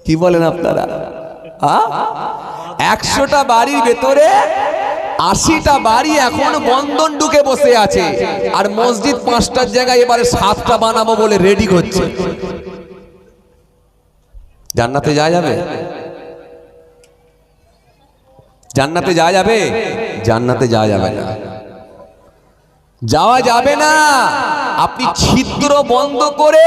কি বলেন আপনারা? 100টা বাড়ির ভেতরে 80টা বাড়ি এখন বন্ধন ঢুকে বসে আছে, আর মসজিদ 5টার জায়গায় এবারে 7টা বানাবো বলে রেডি হচ্ছে। জান্নাতে যাওয়া যাবে? জান্নাতে যাওয়া যাবে? জান্নাতে যাওয়া যাবে না, যাওয়া যাবে না। আপনি ছিদ্র বন্ধ করে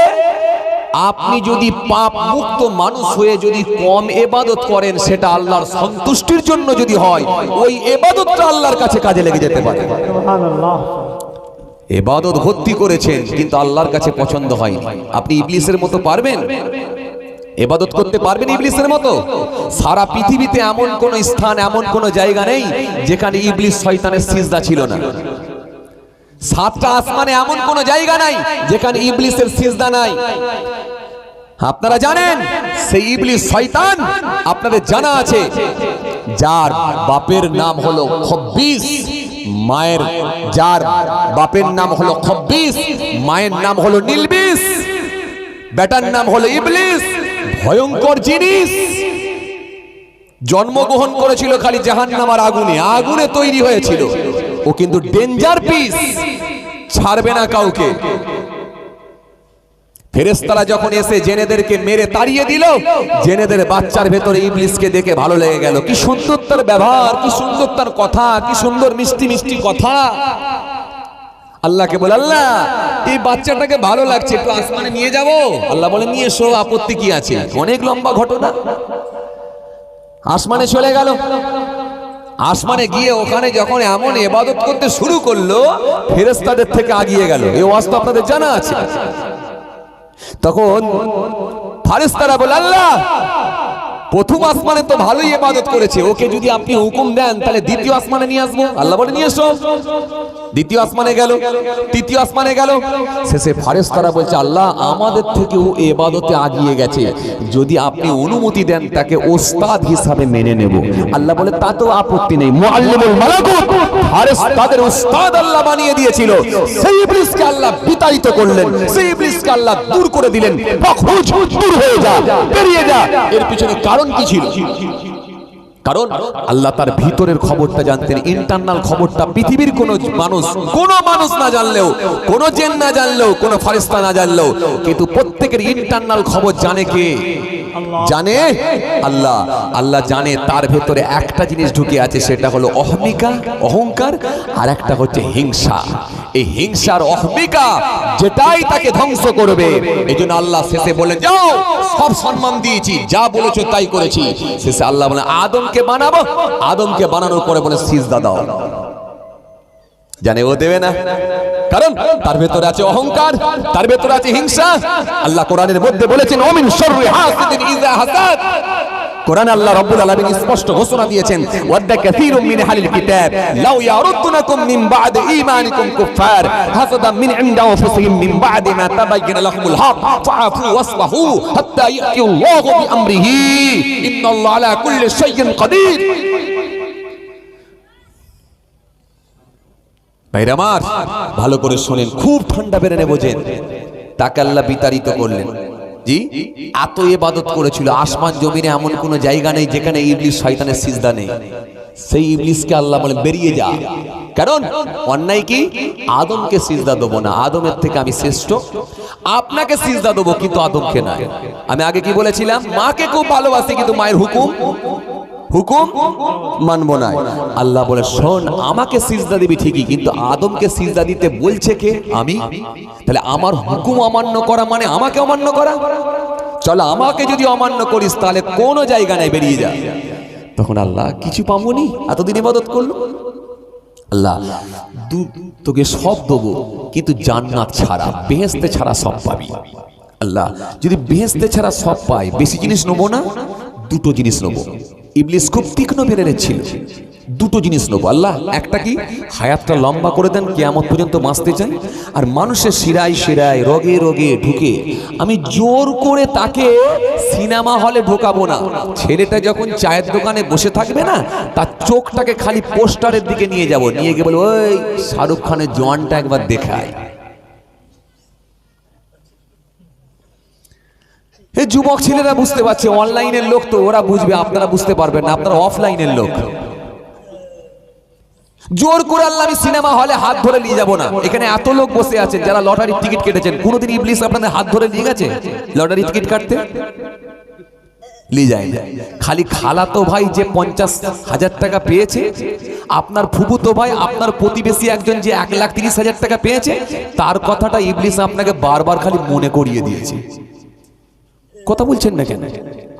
আপনি যদি পাপ মুক্ত মানুষ হয়ে যদি কম ইবাদত করেন, সেটা আল্লাহর সন্তুষ্টির জন্য যদি হয়, ওই ইবাদতটা আল্লাহর কাছে কাজে লেগে যেতে পারে। সুবহানাল্লাহ। ইবাদত ভর্তি করেছেন কিন্তু আল্লাহর কাছে পছন্দ হয়নি। আপনি ইবলিসের মতো পারবেন? ইবাদত করতে পারবেন ইবলিসের মতো? সারা পৃথিবীতে এমন কোন স্থান, এমন কোন জায়গা নেই যেখানে ইবলিস শয়তানের সিজদা ছিল না। 7টা আসমানে এমন কোন জায়গা নাই যেখানে ইবলিসের সিজদা নাই। আপনারা জানেন সেই ইবলিস শয়তান, আপনাদের জানা আছে, যার বাপের নাম হলো খব্বিস, মায়ের যার বাপের নাম হলো খব্বিস, মায়ের নাম হলো নীলবিস, বেটার নাম হলো ইবলিস। ভয়ঙ্কর জিনিস, জন্মগ্রহণ করেছিল খালি জাহান্নাম আর আগুনে, আগুনে তৈরি হয়েছিল। ও কিন্তু ডেঞ্জার পিস, ছাড়বে না কাউকে। ফেরেশতারা যখন এসে জেনেদেরকে মেরে তাড়িয়ে দিল, জেনেদের বাচ্চার ভেতরে ইবলিসকে দেখে ভালো লেগে গেল। কি সুন্দর তার ব্যবহার, কি সুন্দর তার কথা, কি সুন্দর মিষ্টি মিষ্টি কথা। আল্লাহকে বলে, আল্লাহ এই বাচ্চাটাকে ভালো লাগছে, একটু আসমানে নিয়ে যাব। আল্লাহ বলে, নিয়ে এসো, আপত্তি কি আছে? অনেক লম্বা ঘটনা। আসমানে চলে গেল। আসমানে গিয়ে ওখানে যখন এমন ইবাদত করতে শুরু করলো, ফেরেশতাদের থেকে আগিয়ে গেল। এই ওয়াজ তো আপনাদের জানা আছে। তখন ফেরেশতারা বলে, আল্লাহ প্রথম আসমানে তো ভালোই ইবাদত করেছে, ওকে যদি আপনি হুকুম দেন তাহলে দ্বিতীয় আসমানে নিয়ে আসবো। আল্লাহ বলে, নিয়ে এসো। দ্বিতীয় আসমানে গেল, তৃতীয় আসমানে গেল। শেষে ফেরেশতারা বলছে, আল্লাহ আমাদের থেকেও ইবাদতে আগিয়ে গেছে, যদি আপনি অনুমতি দেন তাকে ওস্তাদ হিসাবে মেনে নেব। আল্লাহ বলে, তা তো আপত্তি নেই। মুআল্লিমুল মালাকুত, ফেরেশতাদের ওস্তাদ আল্লাহ বানিয়ে দিয়েছিল। সেই ইবলিসকে আল্লাহ বিতাড়িত করলেন, সেই ইবলিসকে আল্লাহ দূর করে দিলেন। ফখরুজ, দূর হয়ে যা, বেরিয়ে যা। এর পিছনে কারণ কি ছিল? কারণ আল্লাহ তার ভিতরের খবরটা জানতেন, ইন্টারনাল খবরটা পৃথিবীর কোনো মানুষ না জানলেও, কোনো জিন না জানলেও, কোনো ফেরেশতা না জানলেও, কিন্তু প্রত্যেকের ইন্টারনাল খবর জানে কে? জানে আল্লাহ। আল্লাহ জানে তার ভেতরে একটা জিনিস ঢুকে আছে, সেটা হলো অহমিকা, অহংকার, আর একটা হচ্ছে হিংসা। এই হিংসার অহমিকা যেটাই তাকে ধ্বংস করবে। এজন্য আল্লাহ শেষে বলে, যাও, সব সম্মান দিয়েছি, যা বলেছো তাই করেছি। শেষে আল্লাহ বলে, আদমকে বানাবো। আদমকে বানানোর পরে বলে, সিজদা দাও। জানে ও দেবে না, কারণ তার ভেতরে আছে অহংকার, তার ভেতরে আছে হিংসা। আল্লাহ কোরআনের মধ্যে বলেছেন, ওমিন শাররি হাসিদিন ইযা হাসাদ। কোরআন আল্লাহ রাব্বুল আলামিন স্পষ্ট ঘোষণা দিয়েছেন, ওয়াদ্দা কাসীরুম মিন আহলিল কিতাব লাউ ইয়ারুদ্দুনাকুম মিন বা'দি ঈমানিকুম কুফার হাসাদাম মিন ইনদি আনফুসিহিম মিন বা'দি মা তাবাyyana লাহুমুল হক ফাআফু ওয়াসবাহু হাত্তা ইয়াতিয়াল্লাহু বিআমরিহি ইন্নাল্লাহা আলা কুল্লি শাইইন কাদির। ভাইরা আমার, ভালো করে শুনেন, খুব ঠান্ডা বেরেনে বোঝেন। তাকে আল্লাহ বিতাড়িত করলেন। জি, এত ইবাদত করেছিল, আসমান জমিনে এমন কোন জায়গা নেই যেখানে ইবলিস শয়তানের সিজদা নেই। সেই ইবলিসকে আল্লাহ বলেন, বেরিয়ে যা। কারণ অন্যায় কি? আদমকে সিজদা দেবো না, আদমের থেকে আমি শ্রেষ্ঠ। আপনাকে সিজদা দেবো কিন্তু আদমকে না। আমি আগে কি বলেছিলাম? মাকে খুব ভালোবাসি কিন্তু মায়ের হুকুম মানবো না। আল্লাহ বলে, শোন, আমাকে সিজদা দিবি ঠিকই, কিন্তু আদমকে সিজদা দিতে বলছে কে? আমি। তাহলে আমার হুকুম অমান্য করা মানে আমাকে অমান্য করা। চল, আমাকে যদি অমান্য করিস তাহলে কোনো জায়গা নাই, বেরিয়ে যা। তখন আল্লাহ, কিছু পাবনি, এতদিন ইবাদত করলো। আল্লাহ, তোকে সব দেবো কিন্তু জান্নাত ছাড়া, বেহেশতে ছাড়া সব পাবি। আল্লাহ, যদি বেহেশতে ছাড়া সব পাই, বেশি জিনিস নেবো না, দুটো জিনিস নেবো। ইবলিস খুব তীক্ষ্ণ বেরেনে ছিল, দুটো জিনিস নেবো। আল্লাহ, একটা কি? হায়াতটা লম্বা করে দেন, কিয়ামত পর্যন্ত বাঁচতে চাই। আর মানুষের শিরায় শিরায়, রগে রগে ঢুকে আমি জোর করে তাকে সিনেমা হলে ঢোকাবো না। ছেলেটা যখন চায়ের দোকানে বসে থাকবে না, তার চোখটাকে খালি পোস্টারের দিকে নিয়ে যাব, নিয়ে গিয়ে বলবো, ওই শাহরুখ খানের জওয়ানটা একবার দেখায়। এই যুবক ছেলেরা বুঝতে পারছে, অনলাইনের লোক তো ওরা বুঝবে, আপনারা বুঝতে পারবেন না, আপনারা অফলাইনের লোক। জোর করে আল্লাহ আমি সিনেমা হলে হাত ধরে নিয়ে যাব না। এখানে এত লোক বসে আছেন যারা লটারির টিকিট কেটেছেন, কোনোদিন ইবলিস আপনাদের হাত ধরে নিয়ে গেছে লটারির টিকিট কাটতে? নিয়ে যায় না। খালি খালাতো ভাই যে 50,000 টাকা পেয়েছে, আপনার ফুফুতো ভাই, আপনার প্রতিবেশী একজন যে 1,30,000 টাকা পেয়েছে, তার কথাটা ইবলিস আপনাকে বারবার খালি মনে করিয়ে দিয়েছে। কথা বলছেন না কেন?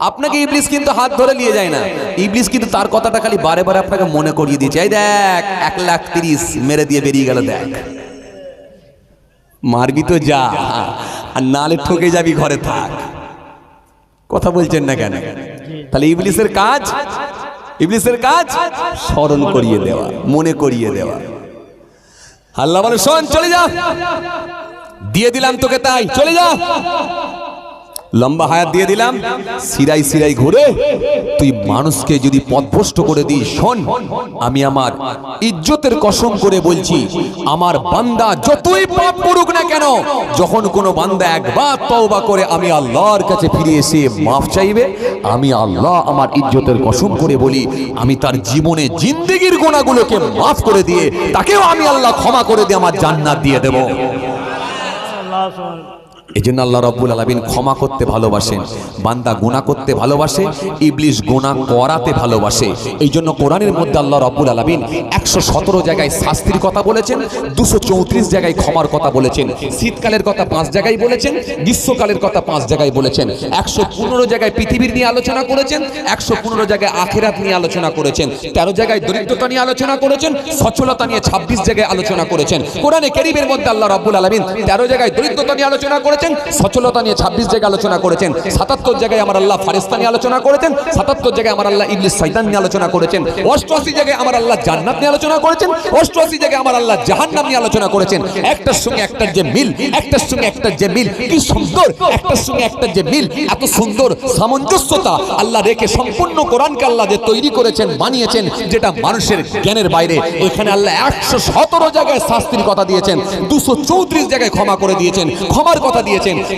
আপনাকে ইবলিস কিন্তু হাত ধরে নিয়ে যায় না, ইবলিস কিন্তু তার কথাটা খালি বারে বারে আপনাকে মনে করিয়ে দিয়েছে। এই দেখ 1,30,000 মেরে দিয়ে বেরিয়ে গেল, দেখ মারবি তো যা, আর নালে ঠকে যাবি, ঘরে থাক। কথা বলছেন না কেন? তাহলে ইবলিসের কাজ স্মরণ করিয়ে দেওয়া, মনে করিয়ে দেওয়া। আল্লাহ বলে শোন, চলে যা, দিয়ে দিলাম তোকে, তাই চলে যা, লম্বা হায়াত দিয়ে দিলাম, সিরাই সিরাই ঘুরে তুই মানুষকে যদি পথভ্রষ্ট করে দিস। শোন, আমি আমার ইজ্জতের কসম করে বলছি, আমার বান্দা যতই পাপ করুক না কেন, যখন কোনো বান্দা একবার তওবা করে আমি আল্লাহর কাছে ফিরে এসে মাফ চাইবে, আমি আল্লাহ আমার ইজ্জতের কসম করে বলি, আমি তার জীবনে জিন্দেগির গুনাহগুলোকে মাফ করে দিয়ে তাকেও আমি আল্লাহ ক্ষমা করে দিয়ে আমার জান্নাত দিয়ে দেব। এই জন্য আল্লাহ রাব্বুল আলামিন ক্ষমা করতে ভালোবাসেন, বান্দা গুনাহ করতে ভালোবাসে, ইবলিস গুনাহ করাতে ভালোবাসে। এই জন্য কোরআনের মধ্যে আল্লাহ রাব্বুল আলামিন 117 জায়গায় শাস্তির কথা বলেছেন, 234 জায়গায় ক্ষমার কথা বলেছেন, শীতকালের কথা 5 জায়গায় বলেছেন, গ্রীষ্মকালের কথা 5 জায়গায় বলেছেন, 115 জায়গায় পৃথিবীর নিয়ে আলোচনা করেছেন, 115 জায়গায় আখিরাত নিয়ে আলোচনা করেছেন, 13 জায়গায় দরিদ্রতা নিয়ে আলোচনা করেছেন, সচ্ছলতা নিয়ে 26 জায়গায় আলোচনা করেছেন। কোরআনে কারীমের মধ্যে আল্লাহ রাব্বুল আলামিন 13 জায়গায় দরিদ্রতা নিয়ে আলোচনা করেছেন, সচলতা নিয়ে 26 জায়গায় আলোচনা করেছেন, 77 জায়গায় আমার আল্লাহ ফারিস্তা নিয়ে আলোচনা করেছেন, 77 জায়গায় আমার আল্লাহ ইবলিস শয়তান নিয়ে আলোচনা করেছেন, 88 জায়গায় আমার আল্লাহ জান্নাত নিয়ে আলোচনা করেছেন, 88 জায়গায় আমার আল্লাহ জাহান্নাম নিয়ে আলোচনা করেছেন। একটার সঙ্গে একটার যে মিল, একটার সঙ্গে একটার যে মিল, কি সুন্দর, একটার সঙ্গে একটার যে মিল, এত সুন্দর সামঞ্জস্যতা আল্লাহ রেখে সম্পূর্ণ কোরআনকে আল্লাহ যে তৈরি করেছেন, বানিয়েছেন, যেটা মানুষের জ্ঞানের বাইরে। এখানে আল্লাহ 117 জায়গায় শাস্তির কথা দিয়েছেন, 234 জায়গায় ক্ষমা করে দিয়েছেন, ক্ষমার কথা দিয়েছেন।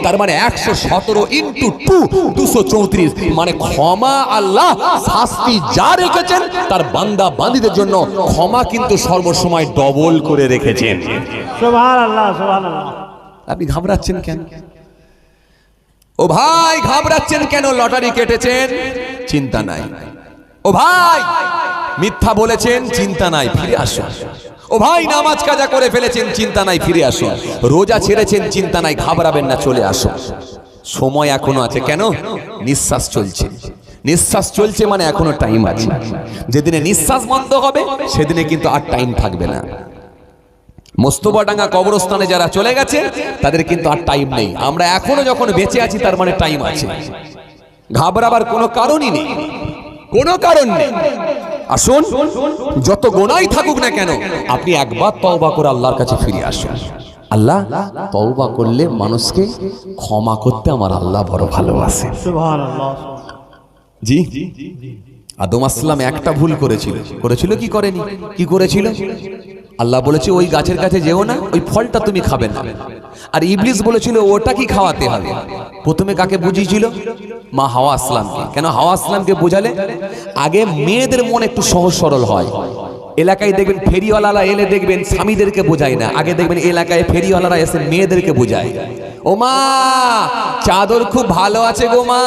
তার মানে 117 ইনটু 2 234, মানে ক্ষমা আল্লাহ শাস্তি যা রেখেছেন তার বান্দা বান্দীদের জন্য ক্ষমা কিন্তু সর্বসময় ডবল করে রেখেছেন। সুবহানাল্লাহ, সুবহানাল্লাহ। আপনি ঘাবড়াচ্ছেন কেন? ও ভাই ঘাবড়াচ্ছেন কেন? লটারি কেটেছেন, চিন্তা নাই। ও ভাই মিথ্যা বলেছেন, চিন্তা নাই, ফিরে আসুন। ও ভাই নামাজ কাজা করে ফেলেছেন, চিন্তা নাই, ফিরে আসুন। রোজা ছেড়েছেন, চিন্তা নাই, ঘাবড়াবেন না, চলে আসুন। সময় এখনো আছে। কেন? নিঃশ্বাস চলছে, নিঃশ্বাস চলছে মানে এখনো টাইম আছে। যেদিনে নিঃশ্বাস বন্ধ হবে সেদিনে কিন্তু আর টাইম থাকবে না। মোস্তফাডাঙ্গা কবরস্থানে যারা চলে গেছে তাদের কিন্তু আর টাইম নেই। আমরা এখনো যখন বেঁচে আছি তার মানে টাইম আছে। ঘাবড়াবার কোনো কারণই নেই, কোনো কারণ নেই। আসুন, যত গোনাই থাকুক না কেন, আপনি একবার তওবা করে আল্লাহর কাছে ফিরে আসুন। আল্লাহ তওবা করলে মানুষকে ক্ষমা করতে আমার আল্লাহ বড় ভালোবাসে। সুবহানাল্লাহ। জি, আদম আসসালাম একটা ভুল করেছিল। করেছিল কি করেনি? কি করেছিল? আল্লাহ বলেছে ওই গাছের কাছে যেও না, ওই ফলটা তুমি খাবে না। আর ইবলিস বলেছিল ওটা কি খাওয়াতে হবে। প্রথমে কাকে বুঝিয়েছিল? মা হাওয়া আসসালামকে। কেন হাওয়া আসসালামকে বোঝালে? আগে মেয়েদের মন একটু সহজ সরল হয়। এলাকায় দেখবেন ফেরিওয়ালারা এলে দেখবেন স্বামীদেরকে বোঝায় না, আগে দেখবেন এলাকায় ফেরিওয়ালারা এসে মেয়েদেরকে বোঝায়। ও মা, চাদর খুব ভালো আছে গো মা।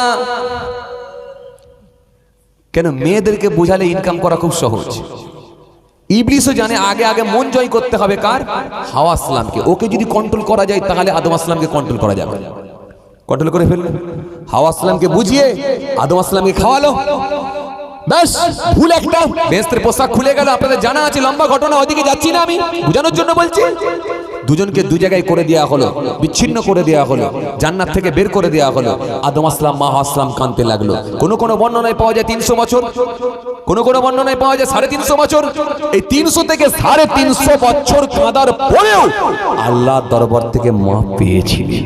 কেন? মেয়েদেরকে বোঝালে ইনকাম করা খুব সহজ। ইবলিসও জানে আগে আগে মন জয় করতে হবে কার? হাওয়া আসসালামকে। ওকে যদি কন্ট্রোল করা যায় তাহলে আদম আসসালামকে কন্ট্রোল করা যাবে। কন্ট্রোল করে ফেললো, হাওয়া আসসালামকে বুঝিয়ে আদম আসসালামকে খাওয়ালো। ব্যাস, ভুল একটা, বেহেশতের পোশাক খুলে গেল। আপনাদের জানা আছে, লম্বা ঘটনা, ওইদিকে যাচ্ছি না আমি, বোঝানোর জন্য বলছি। দুজনকে দু জায়গায় করে দেওয়া হলো, বিচ্ছিন্ন করে দেওয়া হলো, জান্নাত থেকে বের করে দেওয়া হলো। আদম আসসালাম, মা হাওয়া আসসালাম কাঁদতে লাগলো। কোন কোন বর্ণনায় পাওয়া যায় 300 বছর, কোন কোন বর্ণনায় পাওয়া যায় 350 বছর। এই 300 থেকে 350 বছর কাঁদার পরেও আল্লাহর দরবার থেকে মাফ পেয়েছিলেন।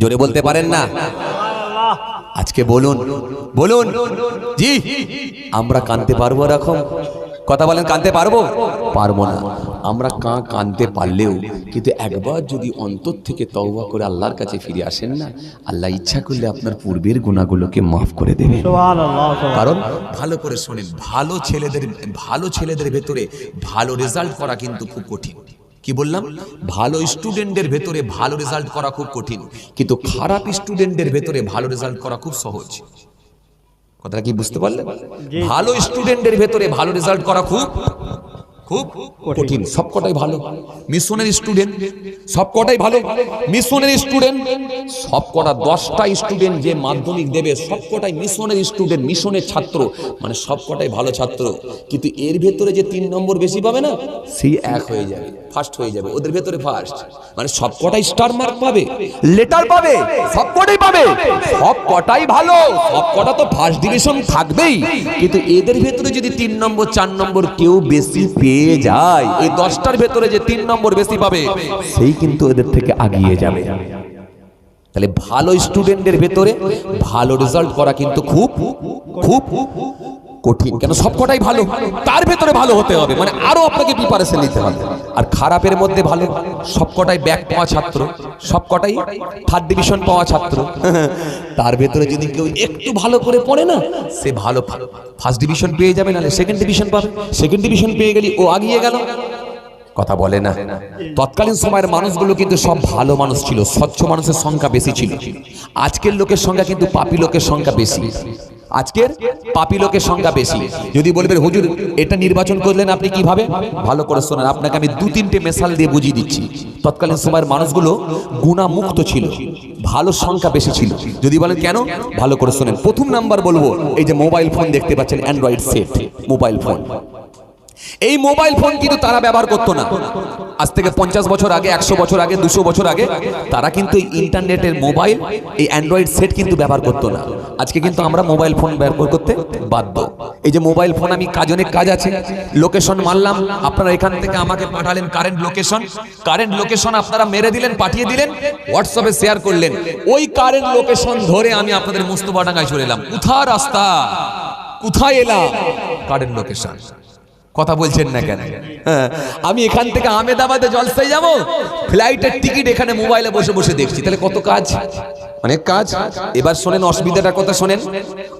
জোরে বলতে পারেন না? আজকে বলুন, বলুন জি, আমরা কাঁদতে পারবো এরকম? কথা বলেন, কাঁদতে পারবো? পারবো না। আমরা কাঁদতে পারলেও কিন্তু একবার যদি অন্তর থেকে তওবা করে আল্লাহর কাছে ফিরে আসেন না, আল্লাহ ইচ্ছা করলে আপনার পূর্বের গুনাহগুলোকে মাফ করে দেবেন। সুবহানাল্লাহ, সুবহানাল্লাহ। কারণ ভালো করে শোনেন, ভালো ছেলেদের ভেতরে ভালো রেজাল্ট করা কিন্তু খুব কঠিন। কি বললাম? ভালো স্টুডেন্টদের ভেতরে ভালো রেজাল্ট করা খুব কঠিন, কিন্তু খারাপ স্টুডেন্টদের ভেতরে ভালো রেজাল্ট করা খুব সহজ। কথাটা কি বুঝতে পারলেন? ভালো স্টুডেন্টদের ভেতরে ভালো রেজাল্ট করা খুব খুব কঠিন। সবকটাই ভালো মিশনের স্টুডেন্ট, সবকটাই ভালো মিশনের স্টুডেন্ট, সবকটা 10টা স্টুডেন্ট যে মাধ্যমিক দেবে সবকটাই মিশনের স্টুডেন্ট, মিশনের ছাত্র, মানে সবকটাই ভালো ছাত্র। কিন্তু এর ভেতরে যে 3 নম্বর বেশি পাবে না, সেই এক হয়ে যাবে, ফার্স্ট হয়ে যাবে, ওদের ভেতরে ফার্স্ট। মানে সবকটাই স্টার মার্ক পাবে, লেটার পাবে, সবকটাই পাবে, সবকটাই ভালো, সবকটা তো ফার্স্ট ডিভিশন থাকবেই। কিন্তু এদের ভেতরে যদি 3 নম্বর 4 নম্বর কেউ বেশি পেয়ে যায়, এই 10টার ভেতরে যে 3 নম্বর বেশি পাবে সেই কিন্তু এদের থেকে আগিয়ে যাবে। তাহলে ভালো স্টুডেন্টদের ভেতরে ভালো রেজাল্ট করা কিন্তু খুব খুব কঠিন। কেন? সবকটাই ভালো, তার ভেতরে ভালো হতে হবে, মানে আরো আপনাকে প্রিপারেশন নিতে হবে। আর খারাপের মধ্যে ভালো, সবকটাই ব্যাক পাওয়া ছাত্র, সবকটাই 3rd ডিভিশন পাওয়া ছাত্র, তার ভেতরে যদি কেউ একটু ভালো করে পড়ে না, সে ভালো 1st ডিভিশন পেয়ে যাবে, নাহলে 2nd ডিভিশন পাবে। 2nd ডিভিশন পেয়ে গেলে ও আগিয়ে গেল। কথা বলে না? তৎকালীন সময়ের মানুষগুলো কিন্তু সব ভালো মানুষ ছিল, স্বচ্ছ মানুষের সংখ্যা বেশি ছিল। আজকের লোকের সংখ্যা কিন্তু পাপী লোকের সংখ্যা বেশি, আজকের পাপী লোকের সংখ্যা বেশি। যদি বলবেন হুজুর এটা নির্বাচন করলেন আপনি কিভাবে, ভালো করে শোনেন, আপনাকে আমি 2-3টে মেশাল দিয়ে বুঝিয়ে দিচ্ছি। তৎকালীন সময়ের মানুষগুলো গুনাহ মুক্ত ছিল, ভালো সংখ্যা বেশি ছিল। যদি বলেন কেন, ভালো করে শোনেন। প্রথম নাম্বার বলবো, এই যে মোবাইল ফোন দেখতে পাচ্ছেন, অ্যান্ড্রয়েড সেট মোবাইল ফোন, এই মোবাইল ফোন কিন্তু তারা ব্যবহার করতো না। আজ থেকে 50 বছর আগে, 100 বছর আগে, 200 বছর আগে তারা কিন্তু এই ইন্টারনেটের মোবাইল, এই অ্যান্ড্রয়েড সেট কিন্তু ব্যবহার করতো না। আজকে কিন্তু আমরা মোবাইল ফোন ব্যবহার করতে বাধ্য। এই যে মোবাইল ফোন, আমি অনেক কাজ আছে, লোকেশন মারলাম, আপনারা এখান থেকে আমাকে পাঠালেন কারেন্ট লোকেশন আপনারা মেরে দিলেন, পাঠিয়ে দিলেন, হোয়াটসঅ্যাপে শেয়ার করলেন, ওই কারেন্ট লোকেশন ধরে আমি আপনাদের মোস্তফাডাঙ্গায় চলে এলাম। কোথায় রাস্তা, কোথায় এলাম, কারেন্ট লোকেশন। কথা বলছেন না কেন? হ্যাঁ, আমি এখান থেকে আহমেদাবাদে জলসায় যাব, ফ্লাইটের টিকিট এখানে মোবাইলে বসে বসে দেখছি। তাহলে কত কাজ, অনেক কাজ। এবার শোনেন অসুবিধাটা কথা, শোনেন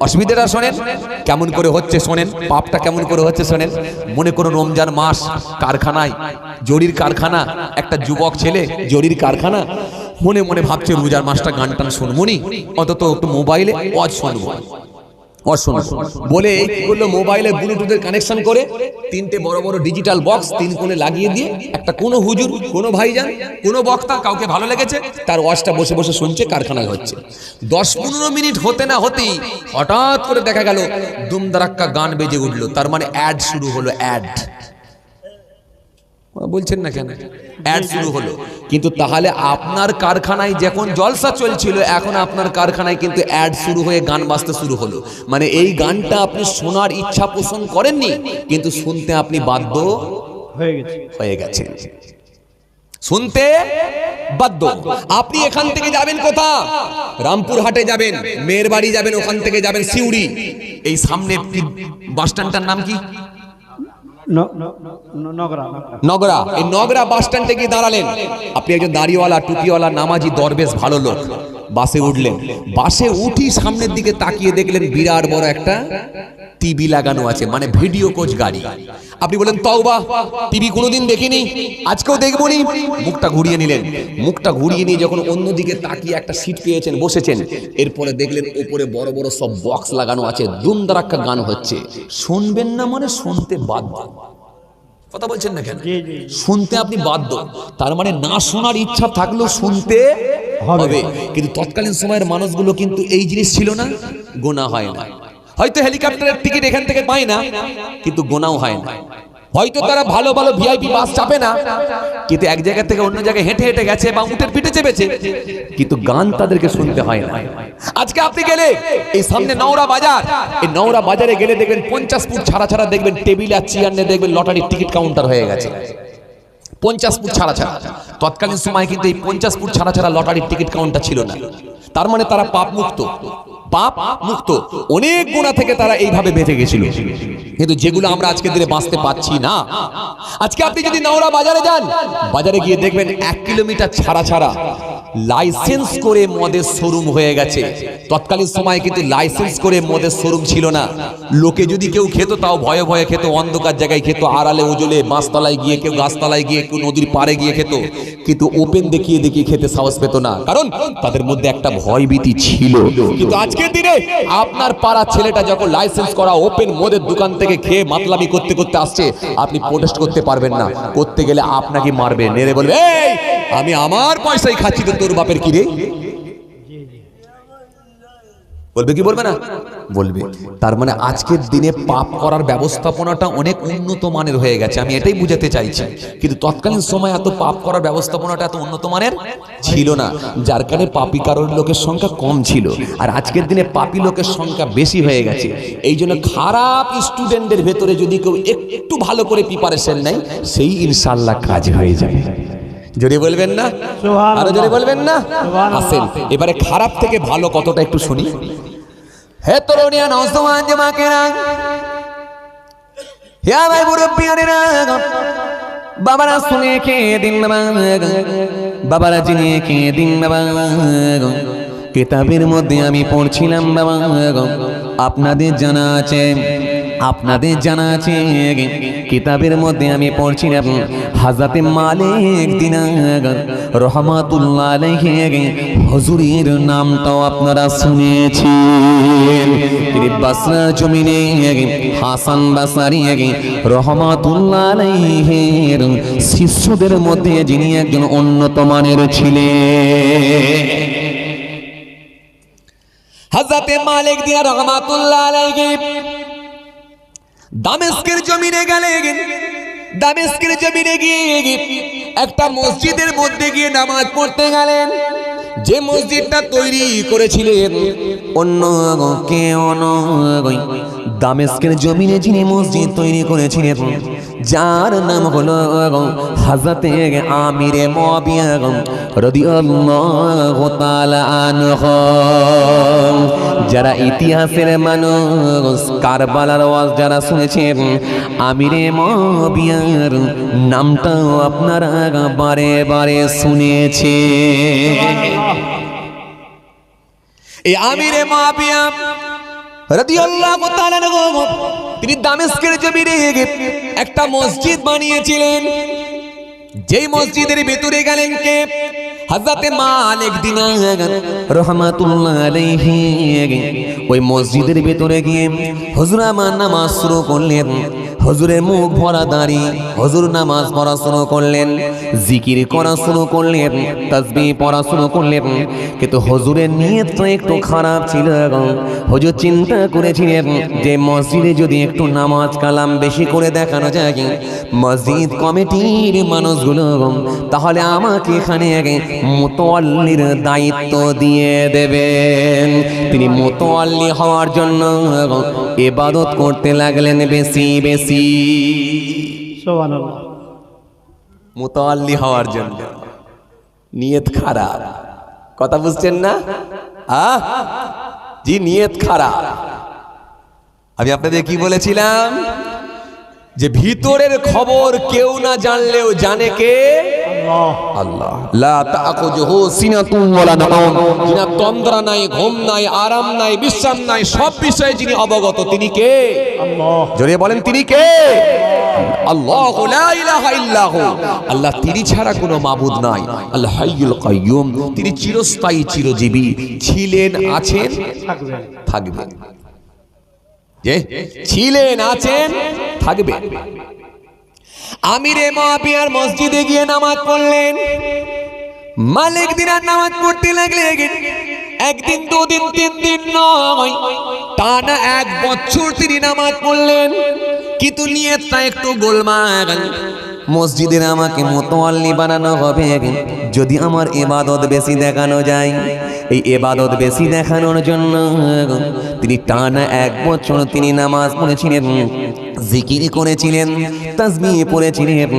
অসুবিধাটা, শোনেন কেমন করে হচ্ছে, শোনেন পাপটা কেমন করে হচ্ছে, শোনেন। মনে করুন রমজান মাস, কারখানায়, জরির কারখানা, একটা যুবক ছেলে জরির কারখানা, মনে মনে ভাবছে রোজার মাসটা গান টান শুনবো নি, অন্তত একটু মোবাইলে ওয়াজ শুনবো, বলে কি করলো, মোবাইলে ব্লুটুথের কানেকশন করে 3টে বড় বড় ডিজিটাল বক্স 3 কোণে লাগিয়ে দিয়ে, একটা কোনো হুজুর, কোনো ভাইজান, কোনো বক্তা, কাউকে ভালো লেগেছে তার ওয়াজটা বসে বসে শুনছে, কারখানায় হচ্ছে। 10-15 মিনিট হতে না হতেই হঠাৎ করে দেখা গেল দুমদারাক্কা গান বেজে উঠলো, তার মানে অ্যাড শুরু হলো, অ্যাড। বলছেন না কেন? অ্যাড শুরু হলো। কিন্তু তাহলে আপনার কারখানায় যখন জলসা চলছিল, এখন আপনার কারখানায় কিন্তু অ্যাড শুরু হয়ে গান বাজতে শুরু হলো। মানে এই গানটা আপনি শোনার ইচ্ছা পোষণ করেননি, কিন্তু শুনতে আপনি বাধ্য হয়ে গেছেন, শুনতে বাধ্য। আপনি এখান থেকে যাবেন কোথা? রামপুরহাটে যাবেন, মেয়ের বাড়ি যাবেন, ওখান থেকে যাবেন সিউড়ি। এই সামনে বাস স্ট্যান্ডটার নাম কি? নগরা। এই নগরা বাস স্ট্যান্ডে গিয়ে দাঁড়ালেন, আপনি একজন দাড়িওয়ালা, টুপিওয়ালা, নামাজি দরবেশ ভালো লোক, বাসে উঠলেন। বাসে উঠি সামনের দিকে তাকিয়ে দেখলেন বিরাট বড় একটা টিভি লাগানো আছে, মানে ভিডিও কোচ গাড়ি। আপনি বলেন তওবা, টিভি কোনোদিন দেখিনি, আজকেও দেখবো নি। মুখটা ঘুরিয়ে নিলেন, মুখটা ঘুরিয়ে নিয়ে যখন অন্যদিকে তাকিয়ে একটা সিট পেয়েছেন, বসেছেন, এরপরে দেখলেন উপরে বড় বড় সব বক্স লাগানো আছে, দুমদারাক্কা গান হচ্ছে। শুনবেন না মানে শুনতে বাধ্য। কথা বলছেন না কেন? শুনতে আপনি বাধ্য, তার মানে না শোনার ইচ্ছা থাকলেও শুনতে হবে। কিন্তু তৎকালীন সময়ের মানুষগুলো কিন্তু এই জিনিস ছিল না, গোনা হয় না। হয়তো হেলিকপ্টারের টিকিট এখান থেকে পায় না, কিন্তু গোনাও হয় না। হয়তো তারা ভালো ভালো ভিআইপি বাস চাপে না, কিন্তু এক জায়গা থেকে অন্য জায়গায় হেঁটে হেঁটে গেছে বা উটের পিঠে চেপেছে, কিন্তু গান তাদেরকে শুনতে হয় না। আজকে আপনি গেলে এই সামনে নওরা বাজার, এই নওরা বাজারে গেলে দেখবেন 50 ফুট ছাড়া ছাড়া দেখবেন টেবিল আর চেয়ার নিয়ে দেখবেন লটারির টিকিট কাউন্টার হয়ে গেছে। 50 ফুট ছাড়া ছাড়া। তৎকালীন সময় কিন্তু এই 50 ফুট ছাড়া ছাড়া লটারির টিকিট কাউন্টার ছিল না। তার মানে তারা পাপ মুক্ত, অনেক গুনাহ থেকে তারা এইভাবে বেঁচে গেছিল। কিন্তু যেগুলো আমরা আজকে দিনে বাঁচতে পাচ্ছি না। আজকে আপনি যদি নওড়া বাজারে যান, বাজারে গিয়ে দেখবেন 1 কিলোমিটার ছাড়া ছাড়া লাইসেন্স করে মদের শোরুম হয়ে গেছে। তৎকালীন সময়ে কিন্তু লাইসেন্স করে মদের শোরুম ছিল না। লোকে যদি কেউ খেত তাও ভয়ে ভয়ে খেত, অন্ধকার জায়গায় খেত, আড়ালে ওজলে, বাঁশতলায় গিয়ে, কেউ গাছতলায় গিয়ে, কেউ নদীর পাড়ে গিয়ে খেত। কিন্তু ওপেন দেখিয়ে দেখিয়ে খেতে সাহস পেত না, কারণ তাদের মধ্যে একটা ভয়ভীতি ছিল। কিন্তু আজকের দিনে আপনার পাড়ার ছেলেটা যখন লাইসেন্স করা ওপেন মদের দোকান থেকে খেয়ে মাতলামি করতে করতে আসছে, আপনি প্রোটেস্ট করতে পারবেন না। করতে গেলে আপনাকে মারবে, নেড়ে বলবে, এই আমি আমার পয়সায় খাচ্ছি, তো তোর বাপের কি রে? বলবে কি বলবে না? বলবে। তার মানে আজকের দিনে পাপ করার ব্যবস্থাপনাটা অনেক উন্নত মানের হয়ে গেছে, আমি এটাই বুঝাতে চাইছি। কিন্তু তৎকালীন সময় এত পাপ করার ব্যবস্থাপনাটা এত উন্নত মানের ছিল না, যার কারণে পাপী কারোর লোকের সংখ্যা কম ছিল। আর আজকের দিনে পাপী লোকের সংখ্যা বেশি হয়ে গেছে। এই জন্য খারাপ স্টুডেন্টদের ভেতরে যদি কেউ একটু ভালো করে প্রিপারেশন নেয়, সেই ইনশাআল্লাহ কাজ হয়ে যাবে। জোরে বলবেন না? আরো জোরে বলবেন না? আসেন এবারে খারাপ থেকে ভালো কতটা একটু শুনি। হে তরুণিয়া নওজওয়ান জামাকেরা, হে ভাই মুরব্বিয়ানেরা, বাবারা শুনে কে দিন বাবা, বাবারা জেনে কে দিন বাবা। কিতাবের মধ্যে আমি পড়ছিলাম বাবা, আপনাদের জানা আছে, আপনাদের জানা আছে, কিতাবের মধ্যে আমি পড়ছিলাম হযরত মালিক দিনার রহমাতুল্লাহ আলাইহি হুজুরের নামটাও আপনারা শুনেছেন। তিনি বসরা জমিনে হাসান বসরি রহমাতুল্লাহ আলাইহির শিষ্যদের মধ্যে যিনি একজন উন্নত মানের ছিলেন। হযরত মালিক দিনার রহমাতুল্লাহ আলাইহি দামেস্কের জমিনে গেলেন। দামেস্কের জমিনে গিয়ে একটা মসজিদের মধ্যে গিয়ে নামাজ পড়তে গেলেন। যে মসজিদটা তৈরি করেছিলেন অন্য কেউ নয়, দামেস্কের জমিনে যিনি মসজিদ তৈরি করেছিলেন, যার নাম হলো হযরত আমির মুআবিয়া রাদিয়াল্লাহু তাআলা আনহু। যারা ইতিহাসের মানুষ, কারবালার ওয়াজ যারা শুনেছেন, আমিরে মুআবিয়ার নামটাও আপনারা বারে বারে শুনেছেন। এই আমিরে মুআবিয়া রাদিয়াল্লাহু তাআলা আনহু তিনি দামেস্কের জমিনে একটা মসজিদ বানিয়েছিলেন। যেই মসজিদের ভিতরে গেলেন কে? হযরত মালিক দিনার রহমাতুল্লাহ আলাইহি। ওই মসজিদের ভিতরে গিয়ে হুজুর আমার নামাজ শুরু করলেন। হুজুরের মুখ ভরা দাড়ি, হুজুর নামাজ পড়া শুরু করলেন, জিকির করা শুরু করলেন, তাসবিহ পড়া শুরু করলেন। কিন্তু হুজুরের নিয়তটা একটু খারাপ ছিল। হুজুর চিন্তা করেছিলেন যে মসজিদে যদি একটু নামাজ কালাম বেশি করে দেখানো যায়, মসজিদ কমিটির মানুষগুলো তাহলে আমাকে এখানে মুতাওয়াল্লির দায়িত্ব দিয়ে দেবেন। তিনি মুতাওয়াল্লি হওয়ার জন্য ইবাদত করতে লাগলেন বেশি বেশি। সুবহানাল্লাহ। মুতাওয়াল্লি হওয়ার জন্য নিয়ত খারাপ, কথা বুঝছেন না? জি, নিয়ত খারাপ। আমি আপনাদের কি বলেছিলাম যে ভিতরের খবর কেউ না জানলেও জানে কে? আল্লাহ। লা তাকুজুহু সিনাতুন ওয়ালা নাওম, যিনি তন্দ্রা নাই, ঘুম নাই, আরাম নাই, বিশ্রাম নাই, সব বিষয়ে যিনি অবগত, তিনি কে? আল্লাহ। জোরে বলেন, তিনি কে? আল্লাহু লা ইলাহা ইল্লাহু, আল্লাহ তিনি ছাড়া কোনো মাবুদ নাই। আল হাইয়ুল কাইয়ুম, তিনি চিরস্থায়ী চিরজীবী, ছিলেন, আছেন, থাকবেন। যে ছিলেন, আছেন, থাকবেন। আমিরে মুআবিয়ার মসজিদে গিয়ে নামাজ পড়লেন। মালিক দিনার নামাজ পড়তে লাগলেন। একদিন, দুদিন, 3 দিন নয়, টানা 1 বছর তিনি নামাজ পড়লেন। কিন্তু নিয়তটা একটু গোলমাল। মসজিদের আমাকে মুতাওয়াল্লি বানানো হবে, যদি আমার ইবাদত বেশি দেখানো যায়। এই ইবাদত বেশি দেখানোর জন্য তিনি টানা 1 বছর তিনি নামাজ পড়েছিলেন, জিকির করেছিলেন, তাসবিহ পড়েছিলেন।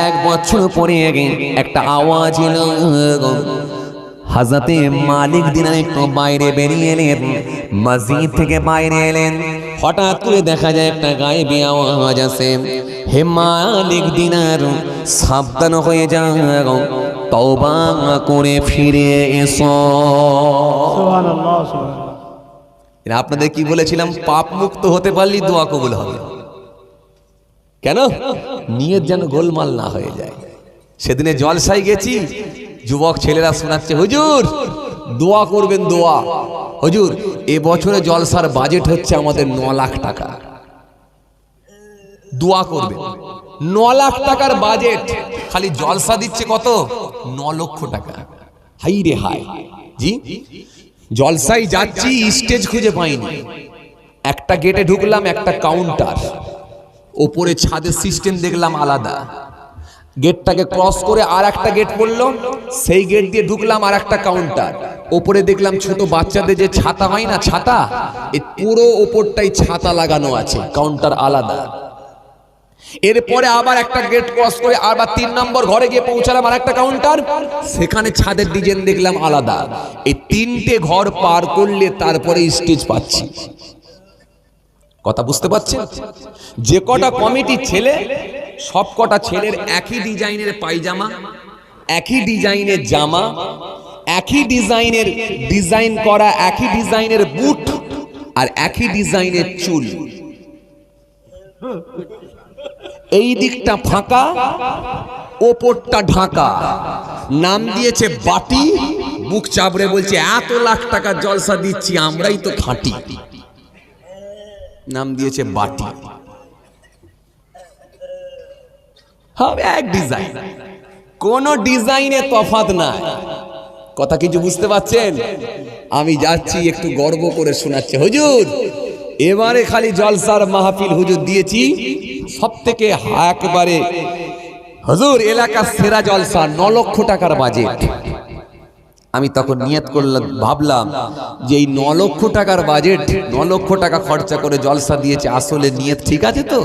1 বছর পরে একটা আওয়াজ এলো, হাজরতে মালিক দিনার একটু বাইরে বেরিয়ে এলেন, মসজিদ থেকে বাইরে এলেন। হঠাৎ করে দেখা যায় একটা গায়েবী আওয়াজ আছে, হে মালিক দিনার, সাবধান হয়ে যাও, তওবা করে ফিরে এসো। সুবহানাল্লাহ সুবহানাল্লাহ। আপনাদের কি বলেছিলাম, পাপ মুক্ত হতে পারলেই দোয়া কবুল হবে। কেন? নিয়ত যেন গোলমাল না হয়ে যায়। সেদিনে জলসায় গেছি, যুবক ছেলেরা শোনাচ্ছে, হুজুর দোয়া করবেন, দোয়া। হুজুর এবছরে জলসার বাজেট হচ্ছে আমাদের 9 লাখ টাকা, দোয়া করবেন। 9 লাখ টাকার বাজেট, খালি জলসা দিচ্ছে কত? 9 লক্ষ টাকা। হাই রে হাই। জি, জলসায় যাচ্ছি, স্টেজ খুঁজে পাইনি। একটা গেটে ঢুকলাম, একটা কাউন্টার, ওপরে ছাদের সিস্টেম দেখলাম আলাদা। গেটটাকে ক্রস করে আর একটা গেট পড়লো, সেই গেট দিয়ে ঢুকলাম, আর একটা কাউন্টার। ওপরে দেখলাম ছোট বাচ্চাদের যে ছাতা হয় না, ছাতা, এই পুরো ওপরটাই ছাতা লাগানো আছে, কাউন্টার আলাদা। এরপরে আবার একটা গেট ক্রস করে আবার 3 নম্বর ঘরে গিয়ে পৌঁছালাম, আর একটা কাউন্টার, সেখানে ছাদের ডিজাইন দেখলাম আলাদা। এই 3টে ঘর পার করলে তারপরে স্টেজ পাচ্ছি। কথা বুঝতে পারছেন? যে কটা কমিটির ছেলে, সব কটা ছেলের একই ডিজাইনের পায়জামা, একই ডিজাইনের জামা, একই ডিজাইনের ডিজাইন করা, একই ডিজাইনের বুট, আর একই ডিজাইনের চুল। এই দিকটা ফাঁকা, ওপরটা ঢাকা। নাম দিয়েছে বাটি। বুক চাপড়ে বলছে, এত লাখ টাকার জলসা দিচ্ছি, আমরাই তো খাঁটি। নাম দিয়েছে বাটি। হবে এক ডিজাইন, কোন ডিজাইনে তফাৎ নাই। কথা কিছু বুঝতে পারছেন? আমি যাচ্ছি, একটু গর্ব করে শোনাচ্ছে, হুজুর এবারে খালি জলসার মাহফিল হুজুর দিয়েছি, সব থেকে একবারে হুজুর এলাকার সেরা জলসা, 9 লক্ষ টাকার বাজেট। আমি তখন নিয়ত করলাম, ভাবলাম যে এই 9 লক্ষ টাকার বাজেট, 9 লক্ষ টাকা খরচা করে জলসা দিয়েছে, আসলে নিয়ত ঠিক আছে তো?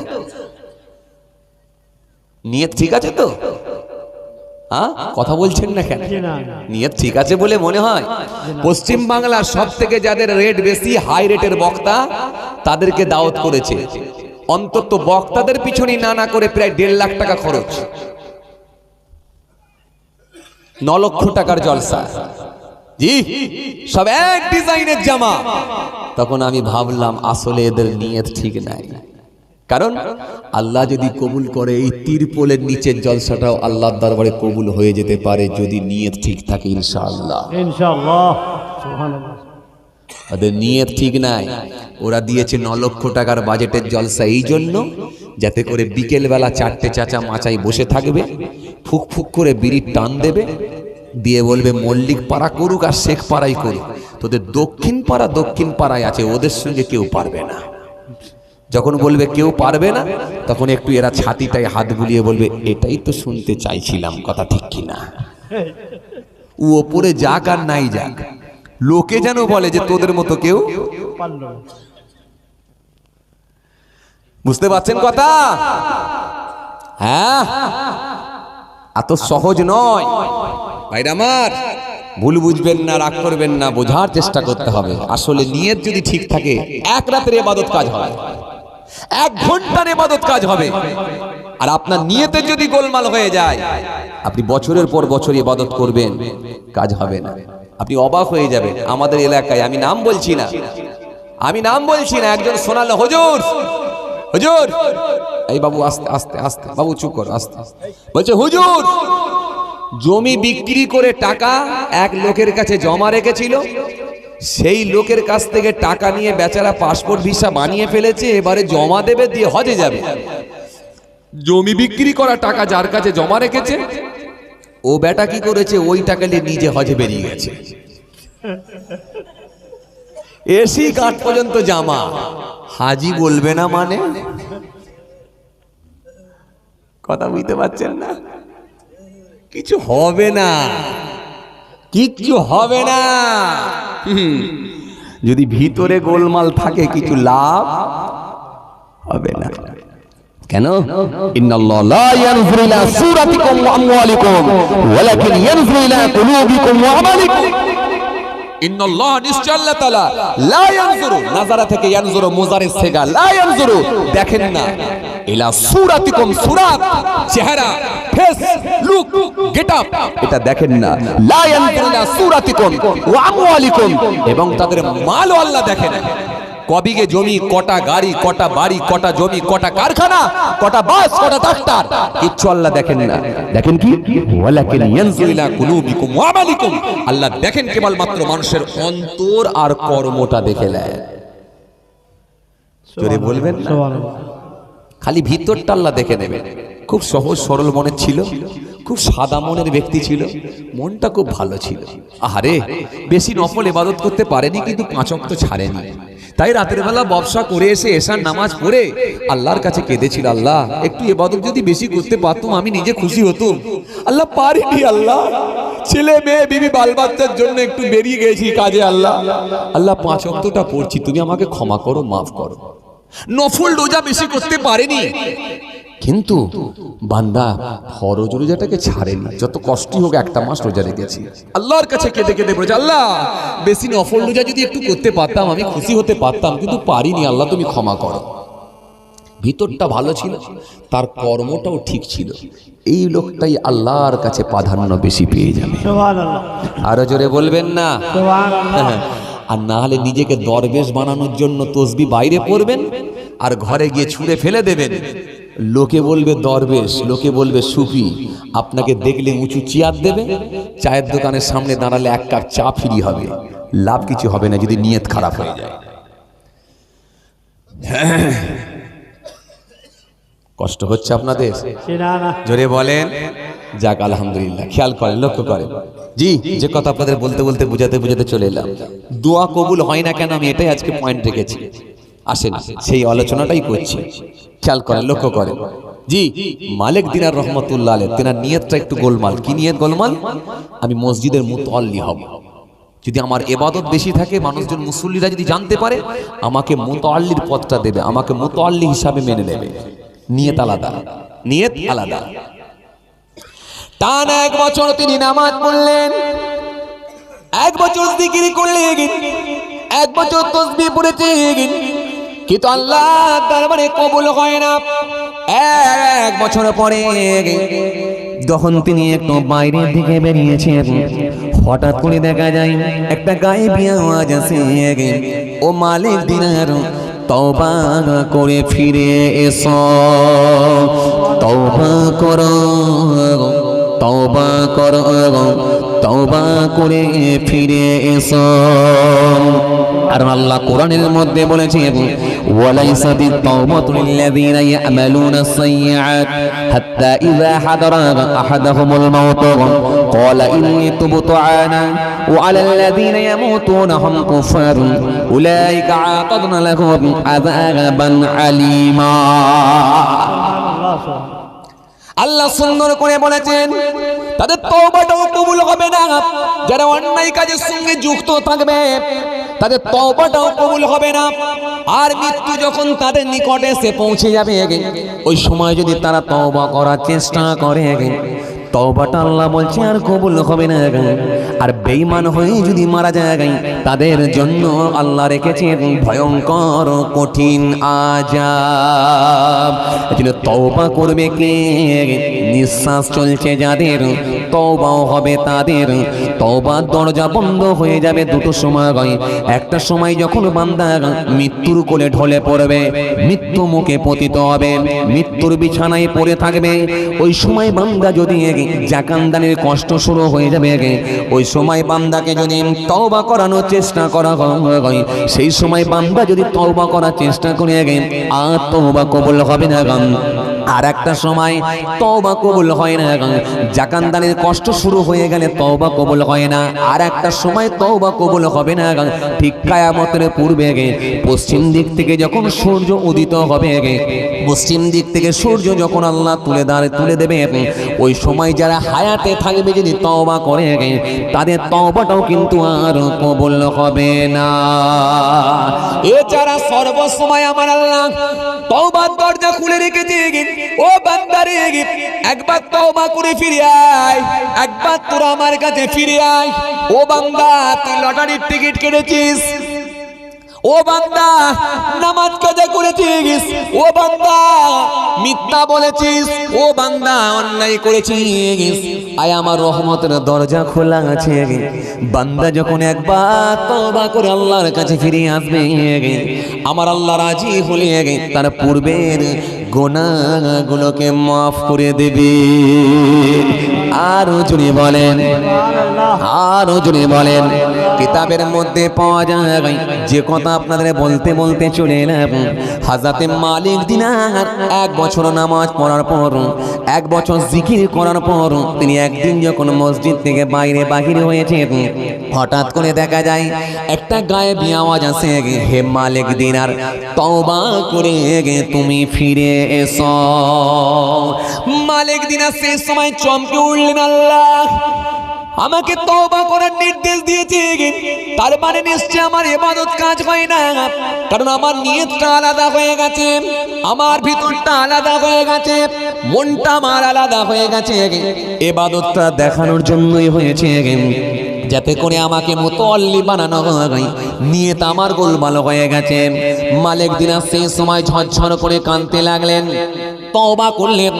নিয়ত ঠিক আছে তো? হ্যাঁ, কথা বলছেন না কেন? নিয়ত ঠিক আছে বলে মনে হয়। পশ্চিম বাংলার সব থেকে যাদের রেট বেশি, হাই রেটের বক্তা, তাদেরকে দাওয়াত করেছে। অন্তত বক্তাদের পিছনে না করে প্রায় 1.5 লাখ টাকা খরচ। 9 লক্ষ টাকার জলসা, জি, সব এক ডিজাইনের জামা। তখন আমি ভাবলাম, আসলে এদের নিয়ত ঠিক নাই। কারণ আল্লাহ যদি কবুল করে, এই তিরপলের নিচের জলসাটাও আল্লাহর দরবারে কবুল হয়ে যেতে পারে, যদি নিয়ত ঠিক থাকে, ইনশাআল্লাহ। ইনশাআল্লাহ সুবহানাল্লাহ। ওদের নিয়ত ঠিক নাই। ওরা দিয়েছে 9 লক্ষ টাকার বাজেটের জলসা এই জন্য, যাতে করে বিকেল বেলা 4টে চাচা মাচায় বসে থাকবে, ফুক ফুক করে বিড়ির টান দেবে, দিয়ে বলবে মল্লিক পাড়া করুক আর শেখ পাড়াই করুক, তোদের দক্ষিণ পাড়ায় আছে, ওদের সঙ্গে কেউ পারবে না। যখন বলবে কেউ পারবে না, তখন একটু এরা ছাতিটায় হাত বুলিয়ে বলবে, এটাই তো শুনতে চাইছিলাম, কথা ঠিক কিনা? ও ওপরে যাক আর নাই যাক, লোকে যেন বলে যে তোদের মতো কেউ। বুঝতে পারছেন কথা? হ্যাঁ, এত সহজ নয় ভাইরা আমার। ভুল বুঝবেন না, রাগ করবেন না, বোঝার চেষ্টা করতে হবে। আসলে নিয়ত যদি ঠিক থাকে, 1 রাতের ইবাদত কাজ হয়, 1 ঘন্টার ইবাদত কাজ হবে। আর আপনার নিয়তে যদি গোলমাল হয়ে যায়, আপনি বছরের পর বছর ইবাদত করবেন, কাজ হবে না। আপনি অবাক হয়ে যাবেন। আমাদের এলাকায়, আমি নাম বলছি না, একজন শোনালো, হুজুর হুজুর, এই বাবু আস্তে আস্তে আস্তে, বাবু চুপ করো, আস্তে। বলছে, হুজুর জমি বিক্রি করে টাকা এক লোকের কাছে জমা রেখেছিল, সেই লোকের কাছ থেকে টাকা নিয়ে বেচারা পাসপোর্ট ভিসা বানিয়ে ফেলেছে, এবারে জমা দেবে, দিয়ে হজে যাবে। জমি বিক্রি করা টাকা যার কাছে জমা রেখেছে, ও বেটা কি করেছে, ওই টাকা নিয়ে নিজে হজে বেরিয়ে গেছে। এসি কাঠ পর্যন্ত জামা, হাজি বলবে না মানে? কথা বুঝতে পারছেন না? কিছু হবে না, কিচ্ছু হবে না। যদি ভিতরে গোলমাল থাকে, কিছু লাভ হবে না। কেন? ইন্নাল্লাহ লা ইয়ানজুরু ইলা সূরাতিকুম ওয়া আমওয়ালিকুম ওয়ালাকিন ইয়ানজুরু ইলা কুলুবিকুম ওয়া আমালিকুম। ইন্নাল্লাহ নিশ্চয় আল্লাহ তাআলা লা ইয়ানজুরু, নাজারা থেকে ইয়ানজুরু মুজারিস থেকে লা ইয়ানজুরু, দেখেন না, ইলা সূরাতিকুম, সূরাত চেহারা, ফেস, লুক, গেটআপ, এটা দেখেন না। লা ইয়ানজুরু ইলা সূরাতিকুম ওয়া আমওয়ালিকুম, এবং তাদের মালও আল্লাহ দেখেন। কবিগে জমি, কটা গাড়ি, কটা বাড়ি, কটা জমি, কটা কারখানা, কটা বাস, কটা ডাক্তার, কিচ্ছু আল্লাহ দেখেন না। দেখেন কি? ওয়ালাকিন ইয়ানজুরু ইলা কুলুবিকুম ওয়া আমালিকুম, আল্লাহ দেখেন কেবলমাত্র মানুষের অন্তর আর কর্মটা দেখে নেয়। জোরে বলবেন না? সুবহানাল্লাহ। খালি ভিতরটা আল্লাহ দেখে নেবে। খুব সহজ সরল মনের ছিল, খুব সাদা মনের ব্যক্তি ছিল, মনটা খুব ভালো ছিল। আহারে, বেশি নফল ইবাদত করতে পারেনি, কিন্তু 5 ওয়াক্ত ছাড়েনি। তাই রাতের বেলা ব্যবসা করে এসে এশার নামাজ পড়ে আল্লাহর কাছে কেঁদেছিল, আল্লাহ একটু ইবাদত যদি বেশি করতে পারতাম আমি নিজে খুশি হতুম। আল্লাহ পারিনি, আল্লাহ ছেলে মেয়ে বিবি বাল বাচ্চার জন্য একটু বেরিয়ে গেছি কাজে, আল্লাহ 5 ওয়াক্তটা পড়ছি, তুমি আমাকে ক্ষমা করো, মাফ করো। নফল রোজা বেশি করতে পারেনি, কিন্তু বান্দা ফরজ রোজাটাকে ছাড়েনি। যত কষ্টই হোক 1 মাস রোজা রেখেছি। আল্লাহর কাছে কেঁদে কেঁদে বলেছে, আল্লাহ বেশি নফল রোজা যদি একটু করতে পারতাম আমি খুশি হতে পারতাম, কিন্তু পারিনি, আল্লাহ তুমি ক্ষমা করো। ভিতরটা ভালো ছিল, তার কর্মটাও ঠিক ছিল। এই লোকটাই আল্লাহর কাছে প্রাধান্য বেশি পেয়ে যাবে। সুবহানাল্লাহ। আরো জোরে বলবেন না? সুবহানাল্লাহ। আর না হলে নিজেকে দরবেশ বানানোর জন্য তসবি বাইরে পড়বেন আর ঘরে গিয়ে ছুঁড়ে ফেলে দেবেন। লোকে বলবে দরবেশ, লোকে বলবে সুফি, আপনাকে দেখলে উঁচু চেয়ার দেবে, চায়ের দোকানের সামনে দাঁড়ালে 1 কাপ চা ফ্রি হবে। লাভ কিছু হবে না যদি নিয়ত খারাপ হয়ে যায়। কষ্ট হচ্ছে আপনাদের? না। জোরে বলেন। যাক আলহামদুলিল্লাহ। খেয়াল করেন, লক্ষ্য করেন। জি, যে কথা আপনাদের বলতে বলতে বুঝাতে বুঝাতে চলে এলাম। দোয়া কবুল হয় না কেন, আমি এটাই আজকে পয়েন্ট রেখেছি। আসেন সেই আলোচনাটাই করছি। খেয়াল করেন, লক্ষ্য করেন। জি, মালিক দিনার রহমতুল্লাহ আলাইহি, তেনার নিয়তটা একটু গোলমাল। কি নিয়ত গোলমাল? আমি মসজিদের মুতাল্লি হব। যদি আমার ইবাদত বেশি থাকে, মানুষজন মুসল্লিরা যদি জানতে পারে, আমাকে মুতাল্লির পদটা দেবে, আমাকে মুতাল্লি হিসাবে মেনে নেবে। নিয়ত আলাদা, নিয়ত আলাদা। টানা 1 বছর তিনি নামাজ পড়লেন, 1 বছর জিকির করলেন, 1 বছর তাসবিহ পড়েছেন, কিন্তু আল্লাহ দরবারে কবুল হয় না। 1 বছর পরে যখন তিনি একটু বাইরের দিকে বেরিয়েছেন, হঠাৎ করে দেখা যায় একটা গায়েবী আওয়াজ আসে, ও মালিক দিনার তওবা করে ফিরে এসো, তওবা করো, তওবা করো, তওবা করে ফিরে এসো। আর আল্লাহ কোরআনের মধ্যে বলেছেন, ওয়ালাইসা বিত-তাওবাতু লিল্লাযীনা ইয়া'মালুনা আস-সাইয়্যাত হাত্তা ইযা হাদারা আহাদাহুমুল মাউত ক্বালা ইন্নী তুবতু আনা ওয়া আলাল্লাযীনা ইয়ামুতুনা হুম কুফারুন উলাইকা আ'তাদনা লাহুম আযাবান আলীমা। আল্লাহ সুন্দর করে বলেছেন, তাদের তওবাটাও কবুল হবে না। যারা অন্যায় কাজের সঙ্গে যুক্ত থাকবে তাদের তওবাটাও কবুল হবে না। আর মৃত্যু যখন তাদের নিকটে এসে পৌঁছে যাবে, ওই সময় যদি তারা তওবা করার চেষ্টা করে, তওবাটা আল্লাহ বলছে আর কবুল হবে না। আর বেঈমান হয়ে যদি মারা যায়, তাদের জন্য আল্লাহ রেখেছে ভয়ঙ্কর কঠিন আযাব। এজন্য তওবা করবে কে? নিঃশ্বাস চলছে যাদের, তওবাও হবে তাদের। তওবার দরজা বন্ধ হয়ে যাবে দুটো সময়। একটা সময় যখন বান্দা মৃত্যুর কোলে ঢলে পড়বে, মৃত্যু মুখে পতিত হবে, মৃত্যুর বিছানায় পড়ে থাকবে, ওই সময় বান্দা যদি জাকানদানের কষ্ট শুরু হয়ে যাবে, ওই সময় বান্দাকে যদি তওবা করানোর চেষ্টা করা হয়, সেই সময় বান্দা যদি তওবা করার চেষ্টা করে আর তওবা কবুল হবে না। আর একটা সময় তওবা কবুল হয় না, জাকানদানের কষ্ট শুরু হয়ে গেলে তওবা কবুল হয় না। আর একটা সময় তওবা কবুল হবে না, ঠিক কিয়ামতের পূর্বে পশ্চিম দিক থেকে যখন সূর্য উদিত হবে, পশ্চিম দিক থেকে সূর্য যখন আল্লাহ তুলে দেবে, ওই সময় যারা হায়াতে থাকবে যদি তওবা করে তাদের তওবাটাও কিন্তু আর কবুল হবে না। এছাড়া সর্বসময় আমার আল্লাহ তওবার দরজা খুলে রেখেছে। ও বান্দারে, একবার তওবা করে ফিরে আয়, একবার তোরা আমার কাছে ফিরে আয়। ও বান্দা, তুই লটারির টিকিট কেটেছিস, ও বান্দা নামাজ কাজা করেছিস, ও বান্দা মিথ্যা বলেছিস, ও বান্দা অন্যায় করেছিস, আয় আমার রহমতের দরজা খোলা আছে। বান্দা যখন একবার তওবা করে আল্লাহর কাছে ফিরে আসবে, আমার আল্লাহ রাজি হলে তার পূর্বের গুনাহগুলোকে মাফ করে দেবে। আরো জুড়ে বলেন, আরো জুড়ে বলেন। কিতাবের মধ্যে পাওয়া যায় যে কথা আপনাদের বলতে বলতে চলে এলাম। হযরতে মালিক দিনার 1 বছর নামাজ পড়ার পর, 1 বছর জিকির করার পর তিনি একদিন যখন মসজিদ থেকে বাহির হয়েছেন, হঠাৎ করে দেখা যায় একটা গায়েবী আওয়াজ আসে, হে মালিক দিনার, তওবা করে তুমি ফিরে এসো। মালিক দিনার সেই সময় চমকে উঠলেন, আল্লাহ আমাকে তওবা করার নির্দেশ দিয়েছে, তার মানে নিশ্চয় আমার ইবাদত কাজ হয় না, কারণ আমার নিয়তটা আলাদা হয়ে গেছে, আমার ভিতরটা আলাদা হয়ে গেছে, মনটা আমার আলাদা হয়ে গেছে। ইবাদতটা দেখানোর জন্যই হয়েছে, যাতে করে আমাকে মুতাল্লি বানানো হয়। নিয়ত আমার গোলমাল হয়ে গেছে। মালিক দিনার সেই সময় ঝরঝর করে কাঁদতে লাগলেন, তওবা করলেন,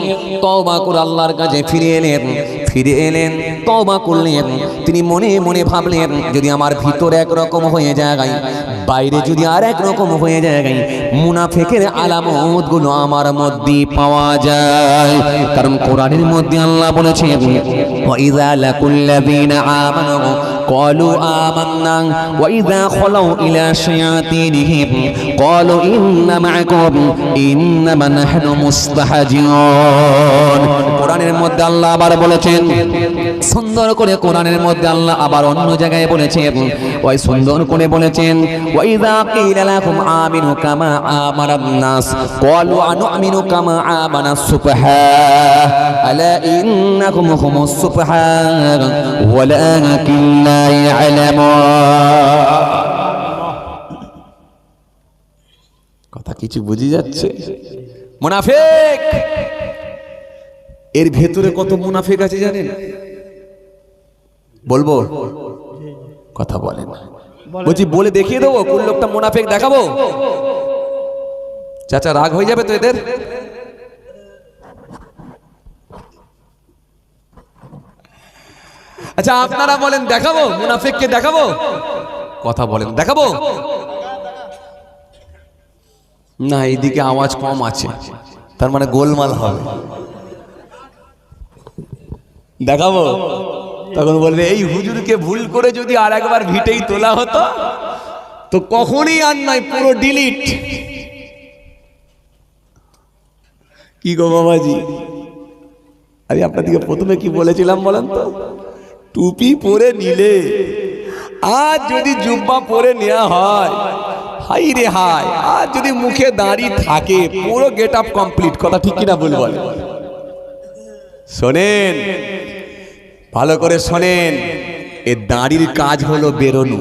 তওবা করে আল্লাহর কাছে ফিরে এলেন, তওবা করলেন। তিনি মনে মনে ভাবলেন, যদি আমার ভিতরে একরকম হয়ে যায়, বাইরে যদি আর একরকম হয়ে যায়, মুনাফিকের আলামতগুলো আমার মধ্যে পাওয়া যায়। কারণ কোরআনের মধ্যে আল্লাহ বলেছেন, ওয়াইযা লাকুল্লাযীনা আমানু ক্বালু আমান্না ওয়াইযা খালাউ ইলা শায়াতিনহিম ক্বালু ইন্না মা'আকুম ইন্নামা নাহনু মুস্তাহজিউন। কোরআনের মধ্যে আল্লাহ আবার বলেছেন, সুন্দর করে কোরআনের মধ্যে আল্লাহ আবার অন্য জায়গায় বলেছেন, ওই সুন্দর করে বলেছেন, ওয়াইযা কিলা লাকুম আমিনু কামা আমারান নাস ক্বালু আনু'মিনু কামা আমানাস সুফাহা আলা ইন্নাকুম হুমুস সুফাহা ওয়ালাকিন লা ইয়ালামুন। কথা কিছু বুঝি যাচ্ছে? মুনাফিক, এর ভেতরে কত মুনাফিক আছে জানেন? বলবো? কথা বলেন। বলছি বলে দেখিয়ে দেবো কোন লোকটা মুনাফিক, দেখাবো? চাচা রাগ হয়ে যাবে তো এদের? আচ্ছা আপনারা বলেন, দেখাবো মুনাফিককে? দেখাবো? কথা বলেন, দেখাবো? না, এইদিকে আওয়াজ কম আছে, তার মানে গোলমাল হবে। দেখাবো? তখন বলবে, এই হুজুরকে ভুল করে যদি আর একবার ভিটেই তোলা হতো তো কখনই আর নয়, পুরো ডিলিট। কি গো বাবাজি, আমি আপনাদেরকে প্রথমে কি বলেছিলাম বলেন তো? টুপি পরে নিলে আর যদি জুব্বা পরে নেওয়া হয়, হাই রে হাই, আর যদি মুখে দাড়ি থাকে, পুরো গেট আপ কমপ্লিট। কথা ঠিক কিনা ভুল বলে? শোনেন, ভালো করে শোনেন, এ দাড়ির কাজ হলো বেরোনো।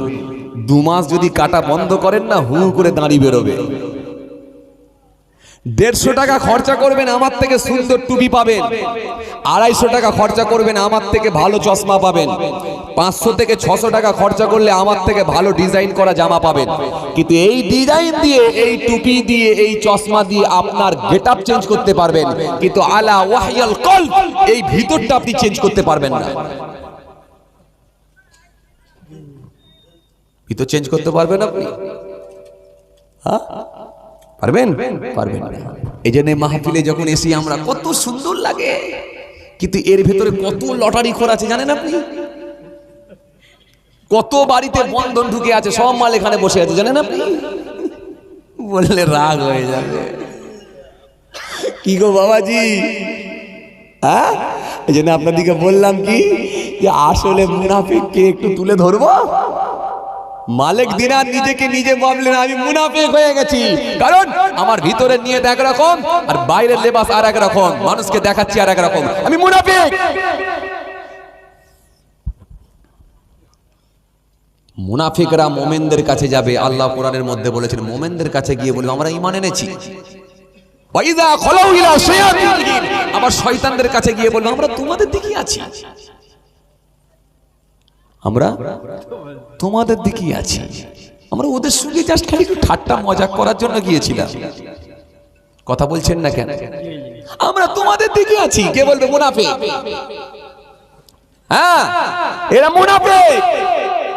2 মাস যদি কাটা বন্ধ করেন না, হু করে দাড়ি বেরোবে। 150 টাকা খরচা করবেন, আমার থেকে সুন্দর টুপি পাবেন। 250 টাকা খরচা করবেন, আমার থেকে ভালো চশমা পাবেন। 500 থেকে 600 টাকা খরচা করলে আমার থেকে ভালো ডিজাইন করা জামা পাবেন। কিন্তু এই ডিজাইন দিয়ে, এই টুপি দিয়ে, এই চশমা দিয়ে আপনার গেটআপ চেঞ্জ করতে পারবেন, কিন্তু আলা ওয়াহিয়াল কলব, এই ভিতরটা আপনি চেঞ্জ করতে পারবেন না। ভিতর চেঞ্জ করতে পারবেন আপনি? হ্যাঁ পারবেন? পারবেন না। এই জন্য মাহফিলে যখন এসি আমরা, কত সুন্দর লাগে, কিন্তু এর ভেতরে কত লটারি খোর আছে জানেন আপনি? কত বাড়িতে বন্ধন ঢুকে আছে, সব মাল এখানে বসে আছে জানেন আপনি? বললে রাগ হয়ে যাবে। কি গো বাবাজি, হ্যাঁ এই জন্য আপনাদেরকে বললাম কি যে আসলে মুনাফিককে একটু তুলে ধরবো। মালিক দিনার নিজেকে নিজে ভাবলেন আমি মুনাফিক হয়ে গেছি, কারণ আমার ভিতরের নিয়ত একরকম আর বাইরের লেবাস আর এক রকম, মানুষকে দেখাচ্ছি আর এক রকম, আমি মুনাফিক। মুনাফিকরা মোমেনদের কাছে যাবে, আল্লাহ কোরআনের মধ্যে বলেছেন মোমেনদের কাছে গিয়ে বলবে আমরা ঈমান এনেছি। ওয়াইযা খলাউ ইলা শায়াতিন, আবার শয়তানদের কাছে গিয়ে বলবে আমরা তোমাদের দিকেই আছি, আমরা তোমাদের দিকেই আছি। আমরা ওদের সঙ্গে জাস্ট খালি একটু ঠাট্টা মজাক করার জন্য গিয়েছিলাম। কথা বলছেন না কেন? আমরা তোমাদের দিকে আছি। কে বলবে? মুনাফিক। হ্যাঁ, এরা মুনাফিক।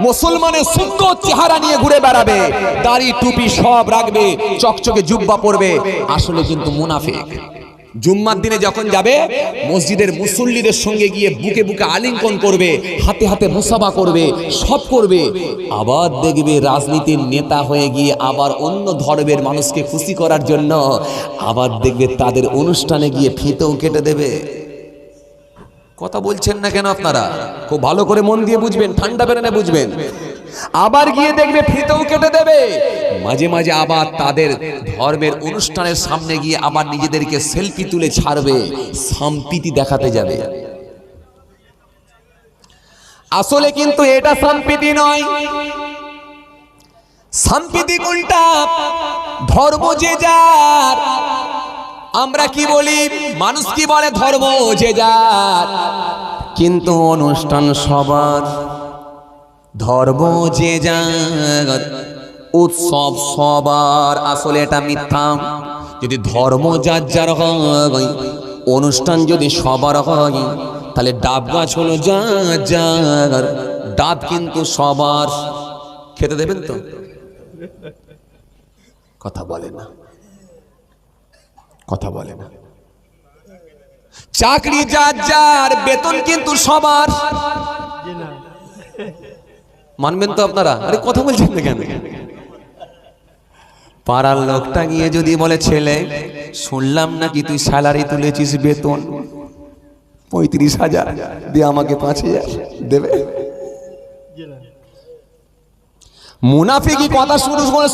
মুসলমানের সুন্দর চেহারা নিয়ে ঘুরে বেড়াবে, দাড়ি টুপি সব রাখবে, চকচকে জুব্বা পরবে, আসলে কিন্তু মুনাফিক। জুম্মার দিনে যখন যাবে মসজিদের মুসল্লিদের সঙ্গে গিয়ে বুকে বুকে আলিঙ্গন করবে, হাতে হাতে মুসাফা করবে, সব করবে। আবার দেখবে রাজনীতির নেতা হয়ে গিয়ে আবার অন্য ধর্মের মানুষকে খুশি করার জন্য আবার দেখবে তাদের অনুষ্ঠানে গিয়ে ফিতেও কেটে দেবে। কথা বলছেন না কেন আপনারা? খুব ভালো করে মন দিয়ে বুঝবেন, ঠান্ডা বেরেনে বুঝবেন। আবার গিয়ে দেখবে ফিতেও কেটে দেবে। মাঝে মাঝে আবার তাদের ধর্মের অনুষ্ঠানের সামনে গিয়ে আবার নিজেদেরকে সেলফি তুলে ছাড়বে, সম্প্রীতি দেখাতে যাবে। আসলে কিন্তু এটা সম্প্রীতি নয়। সম্প্রীতি কোনটা? ধর্ম যে যার। আমরা কি বলি? মানুষ কি বলে? ধর্ম যে যার, কিন্তু অনুষ্ঠান সবার। ধর্ম যে যার, উৎসব সবার। আসলে এটা মিথ্যা। যদি ধর্ম যার যার হয়, অনুষ্ঠান যদি সবার হয়, তাহলে ডাব গাছ হলো যার যার, ডাব কিন্তু সবার। খেতে দেবেন তো? কথা বলে না, কথা বলে না। চাকরি যার যার, বেতন কিন্তু সবার। মানবেন তো আপনারা? আরে কথা বলছেন না কেন? পাড়ার লোকটা গিয়ে যদি বলে ছেলে শুনলাম নাকি তুই স্যালারি তুলেছিস বেতন 35,000, দিয়ে আমাকে 5,000 দেবে? মুনাফিকি কথা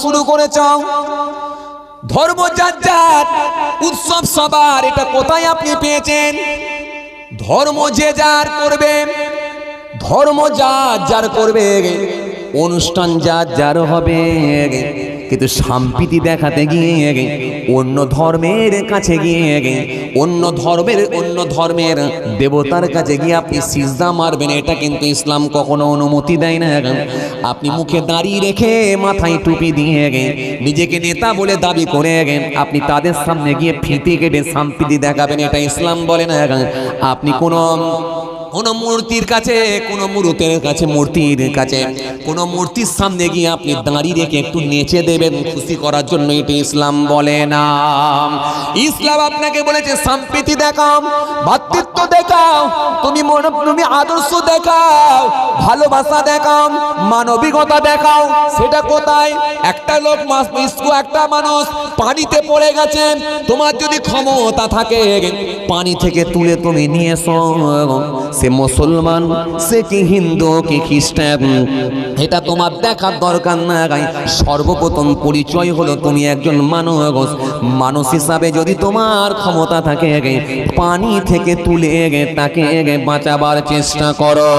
শুরু করেছ। ধর্ম যার যার, উৎসব সবার, এটা কোথায় আপনি পেয়েছেন? ধর্ম যে যার করবে, ধর্ম যার যার করবে, অনুষ্ঠান যার যার হবে, কিন্তু সম্প্রীতি দেখাতে গিয়ে অন্য ধর্মের কাছে গিয়ে অন্য ধর্মের দেবতার কাছে গিয়ে আপনি সিজদা মারবেন, এটা কিন্তু ইসলাম কখনো অনুমতি দেয় না। আপনি মুখে দাঁড়িয়ে রেখে মাথায় টুপি দিয়ে নিজেকে নেতা বলে দাবি করে আপনি তাদের সামনে গিয়ে ফিতে কেটে সম্প্রীতি দেখাবেন, এটা ইসলাম বলে না। আপনি কোনো মূর্তির কাছে, কোনো মূর্তির কাছে, কোনো মূর্তির সামনে গিয়ে আপনি দাঁড়িয়ে রেখে একটু নেচে দেবেন খুশি করার জন্য, এটা ইসলাম বলে না। ইসলাম আপনাকে বলেছে সম্প্রীতি দেখাও, ভ্রাতৃত্ব দেখাও, তুমি আদর্শ দেখাও, ভালোবাসা দেখাও, মানবিকতা দেখাও। সেটা কোথায়? একটা লোক একটা মানুষ পানিতে পড়ে গেছেন, তোমার যদি ক্ষমতা থাকে পানি থেকে তুলে তুমি নিয়ে এসো। সে মুসলমান, সে কি হিন্দু কি খ্রিস্টান, এটা তোমার দেখার দরকার নাই। সর্বপ্রথম পরিচয় হলো তুমি একজন মানুষ হিসাবে যদি তোমার ক্ষমতা থাকে পানি থেকে তুলে তাকে বাঁচাবার চেষ্টা করো।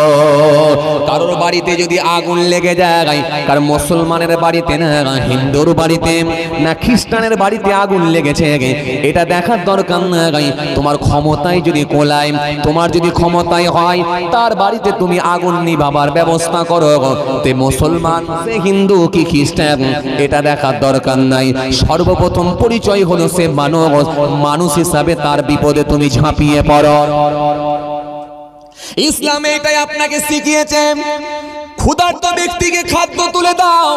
কারোর বাড়িতে যদি আগুন লেগে যায়, কার মুসলমানের বাড়িতে না হিন্দুর বাড়িতে না খ্রিস্টানের বাড়িতে আগুন লেগেছে, এটা দেখার দরকার নাই। তোমার ক্ষমতায় যদি কোলায়, তোমার যদি ক্ষমতায় হয়, তার বাড়িতে তুমি আগুন নিভাবার ব্যবস্থা করো। তে মুসলমান সে হিন্দু কি খ্রিস্টান এটা দেখার দরকার নাই। সর্বপ্রথম পরিচয় হলো সে মানুষ হিসাবে তার বিপদে তুমি ঝাঁপিয়ে পড়ো। ইসলামে এটাই আপনাকে শিখিয়েছে। ক্ষুধার্ত ব্যক্তিকে খাদ্য তুলে দাও,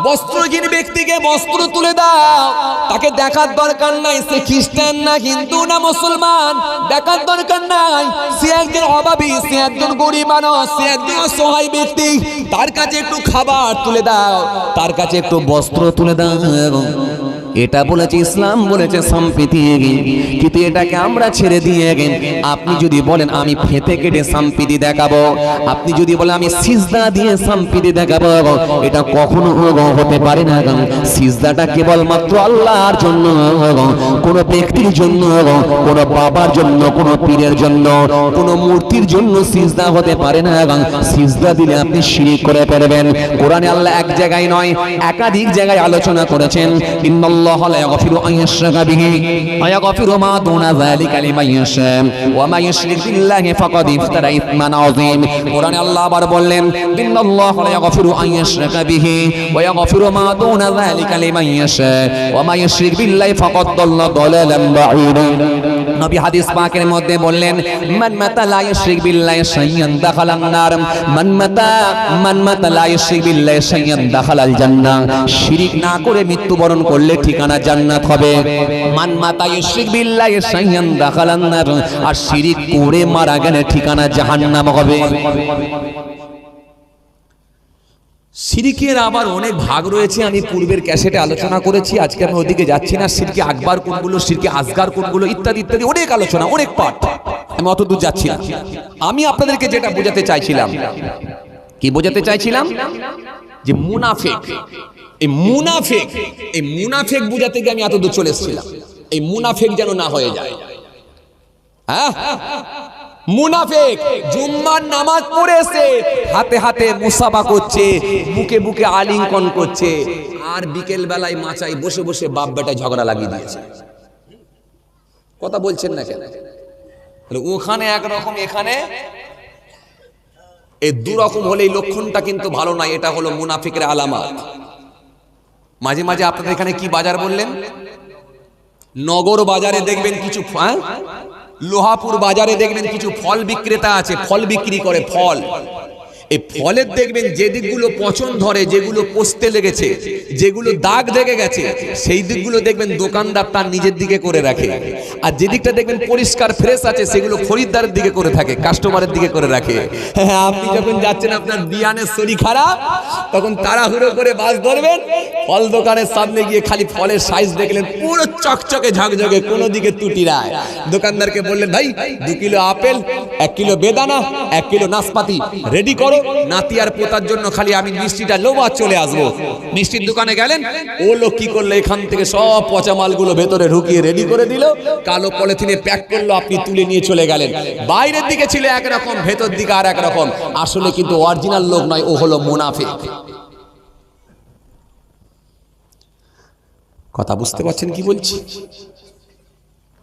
বস্ত্রহীন ব্যক্তিকে বস্ত্র তুলে দাও। তাকে দেখার দরকার নাই সে খ্রিস্টান না হিন্দু না মুসলমান, দেখার দরকার নাই সে একজন অভাবী, সে একজন গরিব মানুষ, সে একজন অসহায় ব্যক্তি। তার কাছে একটু খাবার তুলে দাও, তার কাছে একটু বস্ত্র তুলে দাও। এটা বলেছে ইসলাম, বলেছে সম্প্রীতি, কিন্তু এটাকে আমরা ছেড়ে দিয়ে আপনি যদি বলেন আমি ফেতে কেটে সম্প্রীতি দেখাবো, আপনি যদি বলেন আমি সিজদা দিয়ে সম্প্রীতি দেখাবো, এটা কখনো হতে পারে না। সিজদাটা কেবলমাত্র আল্লাহর জন্য, কোনো ব্যক্তির জন্য, কোনো বাবার জন্য, কোনো পীরের জন্য, কোনো মূর্তির জন্য সিজদা হতে পারে না। সিজদা দিলে আপনি শিরক করে ফেলবেন। কোরআনে আল্লাহ এক জায়গায় নয় একাধিক জায়গায় আলোচনা করেছেন, ইন্নাল্লাহা লা ইয়াগফিরু আন ইউশরাকা বিহি ওয়া ইয়াগফিরু মা দুনা যালিকা লিমান ইয়াশা ওয়া মা ইউশরিক বিল্লাহি ফাকাদ ইফতারা ইসমান আযীম। কোরআনে আল্লাহ আবার বললেন, ইন্নাল্লাহা লা ইয়াগফিরু আন ইউশরাকা বিহি ওয়া ইয়াগফিরু মা দুনা যালিকা লিমান ইয়াশা ওয়া মা ইউশরিক বিল্লাহি ফাকাদ দাল্লা দালালান বাঈদা। নবী হাদিস পাকের মধ্যে বললেন, মান মাতা লা ইউশরিক বিল্লাহি শাইয়ান দাখালান নার, মান মাতা লা ইউশরিক বিল্লাহি শাইয়ান দাখালাল জান্নাহ। শিরক না করে মৃত্যুবরণ করলে ঠিকানা জান্নাত হবে। মান মাতা ইউশরিক বিল্লাহি শাইয়ান দাখালান নার, আর শিরক করে মারা গেলে ঠিকানা জাহান্নাম হবে। শিরকের আবার অনেক ভাগ রয়েছে, আমি পূর্বের ক্যাসেটে আলোচনা করেছি, আজকে আমি ওদিকে যাচ্ছি না। শিরকে আকবার কোনগুলো, শিরকে আসগার কোনগুলো, ইত্যাদি ইত্যাদি অনেক আলোচনা, অনেক পাঠ, আমি অত দূর যাচ্ছি না। আমি আপনাদেরকে যেটা বোঝাতে চাইছিলাম, কি বোঝাতে চাইছিলাম, যে মুনাফিক, এই মুনাফিক বোঝাতে গিয়ে আমি এত দূর চলে এসেছিলাম। এই মুনাফিক যেন না হয়ে যায়। হ্যাঁ, মুনাফিক জুম্মার নামাজ পড়েছে, হাতে হাতে মুসাফা করছে, বুকে বুকে আলিঙ্গন করছে, আর বিকেল বেলায় মাচায় বসে বসে বাপ বেটা ঝগড়া লাগিয়ে দিয়েছে। কথা বলছেন না কেন? ওখানে একরকম, এখানে এই দুরকম হলে এই লক্ষণটা কিন্তু ভালো নয়। এটা হলো মুনাফিকের আলামত। মাঝে মাঝে আপনাদের এখানে কি বাজার বললেন? নগর বাজারে দেখবেন কিছু, লোহাপুর বাজারে দেখবেন কিছু ফল বিক্রেতা আছে, ফল বিক্রি করে ফল। এই ফলের দেখবেন যে দিকগুলো পচন ধরে, যেগুলো পচতে লেগেছে, যেগুলো দাগ লেগে গেছে, সেই দিকগুলো দেখবেন দোকানদার তার নিজের দিকে করে রাখে। আর যে দিকটা দেখবেন পরিষ্কার ফ্রেশ আছে, সেগুলো খরিদ্দারের দিকে করে থাকে, কাস্টমারের দিকে করে রাখে। হ্যাঁ, আপনি যখন যাচ্ছেন আপনার বিয়ানের শরীর খারাপ, তখন তাড়াহুড়ো করে বাস ধরবেন, ফল দোকানের সামনে গিয়ে খালি ফলের সাইজ দেখলেন পুরো চকচকে ঝকঝকে, কোনো দিকে ত্রুটি নাই। দোকানদারকে বললেন, ভাই 2 কিলো আপেল, 1 কিলো বেদানা, 1 কিলো নাশপাতি রেডি করো, নাতি আর পোতার জন্য খালি আমি মিষ্টিটা নেবো আর চলে আসবো। মিষ্টির দোকানে গেলেন, ও লোক কি করলো, এখান থেকে সব পচা মালগুলো ভেতরে ঢুকিয়ে রেডি করে দিল, কালো পলিথিনে প্যাক করলো, আপনি তুলে নিয়ে চলে গেলেন। বাইরের দিকে ছিল একরকম, ভেতর দিকে আর একরকম, আসলে কিন্তু অরিজিনাল লোক নয়, ও হলো মুনাফিক। কথা বুঝতে পারছেন কি বলছি?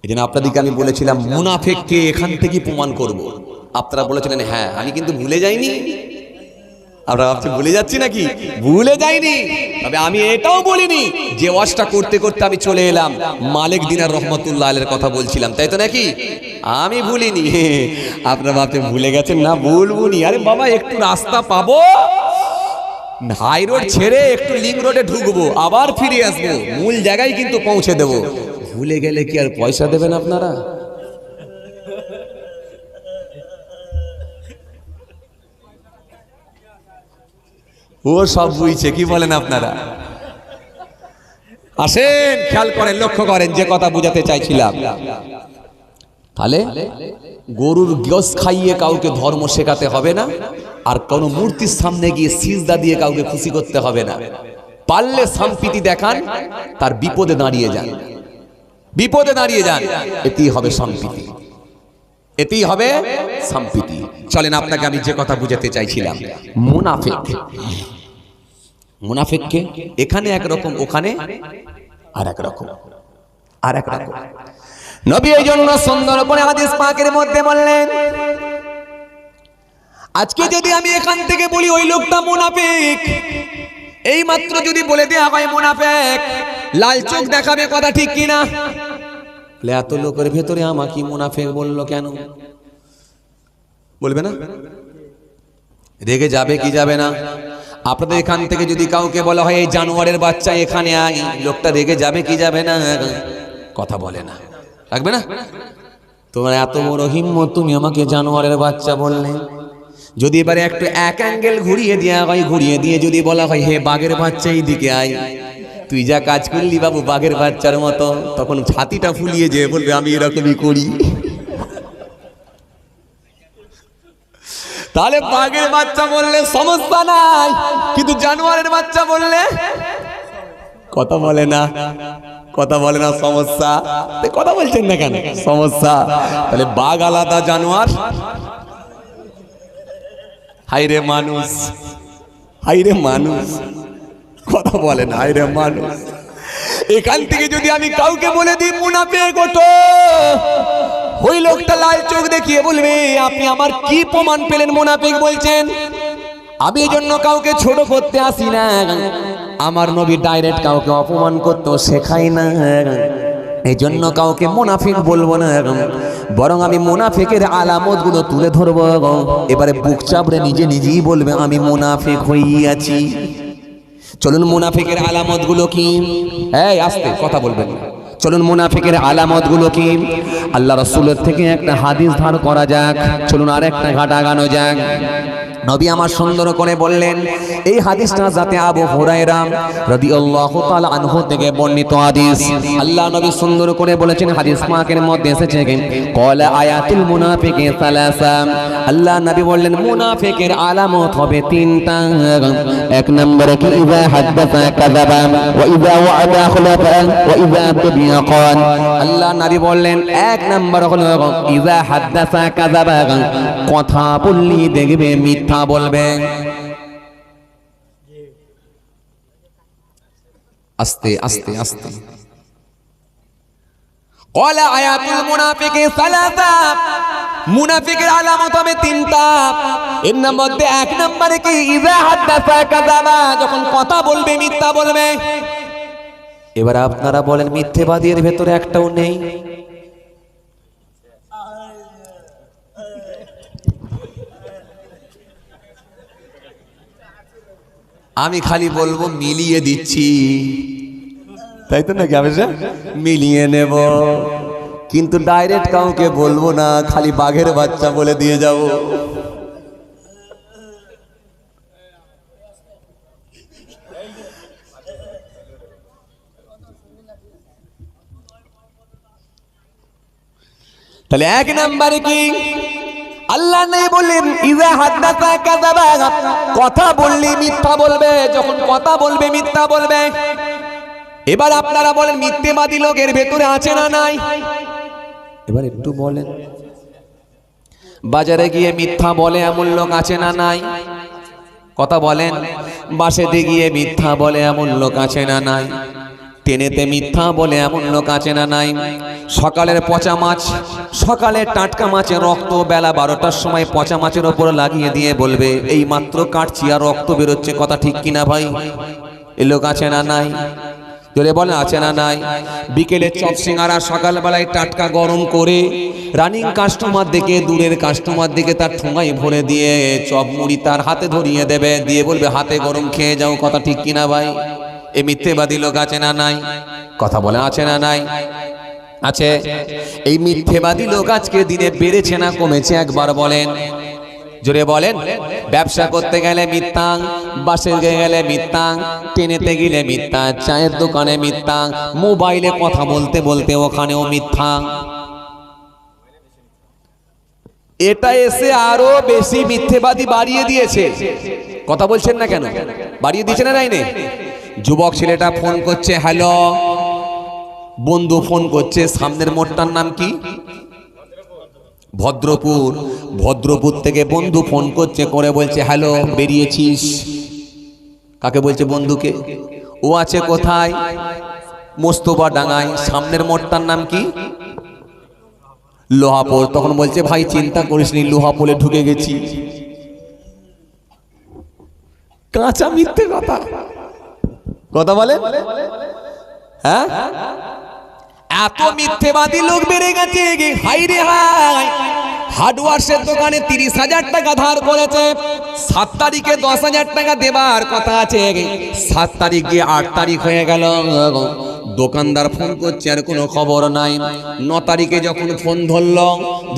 এই জন্য আপনাদেরকে আমি বলেছিলাম মুনাফিককে এখান থেকে প্রমাণ করব। আপনারা বলেছিলেন হ্যাঁ, আমি কিন্তু ভুলে যাইনি। আমরা ভাবছি ভুলে যাচ্ছি নাকি? ভুলে যাইনি। তবে আমি এটাও বলিনি যে ওয়াজটা করতে করতে আমি চলে এলাম মালিক দিনার রহমতুল্লাহ আলাইহির কথা বলছিলাম, তাই তো নাকি? আমি ভুলিনি। আপনারা ভাবছেন ভুলে গেছেন, না ভুলবুনি। আরে বাবা, একটু রাস্তা পাবো, হাই রোড ছেড়ে একটু লিঙ্ক রোডে ঢুকবো, আবার ফিরে আসবো, মূল জায়গায় কিন্তু পৌঁছে দেবো। ভুলে গেলে কি আর পয়সা দেবেন আপনারা? ও সব বুঝছে, কি বলেন আপনারা? আসেন, খেয়াল করেন, লক্ষ্য করেন যে কথা বুঝাতে চাইছিলাম। তাহলে গরুর গোশ খাইয়ে কাউকে ধর্ম শেখাতে হবে না, আর কোনো মূর্তির সামনে গিয়ে সিজদা দিয়ে কাউকে খুশি করতে হবে না। পারলে সম্প্রীতি দেখান, তার বিপদে দাঁড়িয়ে যান, বিপদে দাঁড়িয়ে যান, এতেই হবে সম্প্রীতি, এতেই হবে সম্প্রীতি। চলেন, আপনাকে আমি যে কথা বুঝাতে চাইছিলাম, মুনাফিক, মুনাফিককে এখানে একরকম, ওখানে আর একরকম, আর একরকম। নবী এই জন্য সুন্দর করে হাদিস পাকের মধ্যে বললেন, আজকে যদি আমি এখান থেকে বলি ওই লোকটা মুনাফিক, এই মাত্র যদি বলে দেয়া হয় মুনাফিক, লাল চোখ দেখাবে, কথা ঠিক কিনা? এত লোকের ভেতরে আমাকে মুনাফিক বললো কেন? বলবে না? রেগে যাবে কি যাবে না? আপনাদের এখান থেকে যদি কাউকে বলা হয় এই জানোয়ারের বাচ্চা এখানে আয়, লোকটা রেগে যাবে কি যাবে না? কথা বলে না, রাখবে না? তোমার এত বড় হিম্মত, তুমি আমাকে জানোয়ারের বাচ্চা বললে। যদি এবারে একটু এক অ্যাঙ্গেল ঘুরিয়ে দেওয়া হয়, ঘুরিয়ে দিয়ে যদি বলা হয় হে বাঘের বাচ্চা এই দিকে আয়, তুই যা কাজ করলি বাবু বাঘের বাচ্চার মতো, তখন ছাতিটা ফুলিয়ে যেয়ে বলবে আমি এরকমই করি। তাহলে বাঘের বাচ্চা বললে সমস্যা নাই, কিন্তু জানোয়ারের বাচ্চা বললে কথা বলে না, কথা বলে না, সমস্যা। কথা বলছেন না কেন? সমস্যা। তাহলে বাঘ আলাদা, জানোয়ার। হাইরে মানুষ, হাইরে মানুষ, কথা বলে না, হাইরে মানুষ। এখান থেকে যদি আমি কাউকে বলে দিই মুনাফিক ওঠো, ওই লোকটা লাল চোখ দেখিয়ে বলবে আপনি আমার কি প্রমাণ পেলেন মুনাফিক বলছেন? আমি এই জন্য কাউকে ছোট করতে আসি না, আমার নবী ডাইরেক্ট কাউকে অপমান করতে শেখাই না, এই জন্য কাউকে মুনাফিক বলবো না, বরং আমি মুনাফিকের আলামত গুলো তুলে ধরবো। এবারে বুক চাপড়ে নিজে নিজেই বলবে আমি মুনাফিক হইয়াছি। চলুন মুনাফিকের আলামত গুলো কি, এই আস্তে কথা বলবেন। চলুন মুনাফিকের আলামত গুলো কি আল্লাহ রাসূলের থেকে একটা হাদিস ধার করা যাক। চলুন আরেকটা ঘাট আগানো যাক। নবী আমার সুন্দর করে বললেন, এই হাদিসটা যাতে আবু হুরায়রা রাদিয়াল্লাহু তাআলা আনহু থেকে বর্ণিত হাদিস। আল্লাহ নবী সুন্দর করে বলেছেন, হাদিস পাকের মধ্যে এসেছে ক্বালা আয়াতুল মুনাফিকি সালাসা। আল্লাহ নবী বললেন মুনাফিকের আলামত হবে তিনটা। এক নম্বরে কি ইযা হাদাসা কাযাবা ওয়া ইযা ওয়া'আদা আখলাফা ওয়া ইযা তুবিয়া কান। আল্লাহ নবী বললেন এক নম্বর হলো ইযা হাদাসা কাযাবা, কথা বললি দেখবে মিথ্যা বলবে। আস্তে আস্তে আস্তে। ক্বালা আয়াতুল মুনাফিকি সালাসা, মুনাফিকের আলামত হবে তিনটা। এর মধ্যে এক নম্বরে কি ইযা হাদাসা কাযাবা, যখন কথা বলবে মিথ্যা বলবে। এবার আপনারা বলেন মিথ্যেবাদীর ভেতরে একটাও নেই? আমি খালি বলবো মিলিয়ে দিচ্ছি, তাই তো নাকি? আমি মিলিয়ে নেব, কিন্তু ডাইরেক্ট কাউকে বলবো না, খালি বাঘের বাচ্চা বলে দিয়ে যাব। তাহলে এক নম্বরে কি আল্লাহ নেই বললেন ইযা হাদাসা কাযাবা, কথা বললি মিথ্যা বলবে, যখন কথা বলবে মিথ্যা বলবে। এবার আপনারা বলেন মিথ্যেবাদী লোকের ভেতরে আছে না নাই? এবার একটু বলেন, বাজারে গিয়ে মিথ্যা বলে এমন লোক আছে না নাই? কথা বলেন, বাসেতে গিয়ে মিথ্যা বলে এমন লোক আছে না নাই? ট্রেনেতে মিথ্যা বলে এমন লোক আছে না নাই? সকালের পচা মাছ, সকালের টাটকা মাছের রক্ত বেলা 12টার সময় পচা মাছের ওপর লাগিয়ে দিয়ে বলবে এই মাত্র কাটছি আর রক্ত বেরোচ্ছে, কথা ঠিক কিনা ভাই? এই লোক আছে না নাই? জোরে বলেন আছে না নাই? বিকেলে চপ সিঙ্গারা সকালবেলায় টাটকা গরম করে রানিং কাস্টমার দেখে, দূরের কাস্টমার দেখে তার ঠোঙায় ভরে দিয়ে চপ মুড়ি তার হাতে ধরিয়ে দেবে, দিয়ে বলবে হাতে গরম খেয়ে যাও, কথা ঠিক কিনা ভাই? এই মিথ্যেবাদী লোক আছে না নাই? কথা বলে আছে না নাই? আছে। এই মিথ্যেবাদী লোক আজকে দিনে বেড়েছে না কমেছে একবার বলেন, জোরে বলেন। ব্যবসা করতে গেলে মিথ্যা, বাসে গেলে মিথ্যা, ট্রেনেতে গেলে মিথ্যা, চায়ের দোকানে মিথ্যা, মোবাইলে কথা বলতে বলতে ওখানেও মিথ্যা। এটা এসে আরো বেশি মিথ্যেবাদী বাড়িয়ে দিয়েছে। কথা বলছেন না কেন? বাড়িয়ে দিয়েছে না নাইনে? যুবক ছেলেটা ফোন করছে, হ্যালো, বন্ধু ফোন করছে, সামনের মোড়টার নাম কি? ভদ্রপুর। ভদ্রপুর থেকে বন্ধু ফোন করছে, করে বলছে হ্যালো, বেরিয়েছিস? কাকে বলছে? বন্ধুকে। ও আছে কোথায়? মোস্তফা ডাঙ্গায়। সামনের মোড়টার নাম কি? লোহাপুর। তখন বলছে ভাই চিন্তা করিসনি, লোহাপুরে ঢুকে গেছি। কাঁচা মিথ্যে কথা। কথা বলে হ্যাঁ, এত মিথ্যেবাদী লোক বেড়ে গেছে। হাই রে হাই, হার্ডওয়ার্সের দোকানে 30,000 টাকা ধার করেছে, 7 তারিখে 10,000 টাকা দেবার কথা আছে, 7 তারিখ গিয়ে 8 তারিখ হয়ে গেল, দোকানদার ফোন করছে আর কোনো খবর নাই। 9 তারিখে যখন ফোন ধরলো,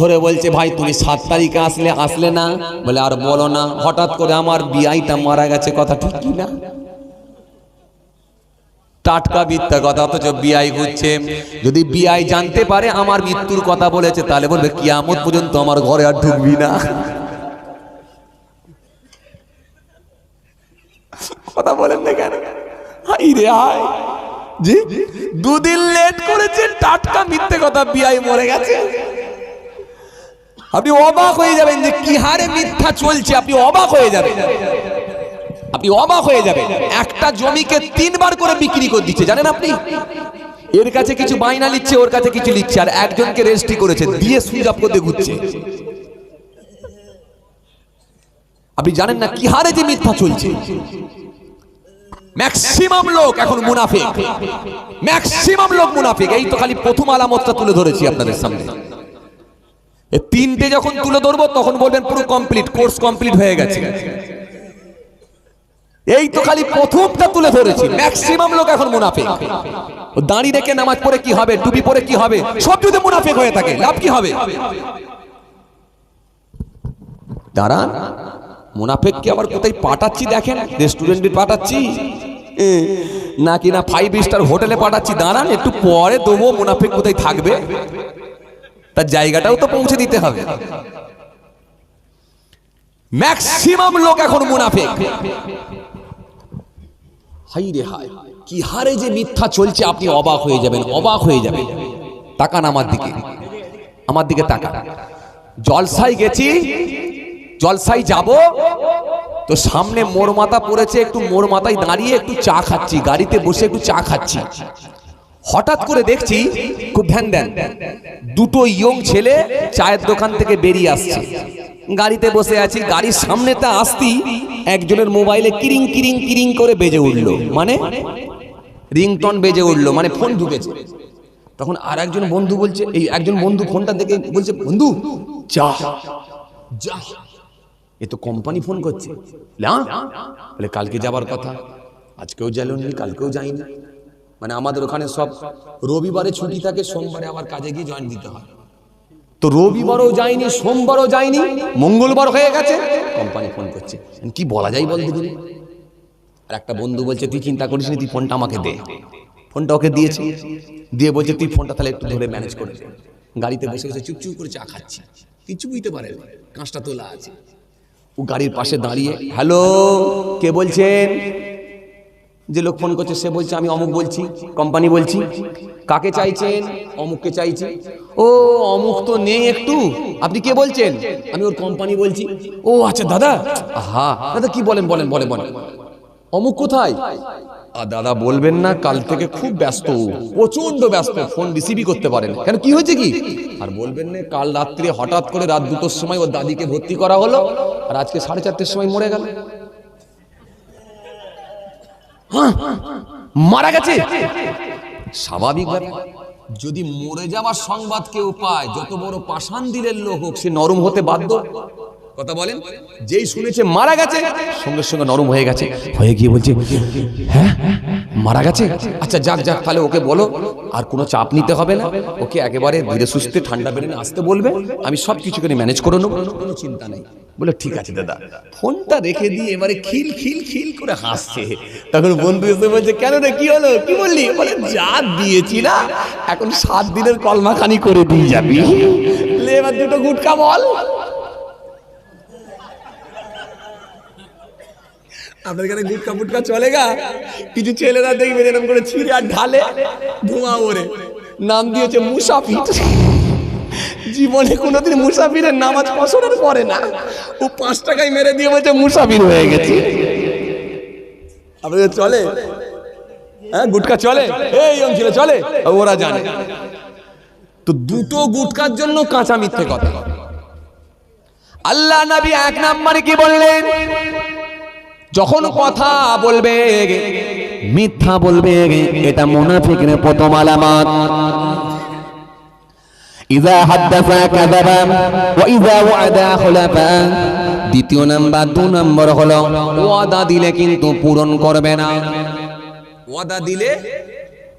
ধরে বলছে ভাই তুমি 7 তারিখে আসলে না? বলে আর বলো না, হঠাৎ করে আমার বিয়াইটা মারা গেছে, কথা ঠিক কি না? টাটকা মিথ্যা কথা, অথচ বিআই ঘুরছে। যদি বিআই জানতে পারে আমার মৃত্যুর কথা বলেছে, তাহলে বলবে কিয়ামত পর্যন্ত আমার ঘরে আর ঢুকবি না। কথা বলেন না কেন? হাই রে হাই, জি দুদিন লেট করেছে, টাটকা মিথ্যে কথা, বিআই মরে গেছে। আপনি অবাক হয়ে যাবেন যে কি হারে মিথ্যা চলছে, আপনি অবাক হয়ে যাবেন, আপনি অবাক হয়ে যাবেন। একটা জমিকে 3 বার করে বিক্রি করে দিচ্ছে, জানেন আপনি? এর কাছে কিছু বাইনা লিখছে, ওর কাছে কিছু লিখছে, আর একজনকে রেজিস্ট্রি করেছে, দিয়ে সুইচ অফ করতে ঘুরছে। আপনি জানেন না কি হারে যে মিথ্যা চলছে। ম্যাক্সিমাম লোক এখন মুনাফিক, ম্যাক্সিমাম লোক মুনাফিক। এই তো খালি প্রথম আলামতটা তুলে ধরেছি আপনাদের সামনে। এই 3টে যখন তুলে ধরবো তখন বলবেন পুরো কমপ্লিট, কোর্স কমপ্লিট হয়ে গেছে। এই তো খালি প্রথমটা তুলে ধরেছি। ম্যাক্সিমাম লোক এখন মুনাফিক। দাঁড়িয়ে রেখে নামাজ পড়ে কি হবে, টুপি পরে কি হবে, সব যদি মুনাফিক হয়ে থাকে লাভ কি হবে? দাঁড়ান, মুনাফিককে আবার কোথায় পাঠাচ্ছি দেখেন, রেস্টুরেন্টে পাঠাচ্ছি নাকি না 5 স্টার হোটেলে পাঠাচ্ছি। দাঁড়ান, একটু পরে দেবো। মুনাফিক কোথায় থাকবে, তার জায়গাটাও তো পৌঁছে দিতে হবে। ম্যাক্সিমাম লোক এখন মুনাফিক। হাই রে হাই, কি হারে যে মিথ্যা চলছে, আপনি অবাক হয়ে যাবেন, অবাক হয়ে যাবেন। তাকান আমার দিকে, আমার দিকে তাকান। জলসায় গেছি, জলসায় যাব তো সামনে মোর মাথা পড়েছে, একটু মোর মাথায় দাঁড়িয়ে একটু চা খাচ্ছি, গাড়িতে বসে একটু চা খাচ্ছি। হঠাৎ করে দেখছি, খুব ধ্যান দেন, 2টো ইয়ং ছেলে চায়ের দোকান থেকে বেরিয়ে আসছে। গাড়িতে বসে আছি, গাড়ির সামনেটা আসতেই একজনের মোবাইলে কিরিং কিরিং কিরিং করে বেজে উঠলো, মানে রিংটন বেজে উঠলো, মানে ফোন ঢুকেছে। তখন আর একজন বন্ধু বলছে, এই একজন বন্ধু ফোনটা দেখে বলছে, বন্ধু যা যা, এ তো কোম্পানি ফোন করছে। বলে কালকে যাবার কথা, আজকেও জ্বালনি, কালকেও যাইনি। মানে আমাদের ওখানে সব রবিবারে ছুটি থাকে, সোমবারে আবার কাজে গিয়ে জয়েন দিতে হয়। তো রবিবারও যায়নি, সোমবারও যায়নি, মঙ্গলবার হয়ে গেছে, কোম্পানি ফোন করছে। কি বলা যায় বল দিদি? আর একটা বন্ধু বলছে, তুই চিন্তা করিস না, তুই ফোনটা আমাকে দে। ফোনটা ওকে দিয়েছে, দিয়ে বলছে তুই ফোনটা তাহলে একটু ধরে ম্যানেজ করে দে। গাড়িতে বসে বসে চুপচুপ করে চা খাচ্ছি, কিছু বুঝতে পারে না, কাঁচটা তোলা আছে। ও গাড়ির পাশে দাঁড়িয়ে, হ্যালো কে বলছেন? যে লোক ফোন করছে সে বলছে, আমি অমুক বলছি, কোম্পানি বলছি। কাকে চাইছেন? অমুককে চাইছি। ও অমুক তো নেই একটু, আপনি কে বলছেন? আমি ওর কোম্পানি বলছি। ও আচ্ছা দাদা, হ্যাঁ দাদা কি বলেন, বলেন বলেন বলেন। অমুক কোথায়? দাদা বলবেন না, কাল থেকে খুব ব্যস্ত, প্রচন্ড ব্যস্ত, ফোন রিসিভই করতে পারেন। কেন, কি হয়েছে কি? আর বলবেন না, কাল রাত্রে হঠাৎ করে রাত 2টোর সময় ওর দাদিকে ভর্তি করা হলো, আর আজকে 4:30-র সময় মরে গেল। মারা গেছে। স্বাভাবিক ব্যাপার, যদি মরে যাওয়ার সংবাদ কেউ পায়, যত বড় পাষাণ দিলের লোক হোক, সে নরম হতে বাধ্য। কথা বলেন, যেই শুনেছে মারা গেছে, সঙ্গে সঙ্গে নরম হয়ে গেছে, হয়ে গিয়ে বলছে হ্যাঁ মারা গেছে, আচ্ছা যাক যাক, তাহলে ওকে বলো আর কোনো চাপ নিতে হবে না, ওকে একেবারে ধীরে সুস্থে ঠান্ডা বেড়ে আসতে বলবে, আমি সব কিছু করে ম্যানেজ করে নেবো, কোনো চিন্তা নেই। বলে ঠিক আছে দাদা। ফোনটা রেখে দিয়ে এবারে খিল খিল খিল করে হাসছে। তখন বন্ধু এসে বলছে, কেন রে কি হলো, কি বললি? বলে যা দিয়েছি না, এখন 7 দিনের কলমাখানি করে দিয়ে যাবি, এবার 2টো গুটকা বল। আপনাদের এখানে গুটকা ফুটকা চলে গা? কিছু ছেলেরা দেখবেন এরকম করে ছিঁড়ে আর ঢালে, ধোঁয়া ওরে, নাম দিয়েছে মুসাফির। জীবনে কোনোদিন মুসাফিরের নামাজ পছন্দ করে না, ও 5 টাকায় মেরে দিয়ে বলছে মুসাফির হয়ে গেছে। আপনাদের চলে? হ্যাঁ গুটকা চলে, এই ছিল চলে, ওরা জানে। তো 2টো গুটকার জন্য কাঁচা মিথ্যে কথা। আল্লাহ নবী 1 নম্বরে কি বললেন? যখন কথা বলবে মিথ্যা বলবে, এটা মুনাফিকের প্রথম আলামত। ইযা হাদাসা কাযাবা ওয়া ইযা ওয়াদা খুলাফা। দ্বিতীয় নাম্বার, 2 নম্বর হলো ওয়াদা দিলে কিন্তু পূরণ করবে না। ওয়াদা দিলে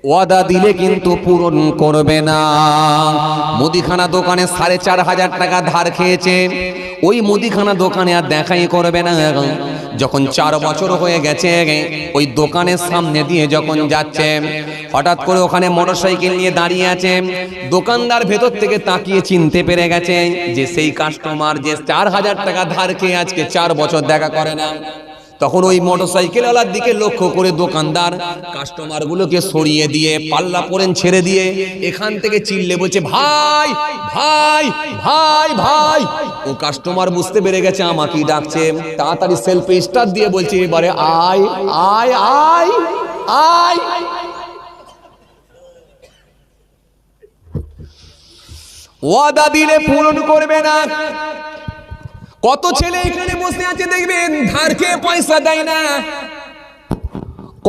ওয়াদা দিলে কিন্তু পূরণ করবে না। মুদিখানা দোকানে 4,500 টাকা ধার খেয়েছে, ওই মুদিখানা দোকানে আর দেখাই করবে না। যখন 4 বছর হয়ে গেছে, ওই দোকানের সামনে দিয়ে যখন যাচ্ছে, হঠাৎ করে ওখানে মোটরসাইকেল নিয়ে দাঁড়িয়ে আছে। দোকানদার ভেতর থেকে তাকিয়ে চিনতে পেরে গেছে যে সেই কাস্টমার যে 4,000 টাকা ধার খেয়ে আজকে 4 বছর দেখা করে না। তখন ওই মোটরসাইকেলওয়ালার দিকে লক্ষ্য করে দোকানদার কাস্টমারগুলোকে সরিয়ে দিয়ে পাল্লা পরেন ছেড়ে দিয়ে এখান থেকে চিল্লে বলছে, ভাই ভাই ভাই ভাই। ও কাস্টমার বুঝতে পেরে গেছে আমাকেই ডাকছে, তাড়াতাড়ি সেলফি স্টার্ট দিয়ে বলছে, এবারে আয় আয় আয় আয়। ওয়াদা দিলে পূরণ করবে না। কত ছেলে এখানে বসে আছে দেখবেন ধার খেয়ে পয়সা দেয় না।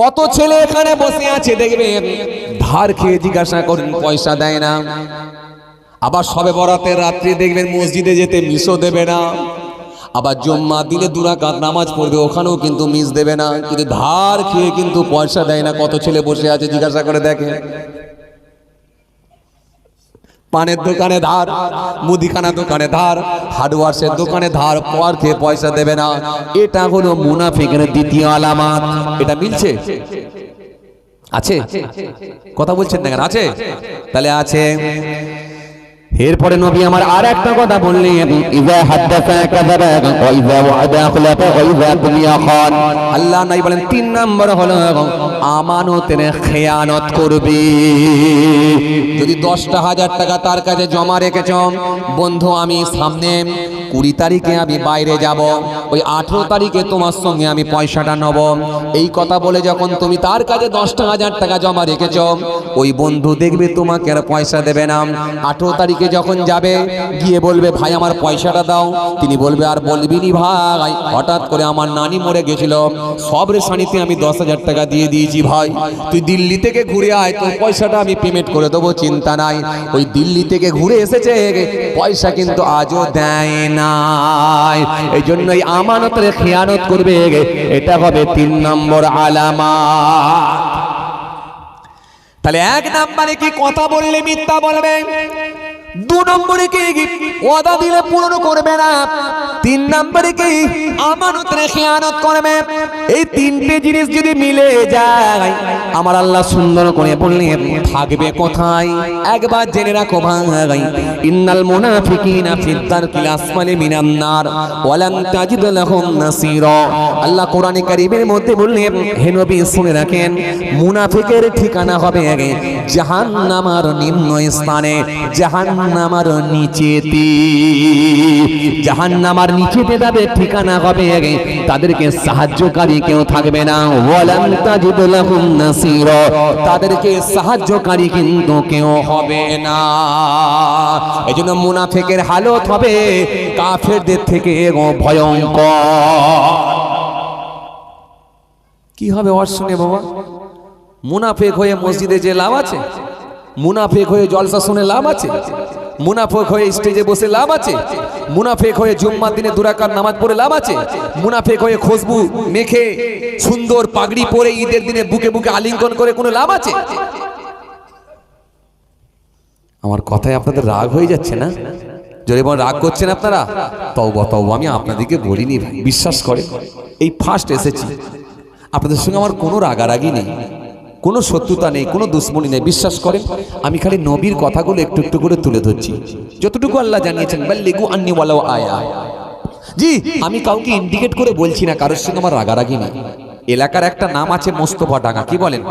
কত ছেলে এখানে বসে আছে দেখবেন ধার খেয়ে জিজ্ঞাসা করেন পয়সা দেয় না। আবার শবে বরাতের রাত্রি দেখবেন মসজিদে যেতে মিসও দেবে না। আবার জুম্মা দিলে 2 রাকাত নামাজ পড়বে, ওখানেও কিন্তু মিস দেবে না। কিন্তু ধার খেয়ে কিন্তু পয়সা দেয় না। কত ছেলে বসে আছে জিজ্ঞাসা করে দেখে। পানের দোকানে ধার, মুদিখানা দোকানে ধার, হার্ডওয়ার্সের দোকানে ধার, পর খেয়ে পয়সা দেবে না। এটা হলো মুনাফিকের দ্বিতীয় আলামত। এটা মিলছে? আছে? কথা বলছেন না কেন? আছে? তাহলে আছে। এরপরে নবী আমার আর একটা কথা বললেন, ইযা হাদাসা কাযাবা ওয়া ইযা ওয়াদা আখলাফা ওয়া ইযা তুমিয়া খান। আল্লাহ নাই বলেন 3 নাম্বার হলো আমানতের খেয়ানত করবে। যদি 10,000 টাকা তার কাছে জমা রেখেছ, বন্ধু আমি সামনে 20 তারিখে আমি বাইরে যাব, ওই 18 তারিখে তোমার সঙ্গে আমি পয়সাটা নেব, এই কথা বলে যখন তুমি তার কাছে 10,000 টাকা জমা রেখেছ, ওই বন্ধু দেখবে তোমাকে আর পয়সা দেবে না। 18 তারিখে যখন যাবে গিয়ে বলবে, ভাই আমার পয়সাটা দাও। তিনি বলবে, আর বলবি নি ভাই, হঠাৎ করে আমার নানি মরে গেছিল, সব রেশানিতে আমি 10,000 টাকা দিয়ে দিয়েছি ভাই, তুই দিল্লি থেকে ঘুরে আয়, তোর পয়সাটা আমি পেমেন্ট করে দেবো, চিন্তা নাই। ওই দিল্লি থেকে ঘুরে এসেছে, পয়সা কিন্তু আজও দেয় নাই। এই জন্যই আমানতের খেয়ানত করবে, এটা হবে 3 নম্বর আলামত। তাহলে 1 নম্বরে কি কথা বললে মিথ্যা বলবে, 2 নম্বরে কি ওয়াদা দিলে পূরণ করবে না, 3 নম্বরে কি আমানতের খেয়ানত করবে। এই 3টে জিনিস যদি মিলে যায়, আমার আল্লাহ সুন্দর করে বললেন থাকবে কোথায়। একবার জেনে রাখো ভাই, ইন্নাল মুনাফিকিনা ফিদ দারকিল আসফালি মিনান নার ওয়া লান তাজিদ লাহুম নাসীরা। আল্লাহ কোরআনে কারীমের মধ্যে বললেন, হে নবী শুনে রাখেন, মুনাফিকের ঠিকানা হবে জাহান্নামের নিম্ন স্থানে, জাহান্নামের নিচেতে। জাহান্নামের নিচেতে তাদের ঠিকানা হবে, তাদেরকে সাহায্যকারী কেউ থাকবে না। ওয়ালান তাজিদ লাহুম নাসীরা, তাদেরকে সাহায্যকারী কিন্তু কেউ হবে না। এজন্য মুনাফিকের হালত হবে কাফেরদের থেকে ভয়ঙ্কর। কি হবে ওয়াজ শুনে বাবা? মুনাফিক হয়ে মসজিদে যে লাভ আছে? মুনাফিক হয়ে জলসা শুনে লাভ আছে? মুনাফিক হয়ে স্টেজে বসে লাভ আছে? মুনাফিক হয়ে জুম্মার দিনে 2 রাকাত নামাজ পড়ে লাভ আছে? মুনাফিক হয়ে খুশবু মেখে সুন্দর পাগড়ি পরে ঈদের দিনে বুকে বুকে আলিঙ্গন করে কোনো লাভ আছে? আমার কথায় আপনাদের রাগ হয়ে যাচ্ছে না? যদি বলেন রাগ করছেন আপনারা, তওবা তওবা, আমি আপনাদেরকে বলিনি ভাই, বিশ্বাস করে এই ফার্স্ট এসেছি, আপনাদের সঙ্গে আমার কোনো রাগারাগি নেই, কোনো শত্রুতা নেই, কোনো দুশ্মনী নেই, বিশ্বাস করেন। আমি খালি নবীর কথাগুলো একটু একটু করে তুলে ধরছি, যতটুকু আল্লাহ জানিয়েছেন। বাল্লিগু আন্নি ওয়ালাউ আয়া। জি, আমি কাউকে ইন্ডিকেট করে বলছি না, কারোর সঙ্গে আমার রাগারাগি নেই। এলাকার একটা নাম আছে মোস্তফা ডাঙ্গা, কি বলেন?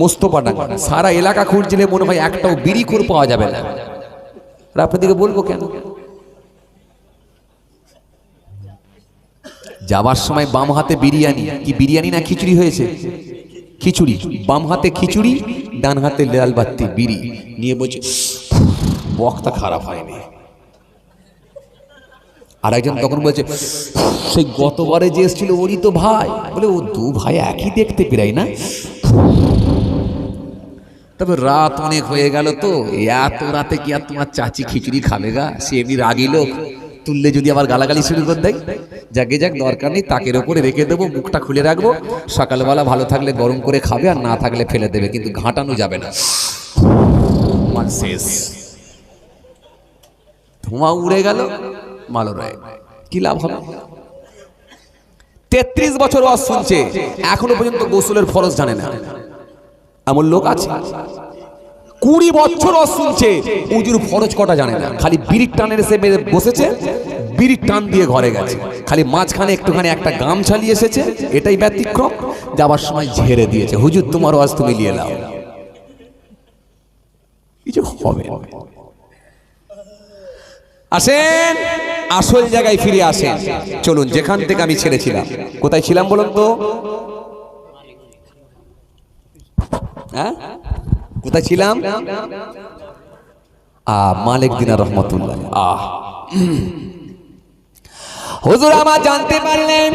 মোস্তফা ডাঙ্গা। সারা এলাকা খুঁজছিলে মনে হয় একটাও বিড়িখোর পাওয়া যাবে না। আর আপনাদেরকে বলবো কেন? যাবার সময় বাম হাতে বিরিয়ানি, কি বিরিয়ানি না খিচুড়ি হয়েছে? খিচুড়ি। বাম হাতে খিচুড়ি, ডান হাতে লাল বাত্তি বিড়ি নিয়ে বলছে বক্তা খারাপ হয়নি। আর একজন তখন বলছে, সেই গতবারে যে এসেছিল ওরই তো ভাই। বলে, ও 2 ভাই একই দেখতে পেরাই না। তবে রাত অনেক হয়ে গেল তো, এত রাতে কি আর তোমার চাচি খিচুড়ি খাবে গা? সে এমনি রাগী লোক, তুললে যদি আবার গালাগালি শুরু করে দেয়, যাকে যাক দরকার নেই, তাকের ওপরে রেখে দেবো, মুখটা খুলে রাখবো, সকালবেলা ভালো থাকলে গরম করে খাবে, আর না থাকলে ফেলে দেবে, কিন্তু ঘাঁটানো যাবে না। মাল শেষ, ধোঁয়া উড়ে গেল, মাল রয়ে কি লাভ হবে? 33 বছর ওয়াজ শুনছে, এখনো পর্যন্ত গোসলের ফরজ জানে না, এমন লোক আছে। 20 বছর ওয়াজ শুনছে, উজুর ফরজ কটা জানে না, খালি বিড়ির টানের এসে বসেছে, বিড়ির টান দিয়ে ঘরে গেছে, খালি মাঝখানে একটুখানি একটা গামছা নিয়ে এসেছে, এটাই ব্যতিক্রম, যাবার সময় ঝেড়ে দিয়েছে, হুজুর তোমার ওয়াজ তুমি নিয়ে নাও। কিছু হবে, আসেন আসল জায়গায় ফিরে আসেন। চলুন, যেখান থেকে আমি ছেড়েছিলাম, কোথায় ছিলাম বলুন তো? হ্যাঁ, কোথায় ছিলাম? মালিক দিনার রহমতুল্লাহ। হুজুর আমার জানতে পারলেন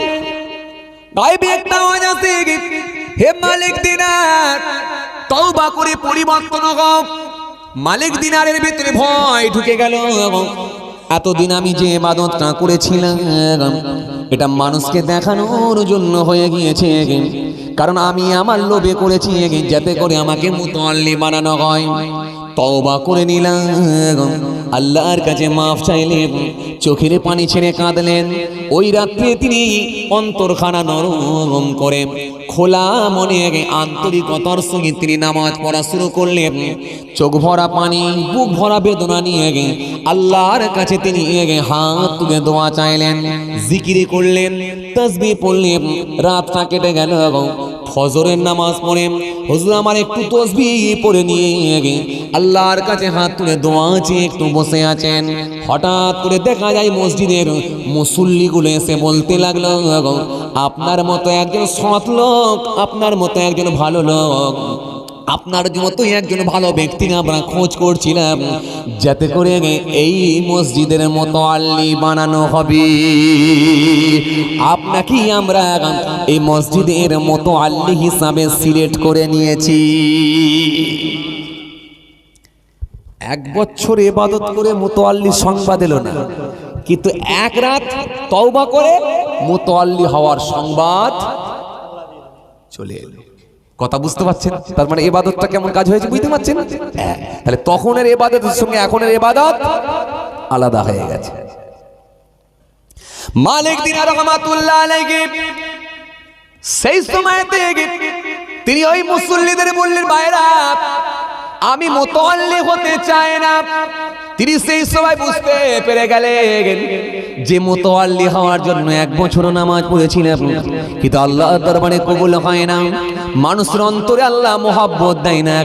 গায়বে একটা আওয়াজ আছে, হে মালিক দিনার তওবা করে পরিবর্তন হোক। মালিক দিনারের ভিতরে ভয় ঢুকে গেল, এতদিন আমি যে ইবাদতটা করেছিলাম এটা মানুষকে দেখানোর জন্য হয়ে গিয়েছে, কারণ আমি আমার লোভে করেছি যাতে করে আমাকে মুতাল্লি বানানো হয়। তওবা করে নিলাম, আল্লাহর কাছে মাফ চাইলেন, চোখের পানি ছেড়ে কাঁদলেন। ওই রাত্রে তিনি অন্তরখানা নরম করে খোলা মনে আন্তরিকতার সঙ্গে তিনি নামাজ পড়া শুরু করলেন। চোখ ভরা পানি, বুক ভরা বেদনা নিয়ে আল্লাহর কাছে তিনি হাত তুলে দোয়া চাইলেন, জিকির করলেন, তাসবিহ পড়লেন। রাতটা কেটে গেল, ফজরের নামাজ পড়ে হুজুর আমার একটু তাসবিহ পড়ে নিয়ে আল্লাহর কাছে হাত তুলে দোয়া চেয়ে একটু বসে আছেন। হঠাৎ করে দেখা যায় মসজিদের মুসল্লিগুলো এসে বলতে লাগলো, আপনার মতো একজন সৎ লোক, আপনার মতো একজন ভালো লোক, আপনার মতোই একজন ভালো ব্যক্তিকে আমরা খোঁজ করছিলাম, যাতে করে এই মসজিদের মুতাল্লি বানানো হবে। আপনাকে আমরা এই মসজিদের মুতাল্লি হিসাবে সিলেক্ট করে নিয়েছি। 1 বছর ইবাদত করে মুতাল্লি সংবাদ এলো না, কিন্তু 1 রাত তওবা করে মুতাল্লি হওয়ার সংবাদ চলে এলো। কথা বুঝতে পারছেন? তার মানে ইবাদতটা কেমন কাজ হয়েছে বুঝতে পারছেন? তাহলে তখনের ইবাদতের সঙ্গে এখনের ইবাদত আলাদা হয়ে গেছে। মালিক দিনার রহমাতুল্লাহ আলাইহি সেই সময়তে তিনি ওই মুসল্লিদের বললেন, ভাইরা আমি মুতাল্লি হতে চাই না। তিনি সেই সময় বুঝতে পেরে গেলেন যে মুতাল্লি হওয়ার জন্য 1 বছর নামাজ পড়েছিলেন, কিন্তু আল্লাহর দরবারে কবুল হয় না। মানুষের অন্তরে আল্লাহ মোহাব্বত দেয় না,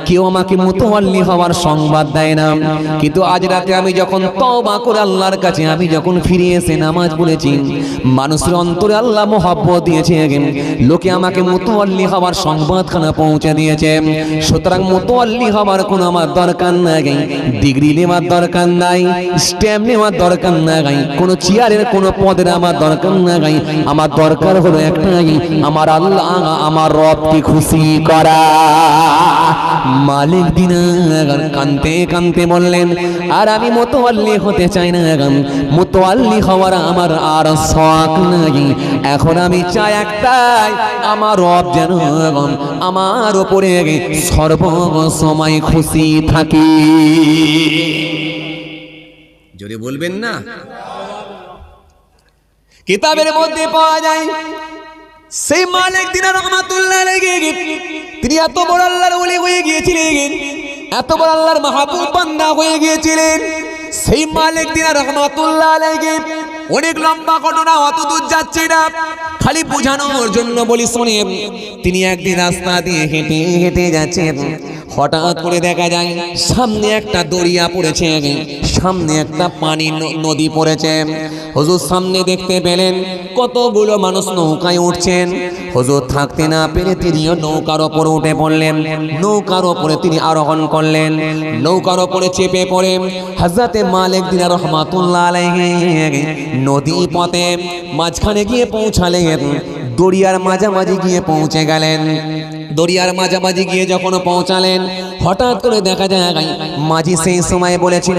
কেউ আমাকে মুতাল্লি হওয়ার সংবাদ দেয় না। কিন্তু আজ রাতে আমি যখন তওবা করে আল্লাহর কাছে আমি যখন ফিরে এসে নামাজ পড়েছি, মানুষের অন্তরে আল্লাহ মোহাব্বত দিয়েছে, লোকে আমাকে মুতাল্লি হওয়ার সংবাদখানা পৌঁছে দিয়েছে। সুতরাং মুতাল্লি হওয়ার কোনো আমার দরকার নাই, ডিগ্রি নেওয়ার দরকার নাই, স্ট্যাম্প নেওয়ার দরকার নাই, কোনো চেয়ারের কোনো পদের আমার দরকার নাই। আমার দরকার হলো একটাই, আমার আল্লাহ আমার রবকে খুশি করা। মালিক দিনার কানতে কানতে বললেন, আর আমি মুতাল্লি হতে চাই না, মুতাল্লি হওয়ার আমার আর শখ নাই। এখন আমি চাই একটাই, আমার রব যেন আমার উপরে সর্বসময় খুশি থাকি। জোরে বলবেন না? কিতাবের মধ্যে পাওয়া যায় সেই মালিক দিনার রহমাতুল্লাহ আলাইহি তিনি এত বড় আল্লাহর ওলি হয়ে গিয়েছিলেন, এত বড় আল্লাহর মাহবুব বান্দা হয়ে গিয়েছিলেন। সেই মালিক দিনার রহমাতুল্লাহ আলাইহি অনেক লম্বা ঘটনা, অত দূর যাচ্ছে না, খালি বোঝানোর জন্য বলি শোনেন। তিনি একদিন রাস্তা দিয়ে হেঁটে হেঁটে যাচ্ছেন, হঠাৎ করে দেখা যায় সামনে একটা দরিয়া পড়েছে, সামনে একটা পানি নদী পড়েছে। হুজুর সামনে দেখতে পেলেন কতগুলো মানুষ নৌকায় উঠছেন। হুজুর থাকতে না পেরে তিনিও নৌকার ওপর উঠে পড়লেন, নৌকার ওপরে তিনি আরোহণ করলেন। নৌকার ওপরে চেপে পড়ে হযরতে মালিক দিনার রহমাতুল্লাহ আলাইহি নদী পথে মাঝখানে গিয়ে পৌঁছালেন। দরিয়ার মাঝামাঝি গিয়ে পৌঁছে গেলেন। দরিয়ার মাঝামাঝি গিয়ে যখন পৌঁছালেন, হঠাৎ করে দেখা যায় মাঝি সেই সময় বলেছিল,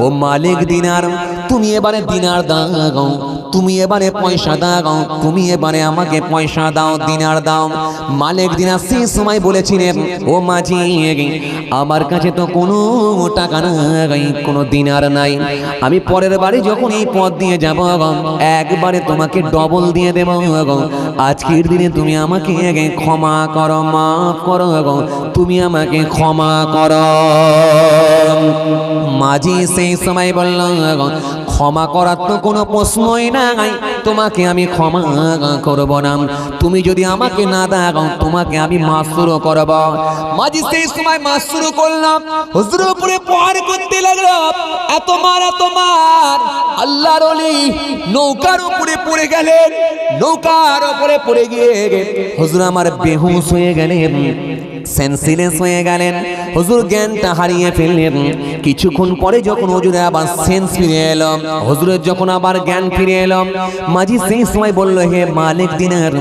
ও মালিক দিনার, তুমি এবারে দিনার দাও, তুমি এবারে পয়সা দাও, তুমি এবারে আমাকে পয়সা দাও, দিনার দাও। মালিক দিনার সেই সময় বলেছিলেন, ও মাঝি, আমার কাছে তো কোনো টাকা নাই, কোনো দিনার নাই, আমি পরের বারে যখন এই পথ দিয়ে যাব একবারে তোমাকে ডবল দিয়ে দেব, আজকের দিনে তুমি আমাকে ক্ষমা করো, মাফ করো, তুমি আমাকে ক্ষমা করো। মাঝি সেই সময় বলল, ক্ষমা করার তো কোনো প্রশ্নই নাই, তোমাকে আমি ক্ষমা করব না, তুমি যদি আমাকে না দাও তোমাকে আমি মাছ শুরু করব। মাঝি সেই সময় মাছ শুরু করলাম, হুজুরের উপরে প্রহার করতে লাগলো, এত মার আল্লাহর ওলি নৌকার উপরে পড়ে গেলেন, নৌকার উপরে পড়ে গিয়ে হুজুর আমার বেহুশ হয়ে গেলেন, সেন্সলেস হয়ে গেলেন, হুজুর জ্ঞানটা হারিয়ে ফেললেন। কিছুক্ষণ পরে যখন হুজুরে আবার সেন্স ফিরে এলো, হুজুরের যখন আবার জ্ঞান ফিরে এলো, মাঝি সেই সময় বলল, হে মালিক দিনার,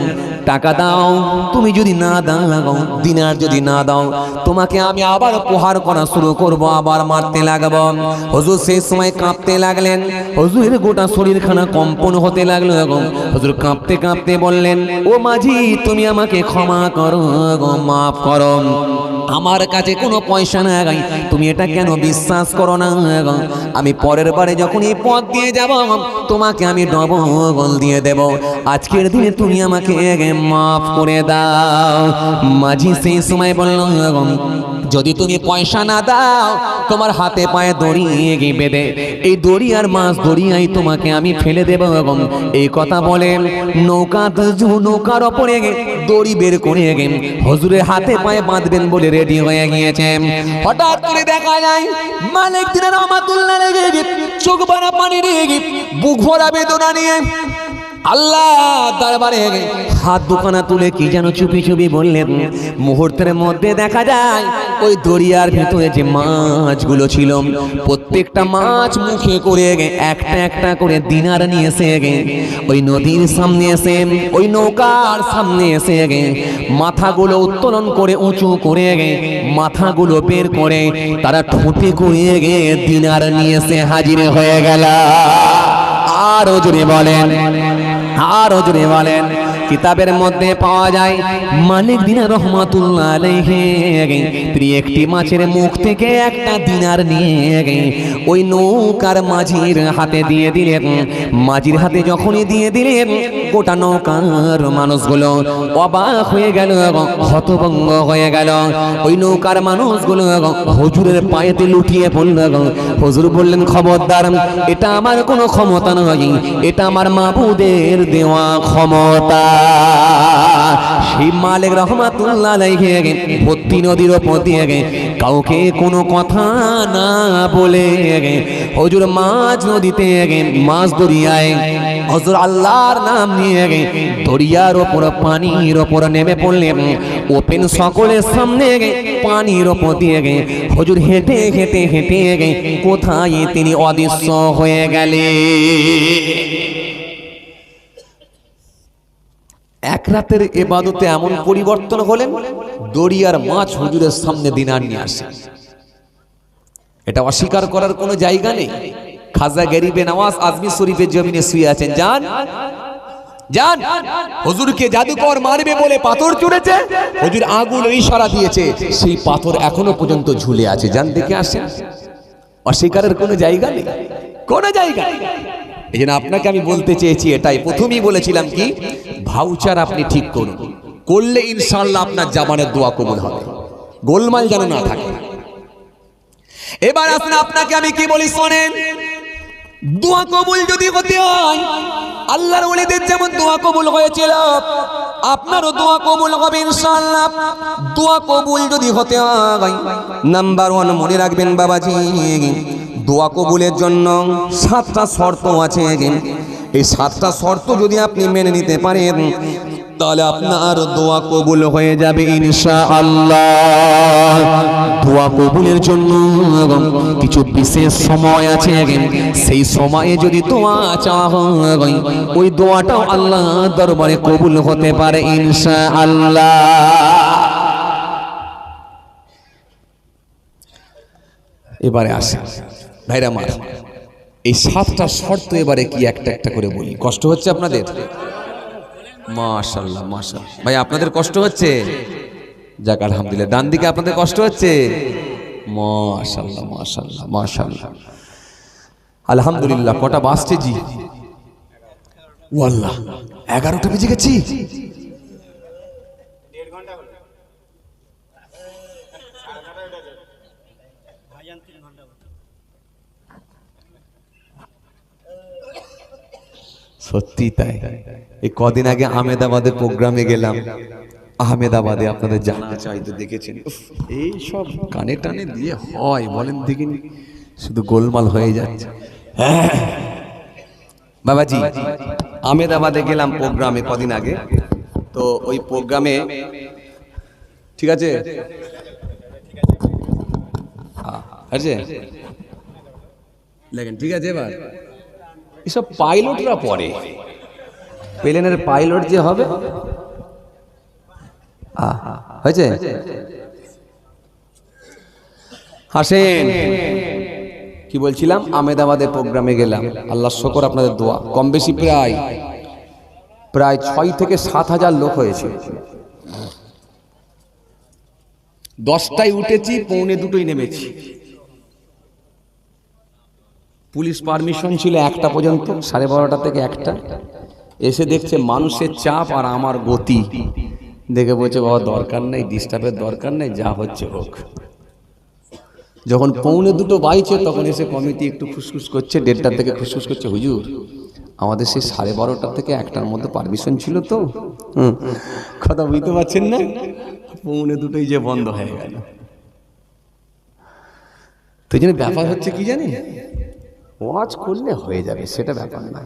টাকা দাও, তুমি যদি না দাও, দিনার যদি না দাও, তোমাকে আমি আবার প্রহার করা শুরু করব, আবার মারতে লাগবো। হুজুর সেই সময় কাঁপতে লাগলেন, হুজুরের গোটা শরীরখানা কম্পন হতে লাগলো, হুজুর কাঁপতে কাঁপতে বললেন, ও মাঝি, তুমি আমাকে ক্ষমা করো, মাফ করো, আমার কাছে কোনো পয়সা নাই, তুমি এটা কেন বিশ্বাস করো না, আমি পরের বারে যখন এই পথ দিয়ে যাব তোমাকে আমি ডবল দিয়ে দেব, আজকের দিনে তুমি আমাকে মাফ করে দাও। মাঝি সেই সময় বলল, যদি তুমি পয়সা না দাও তোমার হাতে পায়ে দড়ি বেঁধে এই দড়ি আর মাছ দড়িয়াই তোমাকে আমি ফেলে দেব। এই কথা বলে নৌকার ওপরে দড়ি বের করে হুজুরের হাতে পায়ে বাঁধবেন বলে রেডি হয়ে গিয়েছে। হঠাৎ করে দেখা যায় মালিক দিনার রহমাতুল্লাহ আলাইহি চোখ ভরা পানি নিয়ে বুক ভরা বেদনা নিয়ে আল্লাহ দরবারে হাত দুখানা তুলে কি যেন চুপি চুপি বললেন। মুহূর্তের মধ্যে দেখা যায় ওই দরিয়ার ভিতরে যে মাছগুলো ছিল প্রত্যেকটা মাছ মুখে করে একটা একটা করে দিনার নিয়ে এসে ওই নদীর সামনে এসে ওই নৌকার সামনে এসে মাথাগুলো উত্তোলন করে উঁচু করে মাথাগুলো বের করে তারা ঠোঁটে করে দিনার নিয়ে এসে হাজির হয়ে গেল। আরো জোরে বলেন, আরো জোরে বলেন। কিতাবের মধ্যে পাওয়া যায় মালিক দিনার রহমাতুল্লাহ আলাইহি তিনি একটি মাছের মুখ থেকে একটা দিনার নিয়ে ওই নৌকার মাঝির হাতে দিয়ে দিলেন। মাঝির হাতে যখনই দিয়ে দিলেন গোটা নৌকার মানুষগুলো অবাক হয়ে গেল, হতভম্ব হয়ে গেল। ওই নৌকার মানুষগুলো হুজুরের পায়েতে লুটিয়ে পড়ল। হুজুর বললেন, খবরদার, এটা আমার কোনো ক্ষমতা নয়, এটা আমার মাবুদের দেওয়া ক্ষমতা। সেই মালিক রহমাতুল্লাহ আলাইহি ভর্তি নদীর ওপর দিয়ে কাউকে কোনো কথা না বলে হুজুর মাছ নদীতে মাছ দরিয়ায় হুজুর আল্লাহর নাম নিয়ে দরিয়ার ওপর পানির ওপর নেমে পড়লেন। ওপেন সকলের সামনে পানির ওপর দিয়ে হুজুর হেঁটে হেঁটে হেঁটে কোথায় তিনি অদৃশ্য হয়ে গেলেন। এক রাতের ইবাদতে এমন পরিবর্তন হলেন, দরিয়ার মাছ হুজুরের সামনে দিনার নিয়ে আসে। এটা অস্বীকার করার কোনো জায়গা নেই। খাজা গরিবে নওয়াজ আজমির শরীফের জমিনে শুয়ে আছেন। যান যান, হুজুরকে জাদুকর মারবে বলে পাথর ছুঁড়েছে, হুজুর আগুন ইশারা দিয়েছে, সেই পাথর এখনো পর্যন্ত ঝুলে আছে, যান দেখে আসেন। অস্বীকারের কোনো জায়গা নেই, কোনো জায়গা নেই। এই জন্য আপনাকে আমি বলতে চেয়েছি এটাই, প্রথমেই বলেছিলাম কি ভাউচার আপনি ঠিক করুন, করলে ইনশাআল্লাহ আপনার জামানের দোয়া কবুল হবে, গোলমাল যেন না থাকে। এবার আসলে আপনাকে আমি কি বলি শোনেন, দোয়া কবুল যদি হতে হয় আল্লাহর ওলিদের যেমন দোয়া কবুল হয়েছিল আপনারও দোয়া কবুল হবে ইনশাআল্লাহ। দোয়া কবুল যদি হতে হয় নাম্বার 1 মনে রাখবেন বাবাজি, দোয়া কবুলের জন্য 7টা শর্ত আছে। এই 7টা শর্ত যদি আপনি মেনে নিতে পারেন তাহলে আপনার দোয়া কবুল হয়ে যাবে ইনশাআল্লাহ। দোয়া কবুলের জন্য কিছু বিশেষ সময় আছে, সেই সময়ে যদি দোয়া চাওয়া হয় ওই দোয়াটাও আল্লাহ দরবারে কবুল হতে পারে ইনশাআল্লাহ। এবারে আসে ভাইরা আমার, এই 7টা শর্ত এবারে কি একটা একটা করে বলি। কষ্ট হচ্ছে আপনাদের? মাশাআল্লাহ মাশাআল্লাহ। ভাই আপনাদের কষ্ট হচ্ছে? যাক আলহামদুলিল্লাহ। ডান দিকে আপনাদের কষ্ট হচ্ছে? মাশাআল্লাহ মাশাআল্লাহ মাশাআল্লাহ আলহামদুলিল্লাহ। কটা বাজছে জি? ওয়াল্লাহ 11টা বেজে গেছি। সত্যি তাই। এই কদিন আগে আহমেদাবাদের প্রোগ্রামে গেলাম। আহমেদাবাদে আপনাদের জানা চাই তো দেখেছেন, এই সব কানে টানে দিয়ে হয় বলেন দেখিনি, শুধু গোলমাল হয়ে যাচ্ছে। বাবাজি আহমেদাবাদে গেলাম প্রোগ্রামে কদিন আগে। তো ওই প্রোগ্রামে ঠিক আছে আছে লেখেন ঠিক আছে। এবার এসব পাইলটরা পড়ে, প্লেনের পাইলট যে হবে হয়েছে। হাসেন কি বলছিলাম, আহমেদাবাদের প্রোগ্রামে গেলাম। আল্লাহ শুকর আপনাদের দোয়া, কম বেশি প্রায় 6 থেকে 7 হাজার লোক হয়েছে। 10টায় উঠেছি, 1:45 নেমেছি। পুলিশ পারমিশন ছিল 1টা পর্যন্ত, 12:30 থেকে 1টা। এসে দেখছে মানুষের চাপ আর আমার গতি দেখে বলছে বাবা দরকার নেই, ডিস্টার্বের দরকার নেই, যা হচ্ছে হোক। যখন 1:45 বাইছে তখন এসে কমিটি একটু খুসখুস করছে, 1:30 থেকে খুসখুস করছে, হুজুর আমাদের সেই 12:30 থেকে 1টার মধ্যে পারমিশন ছিল তো। কথা বুঝতে পারছেন না? 1:45 যে বন্ধ হয়ে গেল। তো এই জন্য ব্যাপার হচ্ছে কি জানেন, ওয়াজ করলে হয়ে যাবে সেটা ব্যাপার না,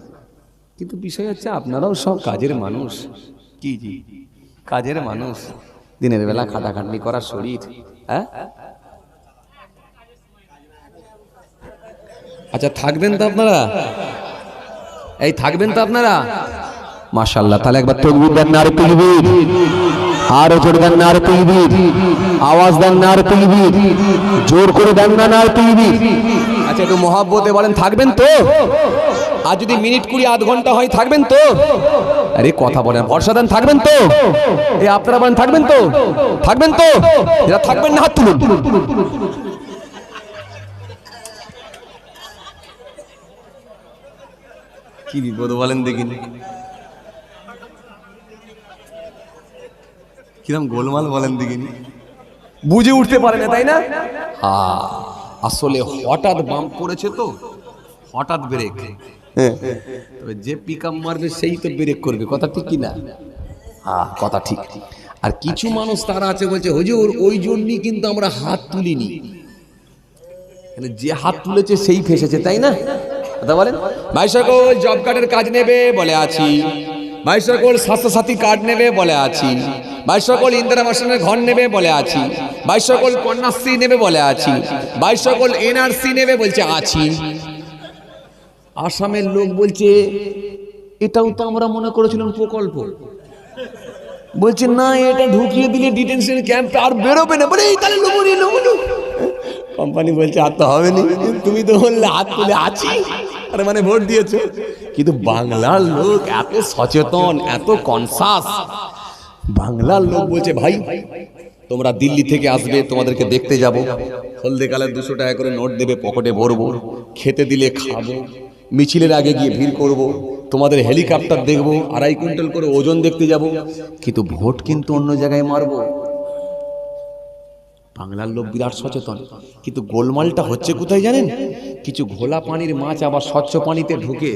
কিন্তু বিষয় হচ্ছে আপনারাও সব কাজের মানুষ। কি জি কাজের মানুষ, দিনের বেলা খাটাখাটনি করা শরীর। হ্যাঁ আচ্ছা থাকবেন তো আপনারা, এই থাকবেন তো আপনারা মাশাআল্লাহ। তাহলে একবার তাকবীর দেন, নারে তাকবীর, আরো জোরে দেন নারে তাকবীর, আওয়াজ দেন নারে তাকবীর, জোর করে দেন না নারে তাকবীর। আচ্ছা একটু মহব্বতে বলেন থাকবেন তো? আর যদি মিনিট 20 আধ ঘন্টা হয় থাকবেন তো? আরে কথা বলেন, ভরসা দেন থাকবেন তো? এই আপনারা বলেন থাকবেন তো? থাকবেন তো? যারা থাকবেন না হাত তুলুন। কি বিপদ বলেন দেখিনি, কিরম গোলমাল বলেন দেখিনি, বুঝে উঠতে পারে না তাই না? আসলে হঠাৎ বাম্প পড়েছে তো, হঠাৎ ব্রেক। তবে যে পিকআপ মারবে সেই তো ব্রেক করবে, কথা ঠিক কি না? কথা ঠিক। আর কিছু মানুষ তারা আছে বলছে হুজুর ওই জন্যই কিন্তু আমরা হাত তুলিনি, যে হাত তুলেছে সেই ফেসেছে তাই না? কথা বলেন। ভাই সকল জব কার্ডের কাজ নেবে বলে আছি, ভাই সকল স্বাস্থ্যসাথী কার্ড নেবে বলে আছি, ভাই সকল ইন্দিরা আবাসনের ঘর নেবে বলে আছি, ভাই সকল কন্যাশ্রী নেবে বলে আছি, ভাই সকল এনআরসি নেবে বলছে আছি। আসামের লোক বলছে এটাও তো আমরা মনে করেছিলাম প্রকল্প, বলছে না এটা ঢুকিয়ে দিলে ডিটেনশন ক্যাম্প আর বেরোবে না। বলে তাহলে কোম্পানি বলছে আর তো হবে না, তুমি তো বললে হাত তুলে আছি, আরে মানে ভোট দিয়েছো। কিন্তু বাংলার লোক এত সচেতন, এত কনসাস। বাংলার লোক বলছে ভাই তোমরা দিল্লি থেকে আসবে, তোমাদেরকে দেখতে যাব, হলদে কালার 200 টাকা করে নোট দেবে, পকেটে ভরবো, খেতে দিলে খাবো, মিছিলের আগে গিয়ে ভিড় করব, তোমাদের হেলিকপ্টার দেখবো, 2.5 কুইন্টাল করে ওজন দেখতে যাব, কিন্তু ভোট কিন্তু অন্য জায়গায় মারবো। বাংলার লোক বিরাট সচেতন, কিন্তু গোলমালটা হচ্ছে কোথায় জানেন? কিছু ঘোলা পানির মাছ আবার স্বচ্ছ পানিতে ঢুকে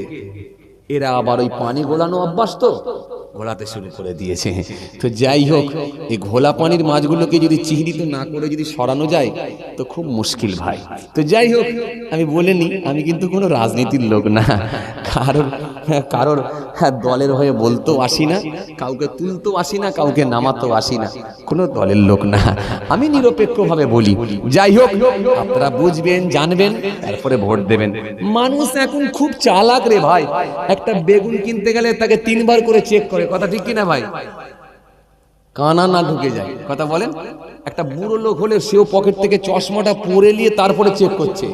এরা আবার ওই পানি গোলানো অভ্যাস তো ঘোলাতে শুরু করে দিয়েছে। তো যাই হোক, এই ঘোলা পানির মাছগুলোকে যদি চিহ্নিত না করে যদি সরানো যায় তো খুব মুশকিল ভাই। তো যাই হোক, আমি বলিনি আমি কিন্তু কোনো রাজনীতির লোক না, কারোর কারোর দলের হয়ে বলতেও আসি না, কাউকে তুলতেও আসি না, কাউকে নামাতেও আসি না, কোনো দলের লোক না, আমি নিরপেক্ষভাবে বলি। যাই হোক, আপনারা বুঝবেন, জানবেন, তারপরে ভোট দেবেন। মানুষ এখন খুব চালাক রে ভাই, একটা বেগুন কিনতে গেলে তাকে 3 বার করে চেক করে, কথা ঠিক কিনা ভাই? কানা না ঢুকে যায়, কথা বলেন। একটা বুড়ো লোক হলে সেও পকেট থেকে চশমাটা পরে নিয়ে তারপরে চেক করছে,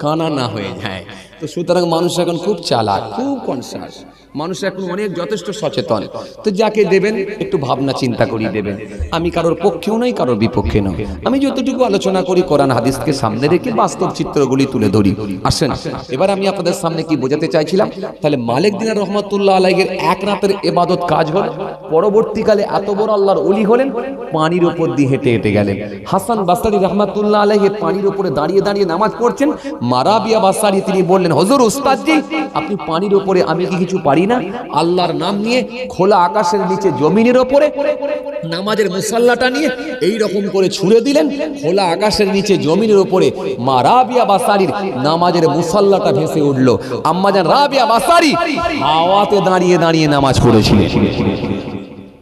কানা না হয়ে যায়। তো সুতরাং মানুষ এখন খুব চালাক, খুব কনসাস, মানুষ এখন অনেক যথেষ্ট সচেতন। তো যাকে দেবেন একটু ভাবনা চিন্তা করিয়ে দেবেন। আমি কারোর পক্ষেও নই, কারোর বিপক্ষে নই, আমি যতটুকু আলোচনা করি কোরআন হাদিসকে সামনে রেখে বাস্তব চিত্রগুলি তুলে ধরি। আসেন, এবার আমি আপনাদের সামনে কি বোঝাতে চাইছিলাম, তাহলে মালিক দিনার রহমাতুল্লাহ আলাইহির এক রাতের ইবাদত কাজ হল, পরবর্তীকালে এত বড় আল্লাহর ওলি হলেন, পানির উপর দিয়ে হেঁটে হেঁটে গেলেন। হাসান বাসরি রহমাতুল্লাহ আলাইহি পানির উপরে দাঁড়িয়ে দাঁড়িয়ে নামাজ পড়ছেন। মারাবিয়া বাসারি তিনি বললেন, হুজুর উস্তাদজি, আপনি পানির উপরে, আমি কি কিছু পারি না? আল্লাহর নাম নিয়ে খোলা আকাশের নিচে জমিনের উপরে নামাজের মুসাল্লাটা নিয়ে এই রকম করে ছুঁড়ে দিলেন, খোলা আকাশের নিচে জমিনের উপরে মা রাবিয়া বাসারির নামাজের মুসাল্লাটা ভেসে উঠল। আম্মাজান রাবিয়া বাসারি হাওয়াতে দাঁড়িয়ে দাঁড়িয়ে নামাজ পড়েছিলেন।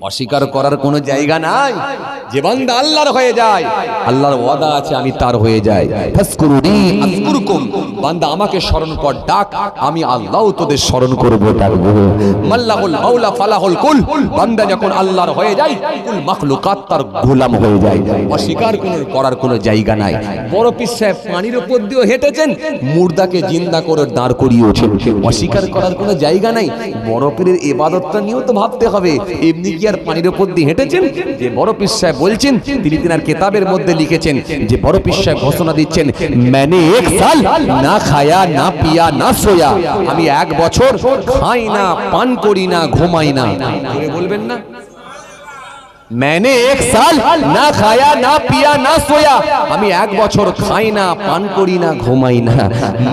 অস্বীকার করার কোনো জায়গা নাই। যে বান্দা আল্লাহর হয়ে যায়, আল্লাহর ওয়াদা আছে আমি তার হয়ে যাই। ফাসকুরুনি আযকুরকুম, বান্দা আমাকে স্মরণ কর, ডাক, আমি আল্লাহ তোদের স্মরণ করব, ডাকবো। মাল্লাহুল মাওলা ফালাহুল কুল, বান্দা যখন আল্লাহর হয়ে যায়, কুল মাখলুকাত তার গোলাম হয়ে যায়। অস্বীকার করার কোনো জায়গা নাই। বড় পীর সাহেব পানির উপর দিয়ে হেঁটেছেন, মুর্দাকে জিন্দা করে দাঁড় করিয়েছেন, অস্বীকার করার কোনো জায়গা নাই। বড় পীরের ইবাদতটা নিয়েও তো ভাবতে হবে। এমনি কি আর পানির উপর দিয়ে হেঁটেছেন? যে বড় পীর সাহেব বলছেন, তিনি তিনার কিতাবের মধ্যে লিখেছেন যে বড় পীর সাহেব ঘোষণা দিচ্ছেন, मैंने 1 साल না খায়া না পিয়া না সোয়া, আমি 1 বছর খাই না, পান করি না, ঘুমাই না। জোরে বলবেন না? मैंने 1 साल না খায়া না পিয়া না সোয়া, আমি 1 বছর খাই না, পান করি না, ঘুমাই না।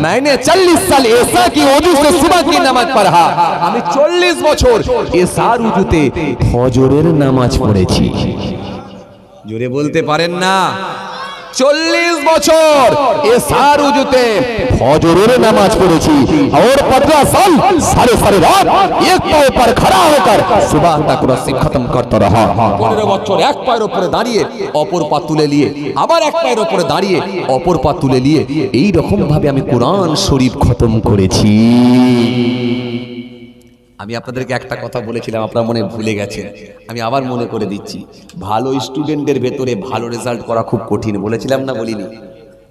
मैंने 40 साल ऐसा की वजू से सुबह की नमाज पढ़ा, আমি 40 বছর এসার উজুতে ফজরের নামাজ পড়েছি। জোরে বলতে পারেন না? 40 বছর এসার উজুতে ফজরের নামাজ পড়েছি। और 15 साल सारे रात एक पाँव पर खड़ा होकर सुबह तक रस्सी खत्म करता रहा। 15 বছর এক পায়ের উপরে দাঁড়িয়ে অপর পা তুলে নিয়ে, আবার এক পায়ের উপরে দাঁড়িয়ে অপর পা তুলে নিয়ে, এই রকম ভাবে আমি কোরআন শরীফ খতম করেছি। আমি আপনাদেরকে একটা কথা বলেছিলাম, আপনারা মনে ভুলে গেছেন, আমি আবার মনে করে দিচ্ছি। ভালো স্টুডেন্টদের ভেতরে ভালো রেজাল্ট করা খুব কঠিন, বলেছিলাম না, বলিনি?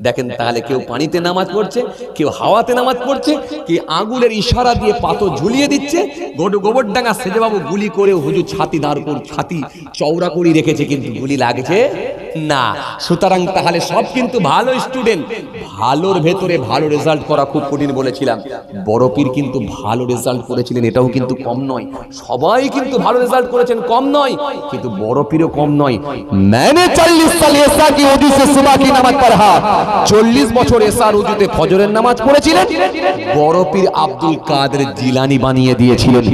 দেখেন তাহলে, কেউ পানিতে নামাজ পড়ছে, কেউ হাওয়াতে নামাজ পড়ছে, কি আঙুলের ইশারা দিয়ে পাথর ঝুলিয়ে দিচ্ছে। গোবরডাঙ্গা সেজবাবু গুলি করে হুজুর ছাতি চওড়া করে রেখেছে, কিন্তু গুলি লাগছে না। সুতরাং তাহলে সব কিন্তু ভালো স্টুডেন্ট, ভালোর ভেতরে ভালো রেজাল্ট করা খুব কঠিন বলেছিলাম। বড় পীর কিন্তু ভালো রেজাল্ট করেছিলেন, এটাও কিন্তু কম নয়। সবাই কিন্তু ভালো রেজাল্ট করেছেন, কম নয়, কিন্তু বড় পীরও কম নয়। मैंने 40 साल ऐसा की वजू से सुबह की नमाज पढ़ा, 40 বছর এসার উজুতে ফজরের নামাজ পড়েছিলেন। বড় পীর আব্দুল কাদের জিলানী বানিয়ে দিয়েছিলেন,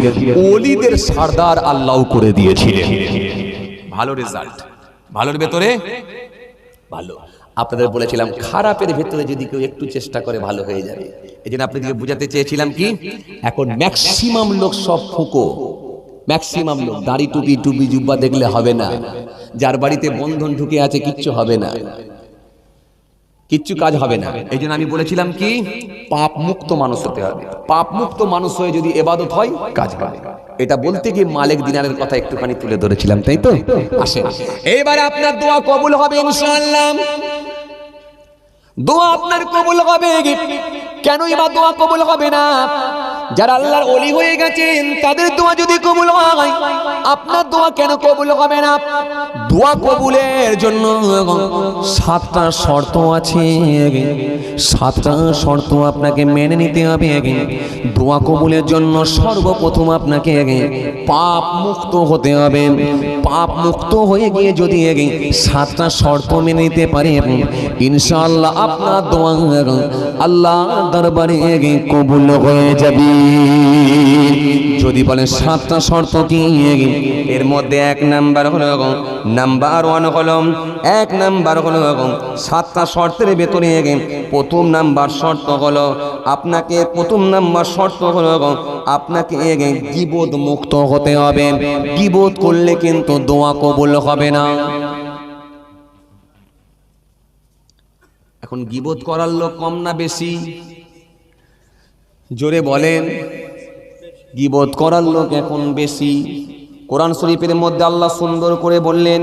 ওলিদের সরদার আল্লাহ করে দিয়েছিলেন। ভালো রেজাল্ট, ভালোর ভেতরে ভালো। আপনাদের বলেছিলাম খারাপের ভেতরে যদি কেউ একটু চেষ্টা করে ভালো হয়ে যাবে। এই জন্য আপনাদেরকে বুঝাতে চেয়েছিলাম কি, এখন ম্যাক্সিমাম লোক সব ফুঁকো, ম্যাক্সিমাম লোক দাড়ি টুপি জুব্বা দেখলে হবে না। যার বাড়িতে বন্ধন ঢুকে আছে কিচ্ছু হবে না, কিচ্ছু কাজ হবে না। এই জন্য আমি বলেছিলাম কি, পাপ মুক্ত মানুষ হতে হবে। পাপ মুক্ত মানুষ হয়ে যদি ইবাদত হয়, কাজ হবে। এটা বলতে গিয়ে মালিক দিনারের কথা একটুখানি তুলে ধরেছিলাম, তাই তো? আসেন, এবারে আপনার দোয়া কবুল হবে ইনশাআল্লাহ। দোয়া আপনার কবুল হবে। কেনই বা দোয়া কবুল হবে না? যারা আল্লাহর ওলি হয়ে গেছেন তাদের দোয়া যদি কবুল হয়, আপনার দোয়া কেন কবুল হবে না? দোয়া কবুলের জন্য 7টা শর্ত আছে, 7টা শর্ত আপনাকে মেনে নিতে হবে। দোয়া কবুলের জন্য সর্বপ্রথম আপনাকে পাপ মুক্ত হতে হবে। পাপ মুক্ত হয়ে গিয়ে যদি 7টা শর্ত মেনে নিতে পারে, ইনশাআল্লাহ আপনার দোয়া আল্লাহ দরবারে কবুল হয়ে যাবে। যদি বলেন 7টা শর্ত কি, এর মধ্যে 1 নাম্বার হলো নাম্বার 1 হলো, 1 নাম্বার হলো 7টা শর্তের ভেতরে প্রথম নাম্বার শর্ত হলো আপনাকে, প্রথম নাম্বার শর্ত হলো আপনাকে গীবত মুক্ত হতে হবে। গীবত করলে কিন্তু দোয়া কবুল হবে না। এখন গীবত করার লোক কম না বেশি? জোরে বলেন। গীবত করার লোক এখন বেশি। কোরআন শরীফের মধ্যে আল্লাহ সুন্দর করে বললেন,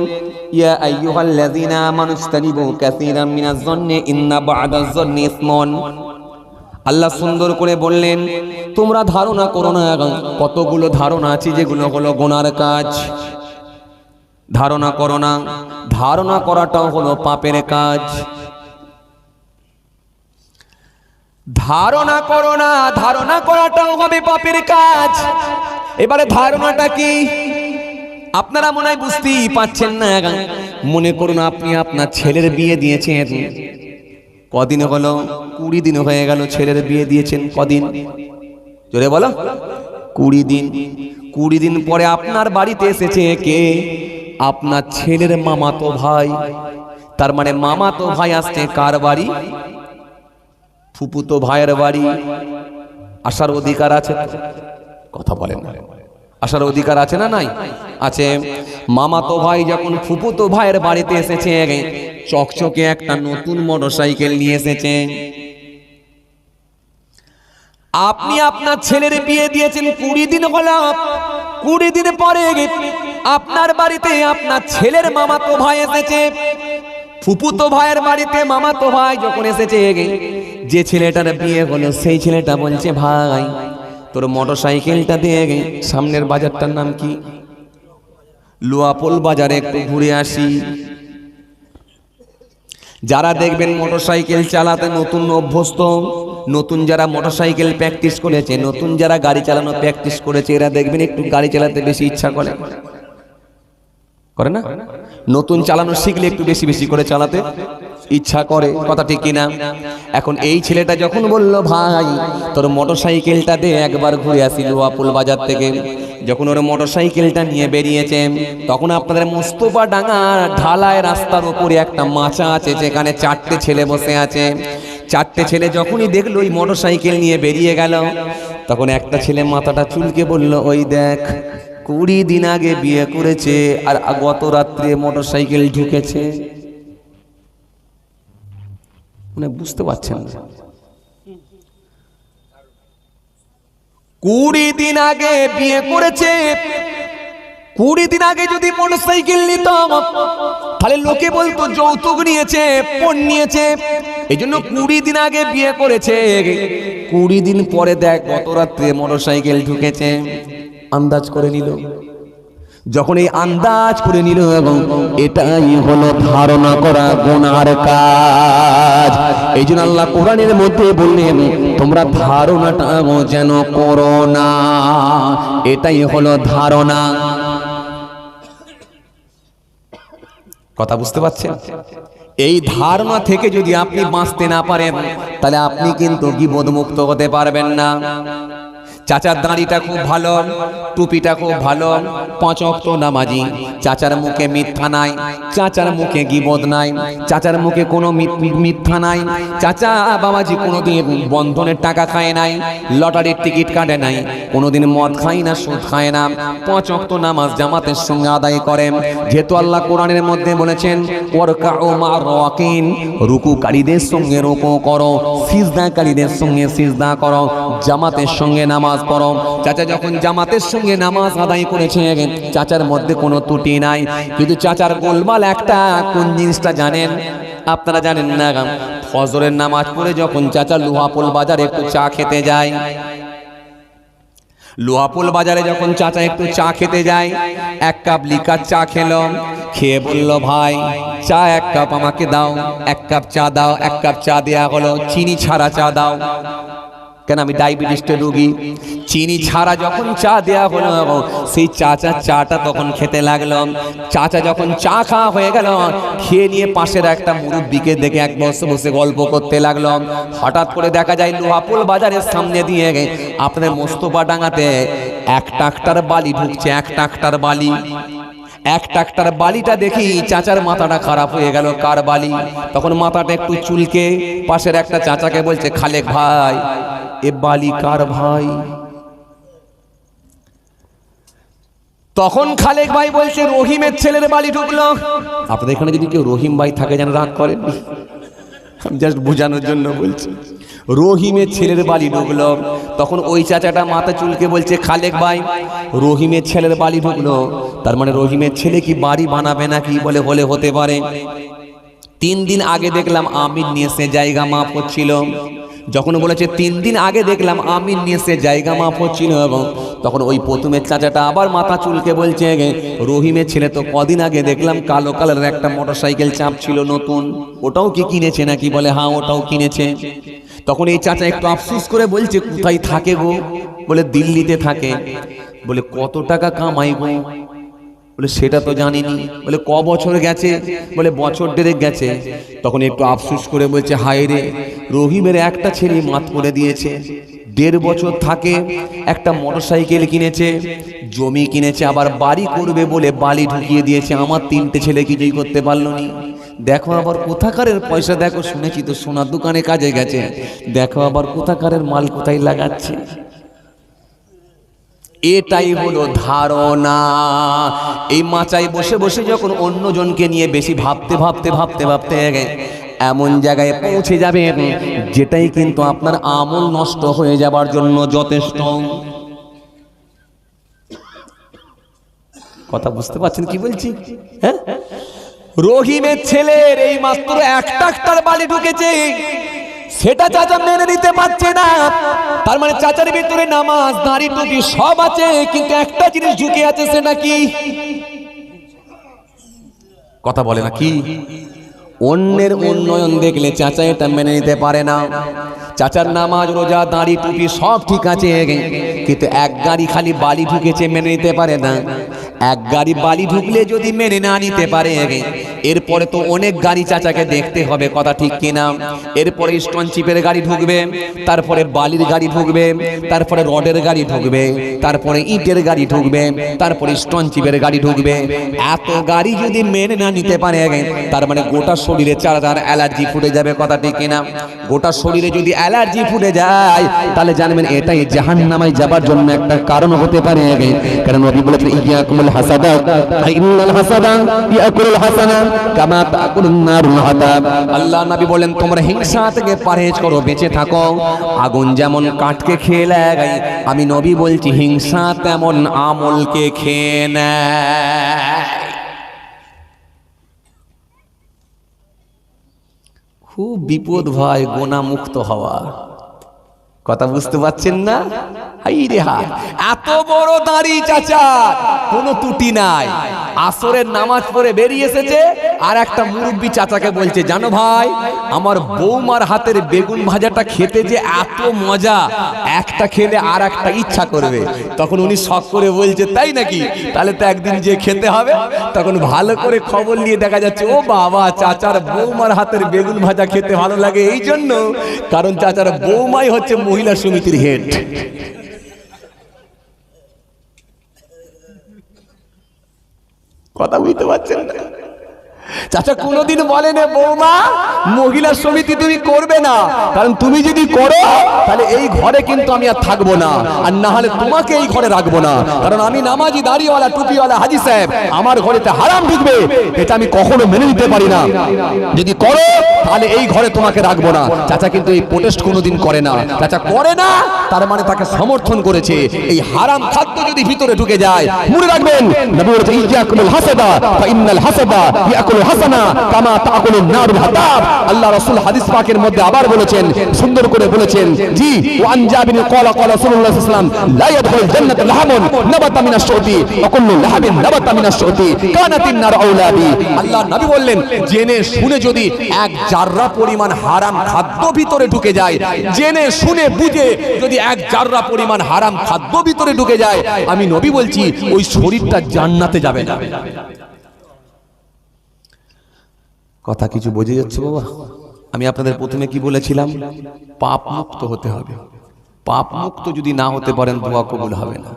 ইয়া আইয়ুহাল্লাযীনা আমানু ইজতানিবু কাসীরাম মিনাজ যন্নি ইন্না বা'দাজ যন্নি ইসমুন। আল্লাহ সুন্দর করে বললেন, তোমরা ধারণা করো না। কতগুলো ধারণা আছে যেগুলো হলো গুনার কাজ। ধারণা করো না, ধারণা করাটাও হলো পাপের কাজ। ধারণা করো না, ধারণা করাটাও হবে পাপের কাজ। এবারে ধারণাটা কি আপনারা মনে হয় বুঝতেই পাচ্ছেন না। মনে করুন আপনি আপনার ছেলের বিয়ে দিয়েছেন, কদিন হলো? 20 দিন হয়ে গেল ছেলের বিয়ে দিয়েছেন। কদিন? জোরে বলো। 20 দিন। 20 দিন পরে আপনার বাড়িতে এসেছে কে? আপনার ছেলের মামাতো ভাই। তার মানে মামাতো ভাই আসছে কার বাড়ি? ফুপুতো ভাইয়ের বাড়ি। আসার অধিকার আছে? কথা বলেন না। আসার অধিকার আছে না নাই? আছে। মামাতো ভাই যখন ফুপুতো ভাইয়ের বাড়িতে এসেছে, চকচকে একটা নতুন মোটরসাইকেল নিয়ে এসেছে। আপনি আপনার ছেলের বিয়ে দিয়েছেন, 20 দিন হলো। 20 দিন পরে আপনার বাড়িতে আপনার ছেলের মামাতো ভাই এসেছে। ফুপুতো ভাইয়ের বাড়িতে মামাতো ভাই যখন এসেছে, যে ছেলেটার বিয়ে হলো সেই ছেলেটা বলছে, ভাই তোর মোটরসাইকেলটা দিয়ে সামনের বাজারটার নাম কি? লোয়াপোল বাজারে একটু ঘুরে আসি। যারা দেখবেন মোটরসাইকেল চালাতে নতুন অভ্যস্ত, নতুন যারা মোটরসাইকেল প্র্যাকটিস করেছে, নতুন যারা গাড়ি চালানো প্র্যাকটিস করেছে, এরা দেখবেন একটু গাড়ি চালাতে বেশি ইচ্ছা করে না? নতুন চালানো শিখলে একটু বেশি বেশি করে চালাতে ইচ্ছা করে। কথা ঠিক কিনা? এখন এই ছেলেটা যখন বলল, ভাই তোর মোটরসাইকেলটা দে একবার ঘুরে আসি লোয়াপুল বাজার থেকে, যখন ওর মোটরসাইকেলটা নিয়ে বেরিয়েছে, তখন আপনাদের মোস্তফা ডাঙ্গা ঢালাই রাস্তার উপরে একটা মাচা আছে, যেখানে 4টে ছেলে বসে আছে। 4টে ছেলে যখনই দেখলো ওই মোটরসাইকেল নিয়ে বেরিয়ে গেল, তখন একটা ছেলে মাথাটা চুলকে বলল, ওই দেখ 20 দিন আগে বিয়ে করেছে আর গত রাত্রে মোটরসাইকেল ঢুকেছে। মানে বুঝতে পারছেন না? 20 দিন আগে বিয়ে করেছে। 20 দিন আগে যদি মোটরসাইকেল নিত, তাহলে লোকে বলতো যৌতুক নিয়েছে, পণ নিয়েছে। এই জন্য 20 দিন আগে বিয়ে করেছে। 20 দিন পরে দেখ গত রাত্রে মোটরসাইকেল ঢুকেছে। আন্দাজ করে নিল। যখন এই আন্দাজ করে নিল, এবং এটাই হলো ধারণা করা গুনার কাজ। এই জন্য আল্লাহ কোরআনের মধ্যে বললেন, তোমরা ধারণাটা যেন করো না। এটাই হলো ধারণা। কথা বুঝতে পারছেন? এই ধারণা থেকে যদি আপনি বাঁচতে না পারেন, তাহলে আপনি কিন্তু গীবত মুক্ত হতে পারবেন না। চাচার দাড়িটা খুব ভালো, টুপিটা খুব ভালো, 5 ওয়াক্ত নামাজি, চাচার মুখে মিথ্যা নাই, চাচার মুখে গীবত নাই, চাচার মুখে কোনো মিথ্যা নাই। চাচা বাবাজি কোনোদিন বন্ধনের টাকা খায় নাই, লটারির টিকিট কাটে নাই, কোনোদিন মদ খায় না, সুদ খায় না, 5 ওয়াক্ত নামাজ জামাতের সঙ্গে আদায় করেন। যেহেতু আল্লাহ কোরআনের মধ্যে বলেছেন, ওয়ারকাউ মা'র রাকিন, রুকুকারীদের সঙ্গে রুকু করো, সিজদাকারীদের সঙ্গে সিজদা করো, জামাতের সঙ্গে নামাজ পড়ো। চাচা যখন জামাতের সঙ্গে নামাজ আদায় করেছে, চাচার মধ্যে কোনো ত্রুটি নাই। কিন্তু চাচার গোলমাল একটা, কোন জিনিসটা জানেন? আপনারা জানেন না? ফজরের নামাজ পড়ে যখন চাচা লোহাপোল বাজারে একটু চা খেতে যায়, লোহাপোল বাজারে যখন চাচা একটু চা খেতে যায়, 1 কাপ লিকার চা খেলো, খেয়ে বলল, ভাই চা 1 কাপ আমাকে দাও। 1 কাপ চা দাও। 1 কাপ চা দেয়া হলো, চিনি ছাড়া চা দাও। কেন? আমি ডায়াবেটিসের রোগী। চিনি ছাড়া যখন চা দেয়া হলো, সেই চাচা চাটা তখন খেতে লাগলো। চাচা যখন চা খাওয়া হয়ে গেল, খেয়ে নিয়ে পাশের একটা মুরব্বিকে দেখে এক বসে বসে গল্প করতে লাগলো। হঠাৎ করে দেখা যায় লোহাপোল বাজারের সামনে দিয়ে আপনাদের মোস্তফা ডাঙ্গাতে 1 ট্রাক্টর বালি ঢুকছে। 1 ট্রাক্টর বালি, এক ট্রাক্টর বালিটা দেখি চাচার মাথাটা খারাপ হয়ে গেল। কার বালি? তখন মাথাটা একটু চুলকে পাশের একটা চাচাকে বলছে, খালেক ভাই, এ বালি কার ভাই? তখন খালেক ভাই বলছে, রহিমের ছেলের বালি ঢুকলো। আপনাদের এখানে যদি কেউ রহিম ভাই থাকে যেন রাগ করেন, আমি জাস্ট বোঝানোর জন্য বলছি। রহিমের ছেলের বালি ঢুকলো। তখন ওই চাচাটা মাথা চুলকে বলছে, খালেক ভাই, রহিমের ছেলের বালি ঢুকলো, তার মানে রহিমের ছেলে কি বাড়ি বানাবে নাকি? বলে হলে হতে পারে। 3 দিন আগে দেখলাম আমির নিয়ে সে জায়গা মাপ হচ্ছিল। যখন বলেছে 3 দিন আগে দেখলাম আমির নিয়ে সে জায়গা মাপ হচ্ছিল, এবং তখন ওই প্রথমের চাচাটা আবার মাথা চুলকে বলছে, রহিমের ছেলে তো কদিন আগে দেখলাম কালো কালারের একটা মোটরসাইকেল চাপছিল নতুন, ওটাও কি কিনেছে নাকি? বলে হ্যাঁ, ওটাও কিনেছে। তখন এই চাচা একটু আফসোস করে বলছে, কোথায় থাকে গো? বলে দিল্লিতে থাকে। বলে কত টাকা কামাই গো? বলে সেটা তো জানিনি। বলে ক বছর গেছে? বলে বছর 1.5 গেছে। তখন একটু আফসোস করে বলছে, হায় রে, রহিমের একটা ছেলে মাত করে দিয়েছে, 1.5 বছর থাকে, একটা মোটরসাইকেল কিনেছে, জমি কিনেছে, আবার বাড়ি করবে বলে বালি ঢুকিয়ে দিয়েছে। আমার 3টে ছেলে কিছুই করতে পারলো নি। দেখো আবার কোথাকারের পয়সা, দেখো শুনেছি তো সোনার দোকানে কাজে গেছে, দেখো আবার কোথাকারের মাল কোথায় লাগাচ্ছে। এটাই হলো ধারণা। এই মাচায় বসে বসে যখন অন্যজনকে নিয়ে বেশি ভাবতে ভাবতে ভাবতে ভাবতে এমন জায়গায় পৌঁছে যাবে, যেটাই কিন্তু আপনার আমল নষ্ট হয়ে যাবার জন্য যথেষ্ট। কথা বুঝতে পারছেন কি বলছি? হ্যাঁ, রহিমের ছেলের এই মাত্র একটা বালি ঢুকেছে, সেটা চাচা মেনে নিতে পারছে না। তার মানে চাচার ভিতরে নামাজ, দাড়ি, টুপি সব আছে, কিন্তু একটা জিনিস ঢুকে আছে, সেটা কি? কথা বলে না কি? অন্যের উন্নয়ন দেখলে চাচা এটা মেনে নিতে পারে না। চাচার নামাজ, রোজা, দাড়ি, টুপি সব ঠিক আছে, কিন্তু এক গাড়ি খালি বালি ঢুকেছে, মেনে নিতে পারে না। এক গাড়ি বালি ঢুকলে যদি মেনে না নিতে পারে, এরপরে তো অনেক গাড়ি চাচাকে দেখতে হবে, কথা ঠিক কিনা? এরপরে স্টোন চিপের গাড়ি ঢুকবে, তারপরে বালির গাড়ি ঢুকবে, তারপরে রডের গাড়ি ঢুকবে, তারপরে ইটের গাড়ি ঢুকবে, তারপরে স্টোন চিপের গাড়ি ঢুকবে। এত গাড়ি যদি মেনে না নিতে পারে, তার মানে গোটা শরীরে 4 অ্যালার্জি ফুটে যাবে, কথা ঠিক কিনা? গোটা শরীরে যদি অ্যালার্জি ফুটে যায়, তাহলে জানবেন এটাই জাহান্নামে যাবার জন্য একটা কারণ হতে পারে। কারণ নবী বলেছেন, ইয়াকুমুল হাসাদা ইন্নাল হাসাদা ইয়াকুলুল হাসানা কামা তাকুলুন নারুল হাতাব। আল্লাহ নবী বলেন, তোমরা হিংসা থেকে পরহেজ করো, বেঁচে থাকো। আগুন যেমন কাঠকে খেয়ে নেয়, আমি নবী বলছি হিংসা তেমন আমলকে খেয়ে নেয়। খুব বিপদ ভাই গোনা মুক্ত হওয়া। কথা বুঝতে পারছেন না? হাই রে হাই, এত বড় দাড়ি চাচা, কোনো ত্রুটি নাই। আসরের নামাজ পড়ে বেরিয়ে এসেছে, আর একটা মুরব্বী চাচাকে বলছে, জানো ভাই, আমার বৌমার হাতের বেগুন ভাজাটা খেতে যে এত মজা, একটা খেলে আর একটা ইচ্ছা করবে। তখন উনি শখ করে বলছে, তাই নাকি? তাহলে তো একদিন যে খেতে হবে। তখন ভালো করে খবর নিয়ে দেখা যাচ্ছে, ও বাবা, চাচার বৌমার হাতের বেগুন ভাজা খেতে ভালো লাগে এই জন্য, কারণ চাচার বৌমাই হচ্ছে মহিলা সমিতির হেড। কথা বুঝতে পারছেন না? চাচা কোনোদিন বলেন, বৌমা, মহিলা সমিতি তুমি করবে না, কারণ তুমি যদি করো তাহলে এই ঘরে কিন্তু আমি আর থাকবো না, আর না হলে তোমাকে এই ঘরে রাখবো না, কারণ আমি নামাজি, দাড়িওয়ালা, টুপিওয়ালা হাজি সাহেব, আমার ঘরেতে হারাম ঢুকবে, এটা আমি কখনো মেনে নিতে পারি না। যদি করো তাহলে এই ঘরে তোমাকে রাখবো না। চাচা কিন্তু এই প্রোটেস্ট কোনোদিন করে না। চাচা করে না, তার মানে তাকে সমর্থন করেছে। এই হারাম খাদ্য যদি ভিতরে ঢুকে যায়, মনে রাখবেন নবী বলেছেন, ইয়াকুমুল হাসাদা ফা ইন্নাল হাসাদা ইয়াকুলু হাসানা কামা তাকুলুন নারুল হাতাব। আল্লাহ রাসূল হাদিস পাকের মধ্যে আবার বলেছেন, সুন্দর করে বলেছেন, জি, ওয়ান জাবির ক্বালা ক্বালা রাসূলুল্লাহ সাল্লাল্লাহু আলাইহি ওয়াসাল্লাম, লা ইয়াদখুলুল জান্নাতা লাহামুন নাবাতা মিনাশ শুতি ওয়া কুল্লু লাহাবিন নাবাতা মিনাশ শুতি কানাতিন নার আউলাবি। আল্লাহ নবী বললেন, জেনে শুনে যদি এক জাররা পরিমাণ হারাম খাদ্য ভিতরে ঢুকে যায়, জেনে শুনে বুঝে যদি এক জাররা পরিমাণ হারাম খাদ্য ভিতরে ঢুকে যায়, আমি নবী বলছি ওই শরীরটা জান্নাতে যাবে না। কথা কিছু বোঝা যাচ্ছে বাবা? আমি আপনাদের প্রথমে কি বলেছিলাম? পাপ মুক্ত হতে হবে। পাপ মুক্ত যদি না হতে পারেন, দোয়া কবুল হবে না।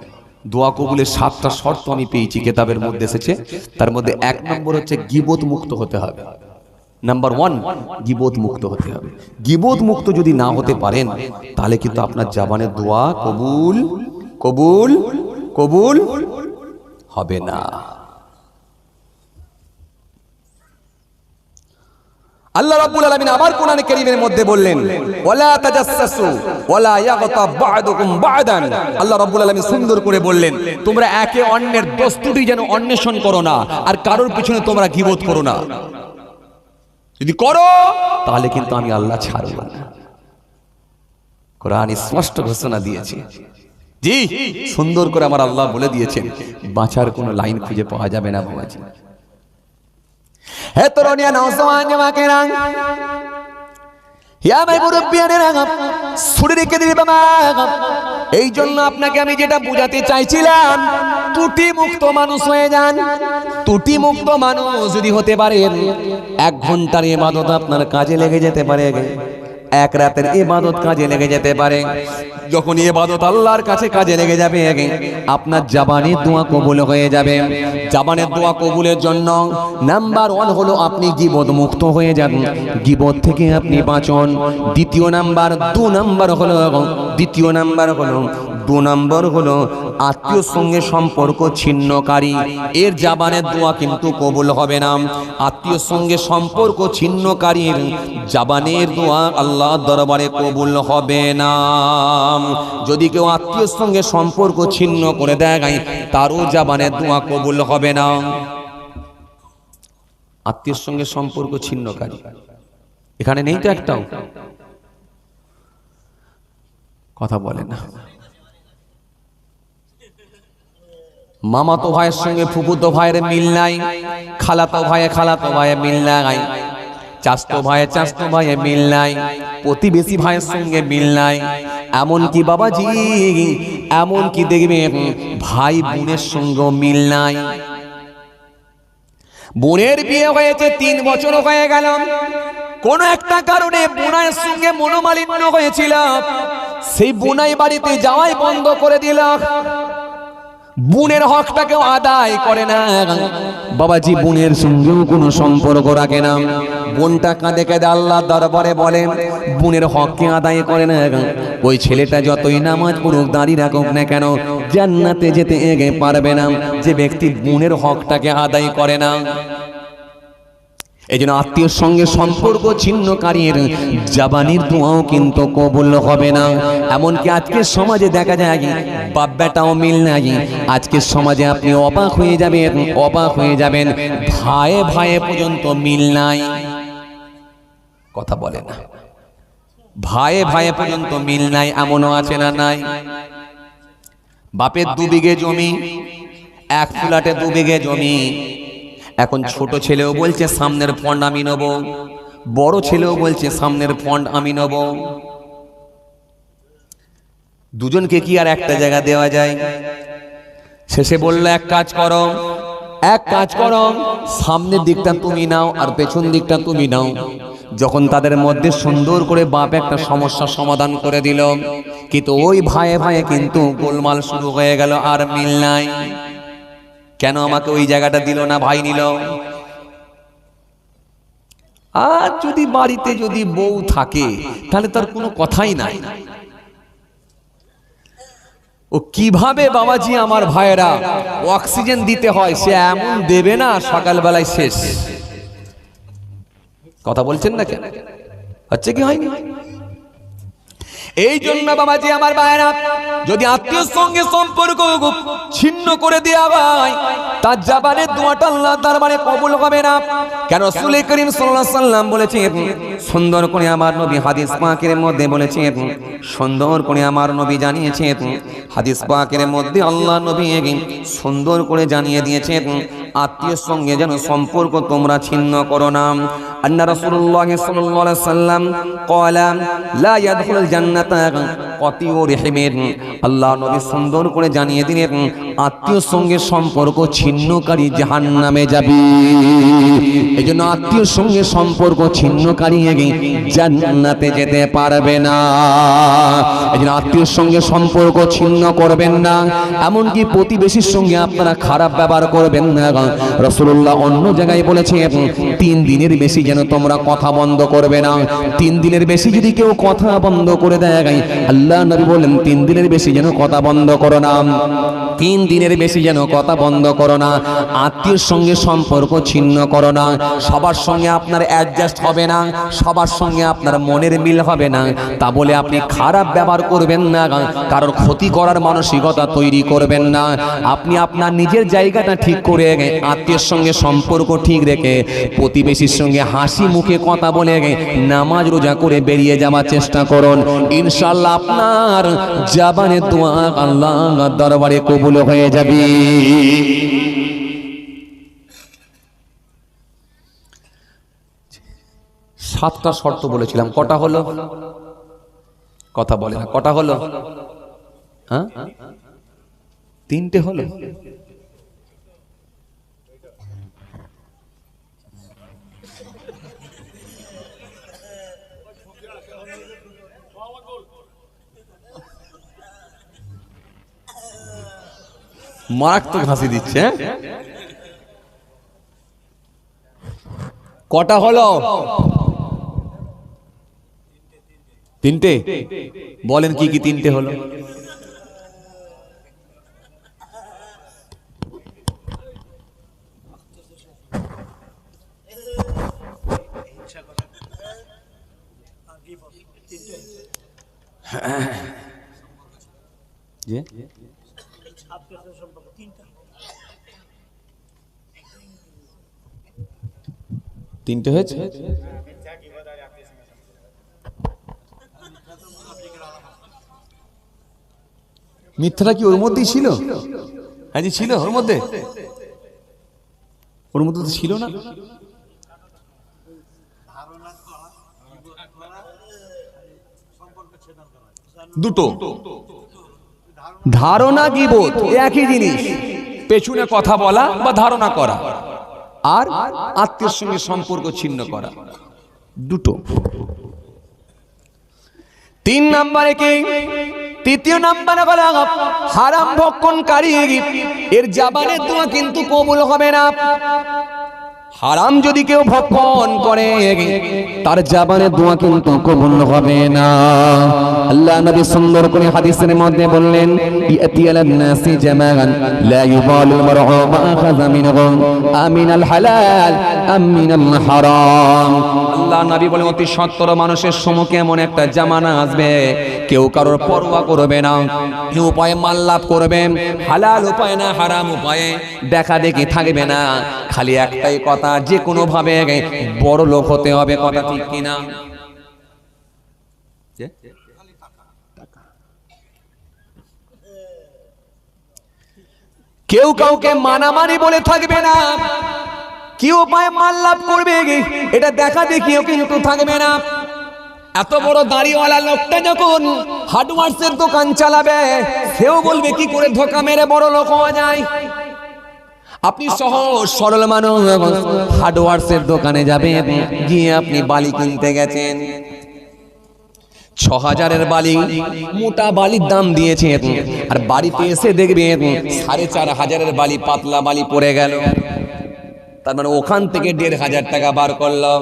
দোয়া কবুলের 7টা শর্ত আমি পেয়েছি, কিতাবের মধ্যে এসেছে। তার মধ্যে 1 নম্বর হচ্ছে গীবত মুক্ত হতে হবে। নাম্বার 1, গীবত মুক্ত হতে হবে। গীবত মুক্ত যদি না হতে পারেন তাহলে কিন্তু আপনার জবানের দোয়া কবুল কবুল কবুল হবে না। আল্লাহ রাব্বুল আলামিন আবার কোরআনে কারীমের মধ্যে বললেন, ওয়ালা তাজাসসু ওয়ালা ইয়াগতাব বা'দুকুম বা'দান। আল্লাহ রাব্বুল আলামিন সুন্দর করে বললেন, তোমরা একে অন্যের দোষ ত্রুটি যেন অন্বেষণ করো না, আর কারোর পিছনে তোমরা গীবত করো না। যদি করো তাহলে কিন্তু আমি আল্লাহ ছাড়ব না। কোরআন স্পষ্ট ঘোষণা দিয়েছে। জি, সুন্দর করে আমার আল্লাহ বলে দিয়েছেন, বাঁচার কোনো লাইন খুঁজে পাওয়া যাবে না বাবাজি। হে তরুণিয়া নওজওয়ান জামাকেরা, ইয়া ভাই মুরব্বিয়ানেরা, শরীরকে দিবে বাবা। এই জন্য আপনাকে আমি যেটা বোঝাতে চাইছিলাম, ত্রুটি মুক্ত মানুষ হয়ে যান। ত্রুটি মুক্ত মানুষ যদি হতে পারেন, 1 ঘন্টার ইবাদত আপনার কাজে লেগে যেতে পারে, 1 রাতের ইবাদত কাজে লেগে যেতে পারে। যখন ইবাদত আল্লাহর কাছে কাজে লেগে যাবে, আপনার জবানের দোয়া কবুল হয়ে যাবে। জবানের দোয়া কবুলের জন্য নাম্বার 1 হলো আপনি গীবত মুক্ত হয়ে যান, গীবত থেকে আপনি বাঁচুন। দ্বিতীয় নাম্বার 2 নাম্বার হলো আত্মীয়র সঙ্গে সম্পর্ক ছিন্নকারী, এর জবানের দোয়া কিন্তু কবুল হবে না। আত্মীয়র সঙ্গে সম্পর্ক ছিন্নকারীর জবানের দোয়া আল্লাহর দরবারে কবুল হবে না। যদি কেউ আত্মীয়র সঙ্গে সম্পর্ক ছিন্ন করে দেয়, তারও জবানের দোয়া কবুল হবে না। আত্মীয়র সঙ্গে সম্পর্ক ছিন্নকারী এখানে নেই তো একটাও? কথা বলে না। মামাতো ভাইয়ের সঙ্গে ফুফুতো ভাইয়ের মিল নাই, খালাতো ভাইয়ের মিল নাই, চাচতো ভাইয়ের মিল নাই, প্রতিবেশী ভাইয়ের সঙ্গে মিল নাই। এমনকি বাবাজি, এমনকি দেখবেন ভাই বোনের সঙ্গে মিল নাই। বোনের বিয়ে হয়েছে 3 বছর হয়ে গেল, কোন একটা কারণে বোনের সঙ্গে মনোমালিন্য হয়েছিল, সেই বোনাই বাড়িতে যাওয়াই বন্ধ করে দিল। বোনের হকটাকে আদায় করে না বাবাজি, বোনের সঙ্গেও কোনো সম্পর্ক রাখে না। বোনটা কাঁদে কাঁদে আল্লাহর দরবারে বলে, বোনের হককে আদায় করে না। ওই ছেলেটা যতই নামাজ পড়ুক, দাঁড়িয়ে রাখুক না কেন, জান্নাতে যেতে পারবে না যে ব্যক্তি বোনের হকটাকে আদায় করে না। এই জন্য আত্মীয়র সঙ্গে সম্পর্ক ছিন্নকারীর জবানের দোয়াও কিন্তু কবুল হবে না। এমনকি আজকের সমাজে দেখা যায় বাপ বেটাও মিল নাই। আজকের সমাজে আপনি অবাক হয়ে যাবেন, ভাইয়ে ভাইয়ে পর্যন্ত মিল নাই। কথা বলে না, ভাইয়ে ভাইয়ে পর্যন্ত মিল নাই, এমনও আছে না নাই? বাপের 2 বিঘে জমি, 1 ফ্ল্যাটে 2 বিঘে জমি। এখন ছোট ছেলেও বলছে সামনের ফন্ড আমি নেব, বড় ছেলেও বলছে সামনের ফন্ড আমি নেব। দুজনকে কি আর একটা জায়গা দেওয়া যায়? শেষে বলল, এক কাজ করো, সামনের দিকটা তুমি নাও আর পেছন দিকটা তুমি নাও। যখন তাদের মধ্যে সুন্দর করে বাপ একটা সমস্যার সমাধান করে দিল, কিন্তু ওই ভাইয়ে ভাইয়ে কিন্তু গোলমাল শুরু হয়ে গেল, আর মিল নাই। কেন আমাকে ওই জায়গাটা দিল না, ভাই নিল? আর যদি বাড়িতে যদি বউ থাকে তাহলে তার কোনো কথাই নাই। ও কিভাবে বাবাজি আমার ভাইয়েরা অক্সিজেন দিতে হয় সে এমন দেবে না, সকালবেলায় শেষ। কথা বলছেন না কেন? হচ্ছে কি হয়নি? এই জন্য বাবাজি আমার ভাইয়েরা, যদি আত্মীয়র সঙ্গে সম্পর্ক ছিন্ন করে দেওয়া হয়, তার জবানের দোয়াটা আল্লাহ দরবারে কবুল হবে না। কেন রাসূল করিম সাল্লাল্লাহু আলাইহি ওয়াসাল্লাম বলেছেন, সুন্দর করে আমার নবী হাদিস পাকের মধ্যে বলেছেন, সুন্দর করে আমার নবী জানিয়েছেন, হাদিস পাকের মধ্যে আল্লাহ নবী সুন্দর করে জানিয়ে দিয়েছেন, আত্মীয়ের সঙ্গে যেন সম্পর্ক তোমরা ছিন্ন করো না। আন্না রাসূলুল্লাহ সাল্লাল্লাহু আলাইহি সাল্লাম ক্বালা লা ইয়াদখুলুল জান্নাতা কাতিউ রহিমিন। আল্লাহ নবী সুন্দর করে জানিয়ে দিলেন আত্মীয়ের সঙ্গে সম্পর্ক ছিন্নকারী জাহান্নামে যাবে। এজন্য আত্মীয়ের সঙ্গে সম্পর্ক ছিন্নকারী জান্নাতে যেতে পারবে না। এজন্য আত্মীয়ের সঙ্গে সম্পর্ক ছিন্ন করবেন না, এমনকি প্রতিবেশীর সঙ্গে আপনারা খারাপ ব্যবহার করবেন না। রাসূলুল্লাহ অন্য জায়গায় বলেছে 3 দিনের বেশি যেন তোমরা কথা বন্ধ করবে না। 3 দিনের বেশি যদি কেউ কথা বন্ধ করে দেয়, আল্লাহ নবী বলেন 3 দিনের বেশি যেন কথা বন্ধ করো না। 3 দিনের বেশি যেন কথা বন্ধ করো না। আত্মীয়ের সঙ্গে সম্পর্ক ছিন্ন করো না। সবার সঙ্গে আপনার অ্যাডজাস্ট হবে না, সবার সঙ্গে আপনার মনের মিল হবে না, তা বলে আপনি খারাপ ব্যবহার করবেন না, কারোর ক্ষতি করার মানসিকতা তৈরি করবেন না। আপনি আপনার নিজের জায়গাটা ঠিক করে আত্মীয়ের সঙ্গে সম্পর্ক ঠিক রেখে প্রতিবেশীর সঙ্গে হাসি মুখে কথা বলে নামাজ রোজা করে বেরিয়ে যাওয়ার চেষ্টা করুন। ইনশাআল্লাহ আপনার জবানের দোয়া আল্লাহর দরবারে কবুল হয়ে যাবে। 7টা শর্ত বলেছিলাম, কটা হলো? কথা বলে না, কটা হলো? হ্যাঁ, 3টে হলো। মারাত্মক হাসি দিচ্ছে। কটা হলো? 3টে। বলেন কি কি 3টে হলো? তিনটে হয়েছে। মিথ্যাটা কি ওর মধ্যেই ছিল? হ্যাঁ জি ছিল, ওর মধ্যে তো ছিল না। দুটো ধারণা গীবত একই জিনিস, পেছনে কথা বলা বা ধারণা করা, আর আত্মীয়ের সঙ্গে সম্পর্ক ছিন্ন করা, দুটো। 3 নম্বরে কি? 3য় নম্বরে বলা হারাম ভক্ষণকারী, এর জবানের দোয়া কিন্তু কবুল হবে না। হারাম যদি কেউ ভক্ষণ করে তার জবানের দোয়া কিন্তু কবুল হবে না। আল্লাহ নবী সুন্দর করে হাদিসের মধ্যে বললেন ইয়াতি আলান নাসি জামান লা ইউবালু মারহু মা আখাযা মিনহু আমিনাল হালাল আমিনাল হারাম। আল্লাহ নবী বলেন অতি সত্তর মানুষের সম্মুখে এমন একটা জামানা আসবে কেউ কারোর পরোয়া করবে না, কেউ উপায়ে মাল লাভ করবে, হালাল উপায় না হারাম উপায়ে দেখা দেখি থাকবে না, খালি একটাই কথা যে কোনো ভাবে বড় লোক হতে হবে। কথা ঠিক কিনা? কেউ কাউকে মানামানি বলে থাকবে না, কি উপায়ে মাল লাভ করবে এটা দেখা দেখিও কিন্তু থাকবে না। এত বড় দাড়িওয়ালা লোকটা যখন হার্ডওয়ার্সের দোকান চালাবে সেও বলবে কি করে ধোকা মেরে বড় লোক হওয়া যায়। আপনি সহজ সরল মানুষ হার্ডওয়ার্সের দোকানে যাবেন, গিয়ে আপনি বালি কিনতে গেছেন, 6000-এর বালি, মোটা বালির দাম দিয়েছেন, আর বাড়িতে এসে দেখবেন 4500-এর বালি, পাতলা বালি পড়ে গেল। তার মানে ওখান থেকে 1500 টাকা বার করলো।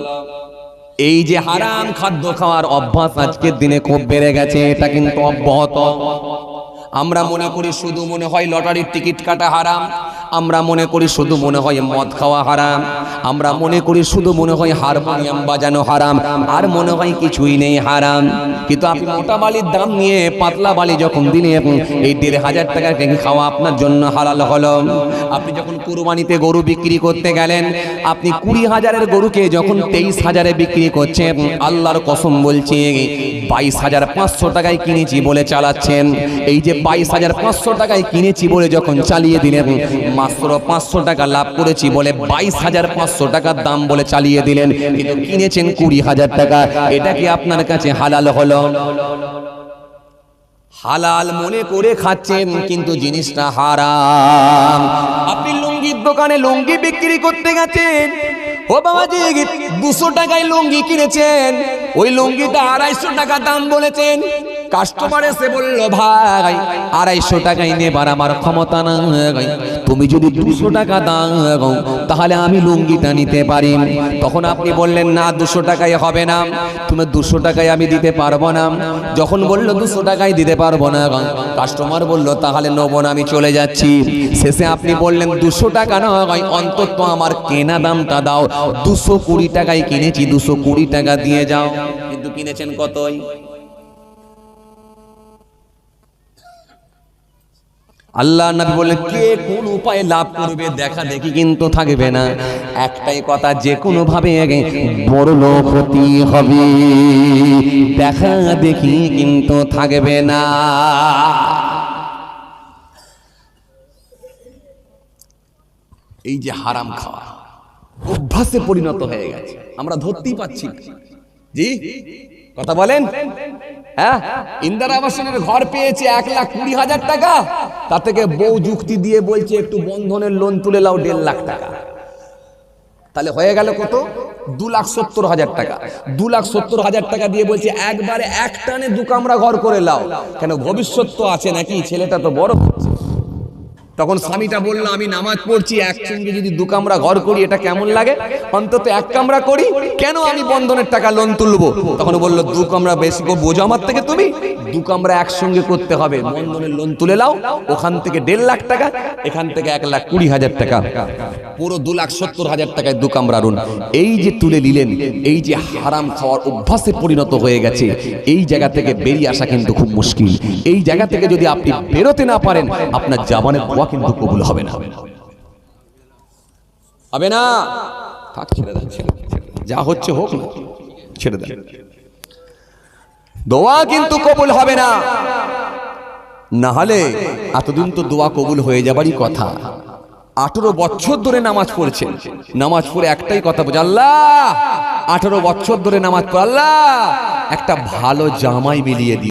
এই যে হারাম খাদ্য খাওয়ার অভ্যাস আজকের দিনে খুব বেড়ে গেছে, এটা কিন্তু অব্যাহত। আমরা মনে করি শুধু মনে হয় লটারির টিকিট কাটা হারাম, আমরা মনে করি শুধু মনে হয় মদ খাওয়া হারাম, আমরা মনে করি শুধু মনে হয় হারমোনিয়াম বাজানো হারাম, আর মনে হয় কিছুই নেই হারাম। কিন্তু আপনি মোটা বালির দাম নিয়ে পাতলা বালি যখন দিনে এই 1500 টাকা খাওয়া আপনার জন্য হালাল হলো। আপনি যখন কুরবানিতে গরু বিক্রি করতে গেলেন, আপনি 20,000-এর গরুকে যখন 23,000-এ বিক্রি করছেন, আল্লাহর কসম বলছি 22,500 টাকায় কিনেছি বলে চালাচ্ছেন। এই যে 22,500 টাকায় কিনেছি বলে যখন চালিয়ে দিলেন, মাত্র 500 টাকা লাভ করেছি বলে 22,500 টাকার দাম বলে চালিয়ে দিলেন, কিন্তু কিনেছেন 20,000 টাকা। এটা কি আপনার কাছে হালাল হলো? হালাল মনে করে খাচ্ছেন কিন্তু জিনিসটা হারাম। আপনি লুঙ্গির দোকানে লুঙ্গি বিক্রি করতে গেছেন, ও বাবাজি 200 টাকায় লুঙ্গি কিনেছেন, ওই লুঙ্গিটা 250 টাকা দাম বলেছেন। কাস্টমার এসে বলল ভাই 250 টাকায় নেবার আমার ক্ষমতা নাই, তুমি যদি 200 টাকা দাও তাহলে আমি লুঙ্গিটা নিতে পারি। তখন আপনি বললেন না 200 টাকায় হবে না, তুমি 200 টাকায় আমি দিতে পারবো না। যখন বললো 200 টাকায় দিতে পারবো না, কাস্টমার বলল তাহলে নেবো না, আমি চলে যাচ্ছি। শেষে আপনি বললেন 200 টাকা নয়, অন্তত আমার কেনা দামটা দাও, 220 টাকায় কিনেছি, 220 টাকা দিয়ে যাও। কিন্তু কিনেছেন কতই? আল্লাহ নবী বললেন কে কোন উপায়ে লাভ করবে দেখা দেখি কিন্তু থাকবে না। একটাই কথা, যে কোনো ভাবে বড় লোক হতে হবে, দেখা দেখি কিন্তু থাকবে না। এই যে হারাম খাওয়া অভ্যাসে পরিণত হয়ে গেছে, আমরা ধরতেই পাচ্ছি না। জি কথা বলেন। হ্যাঁ, ইন্দিরা আবাসনের ঘর পেয়েছে 1,20,000 টাকা, তা থেকে বউ যুক্তি দিয়ে বলছে একটু বন্ধনের লোন তুলে লাও 1.5 লাখ টাকা। তাহলে হয়ে গেল কত? 2,70,000 টাকা। 2,70,000 টাকা দিয়ে বলছে একবারে এক টানে 2 কামরা ঘর করে লাও। কেন, ভবিষ্যৎ তো আছে নাকি, ছেলেটা তো বড় হচ্ছে। তখন স্বামীটা বলল আমি নামাজ পড়ছি, একসঙ্গে যদি 2 কামরা ঘর করি এটা কেমন লাগে, অন্তত 1 কামরা করি, কেন আমি বন্ধনের টাকা লোন তুলবো? তখন বলল 2 কামরা বেশি করে বোঝো আমার থেকে, তুমি 2 কামরা একসঙ্গে করতে হবে, বন্ধনের লোন তুলে লাও, ওখান থেকে 1.5 লাখ টাকা, এখান থেকে 1,20,000 টাকা, পুরো 2,70,000 টাকায় 2 কামরা লোন। এই যে তুলে নিলেন, এই যে হারাম খাওয়ার অভ্যাসে পরিণত হয়ে গেছে, এই জায়গা থেকে বেরিয়ে আসা কিন্তু খুব মুশকিল। এই জায়গা থেকে যদি আপনি বেরোতে না পারেন, আপনার জীবনের দোয়া কিন্তু কবুল হবে না, হবে না। থাক, ছেড়ে দেন, যা হচ্ছে হোক না, ছেড়ে দেন, দোয়া কিন্তু কবুল হবে না। না হলে এতদিন তো দোয়া কবুল হয়ে যাবারই কথা। 18 বছর ধরে নামাজ পড়ছেন, নামাজ পড়ে একটাই কথা বলছে, আল্লাহ 18 বছর ধরে নামাজ পড়ে, আল্লাহ একটা ভালো জামাই মিলিয়ে দিই।